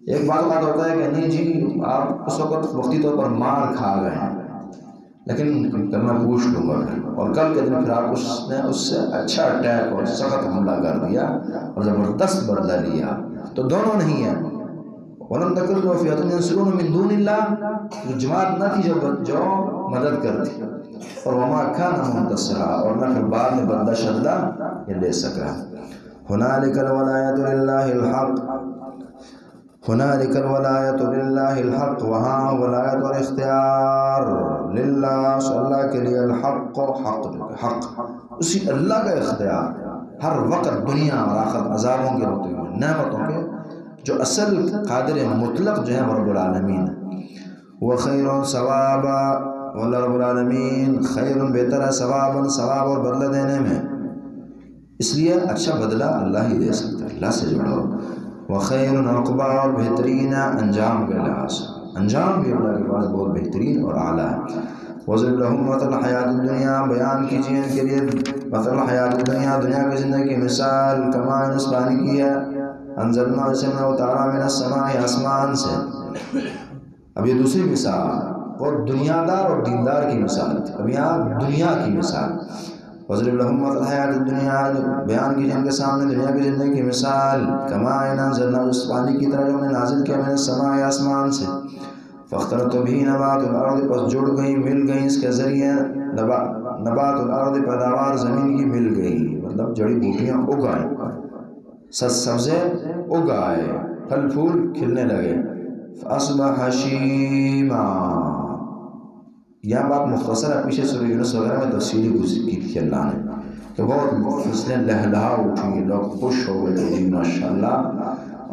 ایک بات ہوتا ہے کہ نہیں جی آپ اس وقت وقتی طور پر مار کھا گئے ہیں، لیکن کل میں پوچھ لوں گا، اور کل کے دن پھر آپ اس سے اچھا اٹیک اور سخت حملہ کر دیا اور زبردست بدلہ لیا، تو دونوں نہیں ہیں۔ وَلَمْ تَكُنْ لَهُ فِئَةٌ يَنصُرُونَهُ مِن دُونِ اللَّهِ، جو جماعت نہ تھی جو مدد کرتی، اور وما كان منتصرا، اور نہ پھر بعد میں بدلہ شدلہ یہ لے سکا۔ هُنَالِكَ الْوَلَایَةُ لِلَّهِ الْحَقِّ، هُنَالِكَ الْوَلَایَةُ لِلَّهِ الْحَقِّ، وہاں ولایت اور اختیار للہ، اللہ کے لیے، الحق، حق، اسی اللہ کا اختیار ہر وقت دنیا اور آخرت، عذابوں کے ہوتے ہوئے، نعمتوں کے، جو اصل قادر مطلق جو ہے رب العالمین ہے۔ وَخَيْرٌ ثَوَابًا، واللہ رب العالمین خیر، بہتر ہے، ثوابًا، ثواب اور بدلہ دینے میں، اس لیے اچھا بدلہ اللہ ہی دے سکتا ہے، اللہ سے جڑو۔ وَخَيْرٌ عُقْبًا، اور بہترین انجام کے لحاظ سے، انجام بھی اللہ کے پاس بہت بہترین اور اعلیٰ ہے۔ وَاضْرِبْ لَهُم مَثَلَ الْحَیَاةِ الدُّنْیَا، بیان کیجیے ان کے لیے مثل الحیات الدنیا، دنیا کی زندگی کی مثال، کماء، اس پانی کی ہے، انزلنا، اسے میں اتارا، من السماء، آسمان سے۔ اب یہ دوسری مثال، اور دنیا دار اور دیندار کی مثال تھی، اب یہاں دنیا کی مثال۔ وَاضْرِبْ لَهُم مَثَلَ الْحَیَاةِ الدُّنْیَا، بیان کیجیے ان کے سامنے دنیا کی زندگی کی مثال، کماء انزلنا، اس پانی کی طرح جو ہم نے نازل کیا، من السماء، آسمان سے، فاختلط به نبات الارض، پس جڑ گئی، مل گئی اس کے ذریعے نبات الارض، پیداوار زمین کی مل گئی، مطلب جڑی بوٹیاں اگائیں، سبزے اگائے، پھل پھول کھلنے لگے، فاصبح حشیما۔ یہ بات مختصر ہے، پیچھے سورہ یونس وغیرہ میں تفصیلی گزر کی تھی اللہ نے، کہ بہت فصلیں لہلہا اٹھی، لوگ خوش ہو گئے جی ماشاءاللہ،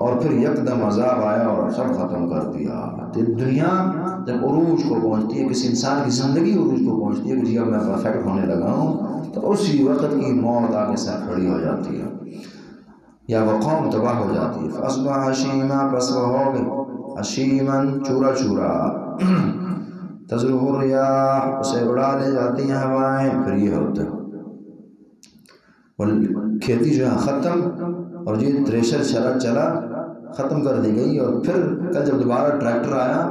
اور پھر یکدم عذاب آیا اور سب ختم کر دیا۔ دنیا جب عروج کو پہنچتی ہے، کسی انسان کی زندگی عروج کو پہنچتی ہے کہ جی اب میں پرفیکٹ ہونے لگا ہوں، تو اسی وقت کی موت آگے سے کھڑی ہو جاتی ہے، یا وہ قوم تباہ ہو جاتی ہے۔ فاصبح حشیما، پس وہ ہو گئی حشیما، چورا چورا، تذروہ الریاح، اسے اڑا لے جاتی ہیں ہوائیں۔ پھر یہ ہوتا ہے کھیتی جو ہے ختم، اور یہ تھریشر چلا ختم کر دی گئی، اور پھر کل جب دوبارہ ٹریکٹر آیا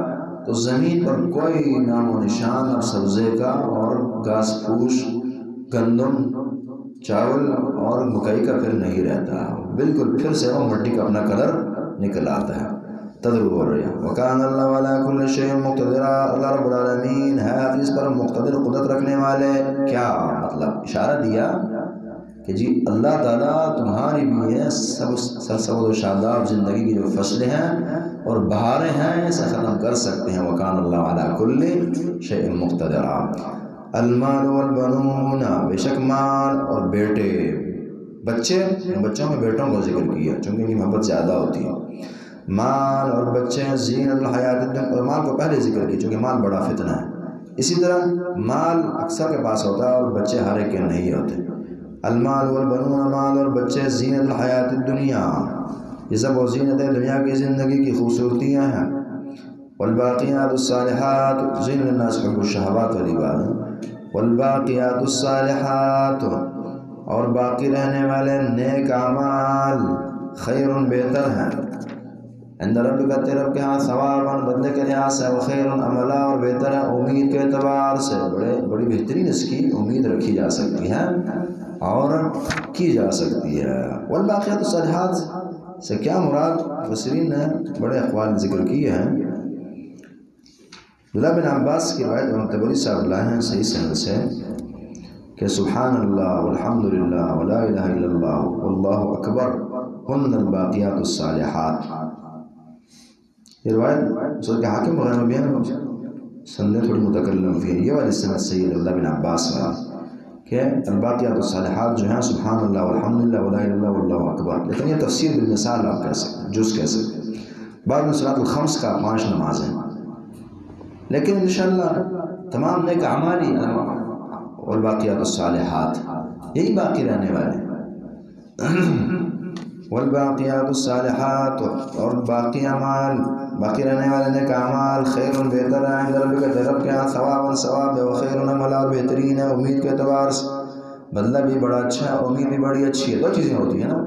تو زمین پر کوئی نام و نشان اب سبزے کا، اور گھاس پھوس، گندم، چاول اور مکئی کا پھر نہیں رہتا، بالکل پھر سے وہ مٹی کا اپنا کلر نکل آتا ہے۔ تذروہ الریاح وکان اللہ علی کل شیء مقتدرا، اللہ رب العالمین ہے ہر چیز پر مقتدر، قدرت رکھنے والے۔ کیا مطلب؟ اشارہ دیا کہ جی اللہ تعالیٰ تمہاری بھی ہے سرسبز و شاداب زندگی کی جو فصلیں ہیں اور بہاریں ہیں، اسے ختم کر سکتے ہیں۔ وکان اللہ علی کل شیء مقتدرا۔ المال والبنون، بے شک مال اور بیٹے، بچے، بچوں میں بیٹوں کو ذکر کیا چونکہ ان کی محبت زیادہ ہوتی ہے۔ مال اور بچے، زینت الحیات الدنیا، اور مال کو پہلے ذکر کیا چونکہ مال بڑا فتنہ ہے۔ اسی طرح مال اکثر کے پاس ہوتا ہے اور بچے ہر ایک کے نہیں ہوتے۔ المال والبنون، مال اور بچے، زینت الحیات الدنیا، یہ سب وہ زینت دنیا کی زندگی کی خوبصورتیاں ہیں۔ والباقیات الصالحات، زین الناس حب الشہوات والی بات، والباقیات الصالحات، اور باقی رہنے والے نیک اعمال، خیر، بہتر ہیں، عند ربک تیرے رب کے ہاں ثواباً بدلے کے لحاظ سے، وخیر عملا اور بہتر ہے امید کے اعتبار سے، بڑی بہترین اس کی امید رکھی جا سکتی ہے اور کی جا سکتی ہے۔ والباقیات الصالحات سے کیا مراد؟ مفسرین نے بڑے اقوال ذکر کیے ہیں۔ عبداللہ بن عباس کی روایت امام طبری صاحب لائے ہیں صحیح سند سے کہ سبحان اللہ والحمد للہ ولا الہ الا اللہ واللہ اکبر ہن الباقیات الصالحات۔ یہ روایت سورہ کے حاکم وغیرہ میں بھی ہے، سندیں تھوڑی متکلم فی ہے، یہ والی سند سید عبداللہ بن عباس کا کہ الباقیات الصالحات جو ہیں سبحان اللہ والحمد للہ ولا الہ الا اللہ واللہ اکبر، لیکن یہ تفسیر بالمثال آپ کہہ سکتے، جز کہہ سکتے۔ بعد میں صلاۃ الخمس کا 5 نمازیں، لیکن انشاءاللہ تمام نیک اعمال ہی والباقیات الصالحات یہی باقی رہنے والے والباقیات الصالحات، اور باقی اعمال، باقی رہنے والے نیک اعمال، خیر بہتر ہے عند ربک رب کے ہاں ثواباً ثواب ہے، وخیر عملا اور بہترین ہے امید کے اعتبار سے، بدلہ بھی بڑا اچھا ہے، امید بھی بڑی اچھی ہے۔ دو چیزیں ہوتی ہیں نا،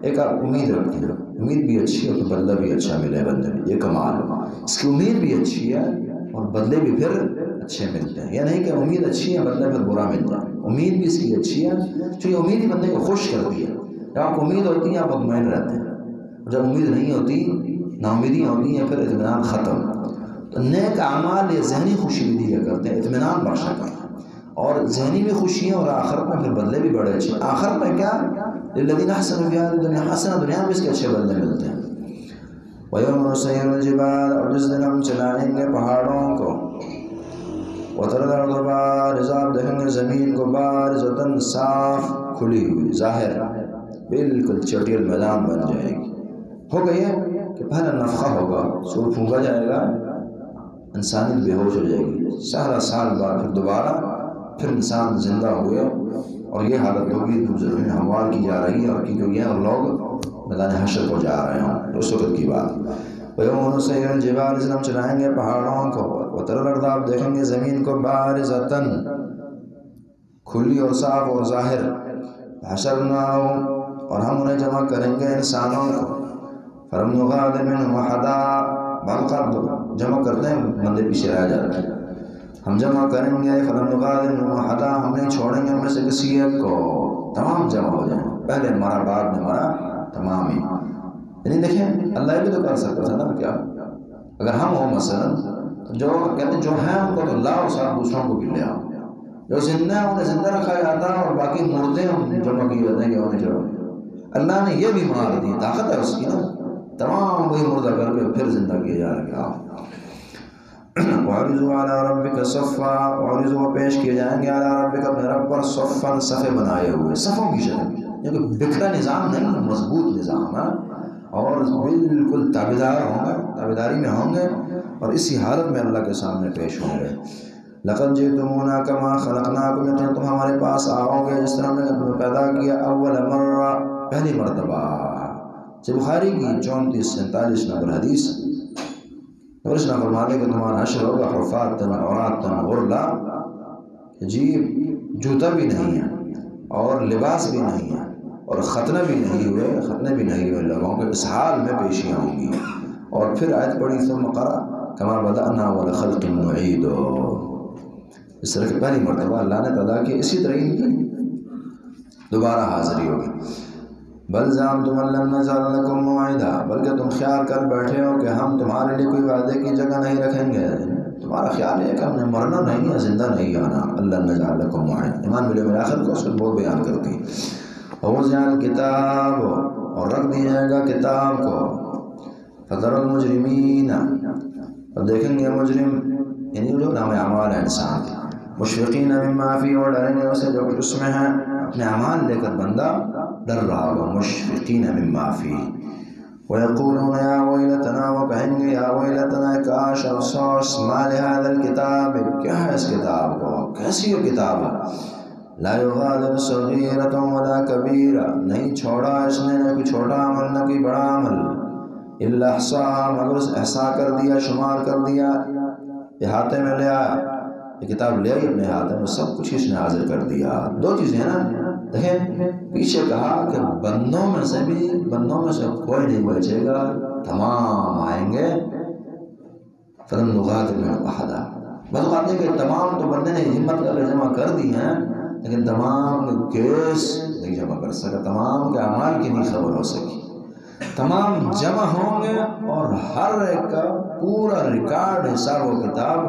ایک آپ امید رکھتے ہیں، امید بھی اچھی ہے تو بدلہ بھی اچھا ملے بندے میں، یہ کمال ہے۔ اس کی امید بھی اچھی ہے اور بدلے بھی پھر اچھے ملتے ہیں، یہ نہیں کہ امید اچھی ہے بدلہ پھر برا مل جائے، امید بھی اس کی اچھی ہے، تو یہ امید ہی بندے کو خوش کرتی ہے۔ جب آپ کو امید ہوتی ہے آپ مطمئن رہتے ہیں، جب امید نہیں ہوتی، نا امیدی ہوتی ہیں، پھر اطمینان ختم۔ تو نیک اعمال یہ ذہنی خوشی بھی دیا کرتے ہیں، اطمینان بخشا کرتے ہیں، اور ذہنی بھی خوشی ہے اور آخرت میں پھر بدلے بھی بڑے اچھے۔ آخرت میں کیا؟ للذین احسنوا فی ہذہ الدنیا حسنہ، دنیا میں اس کے اچھے بدلے ملتے ہیں۔ وَيَوْمَ نُسَيِّرُ الْجِبَالَ، اور جس دن ہم چلائیں گے پہاڑوں کو، وَتَرَى الْأَرْضَ بَارِزَةً، آپ دیکھیں گے زمین کو بارزۃً، صاف کھلی ہوئی، ظاہر، بالکل چٹیل میدان بن جائے گی۔ ہوگا یہ کہ پہلا نفخہ ہوگا، سور پھونکا جائے گا، انسانیت بے ہوش ہو جائے گی، سارا سال بعد پھر دوبارہ پھر انسان زندہ ہوئے، اور یہ حالت ہوگی زمین ہموار کی جا رہی ہے اور کی گئی ہے، اور لوگ میدان حشر کو جا رہے ہوں، اس وقت کی بات۔ وَيَوْمَ نُسَيِّرُ الْجِبَالَ، جس دن ہم چلائیں گے پہاڑوں کو، وَتَرَى الْأَرْضَ، آپ دیکھیں گے زمین کو بارزۃً، کھلی اور صاف اور ظاہر، حشرناہم، اور ہم انہیں جمع کریں گے انسانوں کو، فَلَمْ نُغَادِرْ مِنْهُمْ أَحَدًا، بعض اوقات جمع کرتے ہیں بندے پیچھے رہ جاتے ہیں، ہم جمع کریں گے، فَلَمْ نُغَادِرْ مِنْهُمْ أَحَدًا، ہم نہیں چھوڑیں گے ان میں سے کسی ایک کو، تمام جمع ہو جائیں، پہلے مرا بعد میں مرا، تمام ہی۔ یعنی دیکھیں اللہ یہ بھی تو کر سکتا تھا نا، کیا اگر ہم ہوں مثلا، جو کہتے ہیں جو ہیں ان کو تو لاؤ، ساتھ دوسروں کو بھی لے آؤ، جو زندہ ہیں انہیں زندہ رکھا جاتا ہے اور باقی مردے ہم جمع کیے جاتے ہیں کہ انہیں جو اللہ نے یہ بھی مار دی، طاقت ہے اس کی نا، تمام وہی مردہ کر کے پھر زندہ کیے جا رہے ہیں۔ وَعَرِضُوا عَلَىٰ رَبِّكَ صَفًّا، وَعَرِضُوا پیش کیے جائیں گے عَلَىٰ رَبِّكَ اپنے رب پر، صفًّا صفے بنائے ہوئے، صفوں کی شکل، یہ کوئی بکھرا نظام نہیں، مضبوط نظام ہے، اور بالکل تابعدار ہوں گے، تابعداری میں ہوں گے، اور اسی حالت میں اللہ کے سامنے پیش ہوں گے۔ لَقَدْ جِئْتُمُونَا كَمَا خَلَقْنَاكُمْ، یقیناً تم ہمارے پاس آؤ گے جس طرح ہم نے تمہیں پیدا کیا، اول مرہ، پہلی مرتبہ۔ بخاری کی 34-47 نمبر حدیث، اور اس نے فرمایا کہ تمہارا حشر ہوگا حفاتً عراةً غرلا، جی جوتا بھی نہیں ہے اور لباس بھی نہیں ہے اور ختنہ بھی نہیں ہوئے، ختنے بھی نہیں ہوئے لوگوں کے، اس حال میں پیشیاں ہوں گی۔ اور پھر آیت پڑھی، ثم قرأ کما بدأنا اول خلق نعید، اس طرح کی پہلی مرتبہ اللہ نے پیدا کی، اسی طرح ان کی دوبارہ حاضری ہوگی۔ بل زعمتم ان لن نجعل لكم موعدا، بلکہ تم خیال کر بیٹھے ہو کہ ہم تمہارے لیے کوئی وعدے کی جگہ نہیں رکھیں گے، تمہارا خیال ہے کہ ہم نے مرنا نہیں ہے، زندہ نہیں آنا۔ لن نجعل لكم موعدا، ایمان بالله آخر کو اس کو بہت بیان کرتی ہے۔ ووضع الکتاب، اور رکھ دیا جائے گا کتاب کو، فترى المجرمین، اور دیکھیں گے مجرم، یعنی جو نام اعمال ہے انسان کے، مشفقین مما فیہ، اور ڈریں گے اسے جو کچھ اس میں ہے، اپنے اعمال لے کر بندہ ڈر رہا ہوگا، مشفقین مما فیہ۔ وَيَقُولُونَ يَا وَيْلَتَنَا، وہ کہیں گے یا ویلتنا، کاش افسوس، ما لِهَذَا الْكِتَابِ، کیا ہے اس کتاب کو، کیسی یہ کتاب ہے، لا يغادر صغیرة ولا کبیرہ، نہیں چھوڑا اس نے نہ کوئی چھوٹا عمل نہ کوئی بڑا عمل، الا احصاها، مگر اس احصا کر دیا، شمار کر دیا، احاطے میں لے آیا، یہ کتاب لے آئی اپنے ہاتھ میں، سب کچھ اس نے حاضر کر دیا۔ دو چیزیں ہیں نا، دیکھیں پیچھے کہا کہ بندوں میں سے کوئی نہیں بچے گا تمام آئیں گے فلن نغادر منهم احدا. بس کہتے ہیں کہ تمام تو بندے نے ہمت کر کے جمع کر دی ہیں لیکن تمام کیس نہیں جمع کر سکا، تمام کے اعمال کی نہیں خبر ہو سکی. تمام جمع ہوں گے اور ہر ایک کا پورا ریکارڈ حساب و کتاب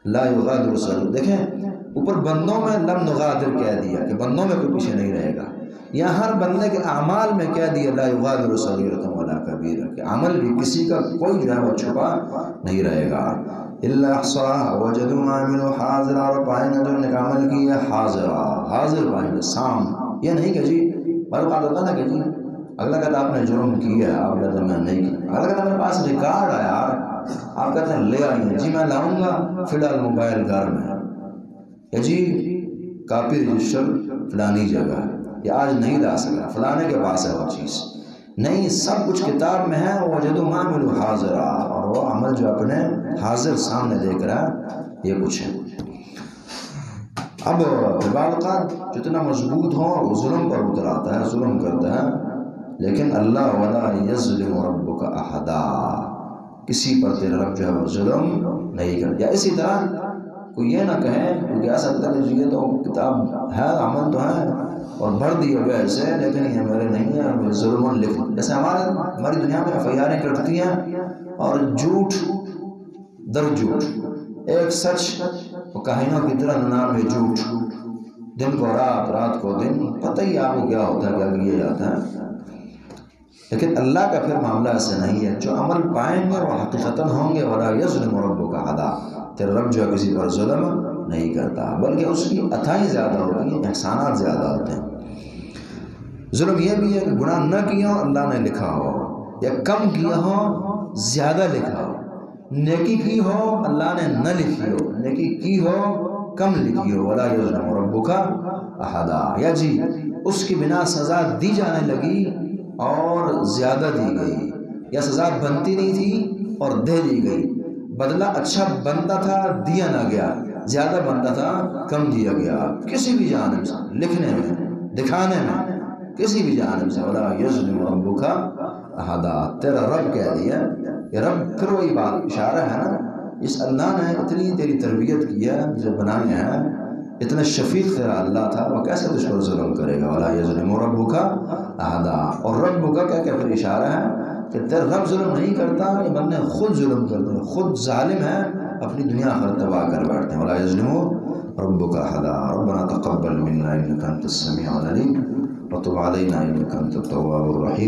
لا یغادر صغیر. دیکھیں اوپر بندوں میں لم نغادر کہہ دیا کہ بندوں میں کوئی پیچھے نہیں رہے گا، یا ہر بندے کے اعمال میں کہہ دیا لا یغادر صغیرۃ ولا کبیرۃ کہ عمل بھی کسی کا کوئی جو ہے وہ چھپا نہیں رہے گا. الا احصاها وجدوا ما عملوا حاضرا، اور پائیں گے جو انہوں نے عمل کیا حاضرا، حاضر پائیں گے سام. یہ نہیں کہ جی بات ہوتا نا کہ جی اگلا کہتا آپ نے جرم کیا، آپ کہتے ہیں میں نہیں کیا، اگلا کہتا میرے پاس ریکارڈ ہے یار، آپ کہتے ہیں لے آئیے، جی میں لاؤں گا فی الحال موبائل گھر میں، یا جی کاپی رجسٹر فلانی جگہ، یا آج نہیں لا سکا فلانے کے پاس ہے وہ چیز نہیں، سب کچھ کتاب میں ہے. وجدوا ما عملوا حاضرا، اور وہ عمل جو اپنے حاضر سامنے دیکھ رہا ہے، یہ کچھ ہے. اب بعض اوقات جتنا مضبوط ہو وہ ظلم پر اتر آتا ہے، ظلم کرتا ہے، لیکن اللہ ولا یظلم ربک احدا، کسی پر تیرا رب جو ہے وہ ظلم نہیں کرتا. یا اسی طرح کوئی یہ نہ کہے کہ کہہ سکتا ہے یہ تو کتاب ہے، عمل تو ہے اور بھر دیے گئے ایسے، لیکن یہ میرے نہیں ہے، ظلم لکھ. جیسے ہماری دنیا میں FIR کٹتی ہیں اور جھوٹ در جھوٹ، ایک سچ وہ کاہنوں کی طرح 99 جھوٹ، دن کو رات، رات کو دن، پتہ ہی آپ کو کیا ہوتا ہے، کیا کیا جاتا ہے. لیکن اللہ کا پھر معاملہ ایسے نہیں ہے، جو عمل پائیں گے وہ حقیقتاً ہوں گے. ولا یظلم ربک احدا، تیرا رب جو ہے کسی پر ظلم نہیں کرتا، بلکہ اس کی عطائیں زیادہ ہوتی ہیں، احسانات زیادہ ہوتے ہیں. ظلم یہ بھی ہے کہ گناہ نہ کیا ہو اللہ نے لکھا ہو، یا کم کیا ہو زیادہ لکھا ہو، نیکی کی ہو اللہ نے نہ لکھی ہو، نیکی کی ہو کم لکھی ہو. ولا یظلم ربک احدا، یا جی اس کی بنا سزا دی جانے لگی اور زیادہ دی گئی، یا سزا بنتی نہیں تھی اور دے دی گئی، بدلہ اچھا بنتا تھا دیا نہ گیا، زیادہ بنتا تھا کم دیا گیا، کسی بھی جانب سے، لکھنے میں، دکھانے میں، کسی بھی جانب سے. ولا یظلم ربک احدا، تیرا رب کہہ دیا. یہ رب پھر وہی بات اشارہ ہے نا، اس اللہ نے اتنی تیری تربیت کی ہے، جو بنائے ہیں، اتنا شفیق تیرا اللہ تھا، وہ کیسے تجھ پر ظلم کرے گا. ولا یظلم ربک احدا، اور رب کا کیا پھر اشارہ ہے کہ تیرا رب ظلم نہیں کرتا، یہ بندے خود ظلم کرتے ہیں، خود ظالم ہے، اپنی دنیا آخرت تباہ کر بیٹھتے ہیں. ولا یظلم ربک احدا. ربنا تقبل منا انک انت السمیع العلیم وتب علینا انک انت التواب الرحیم.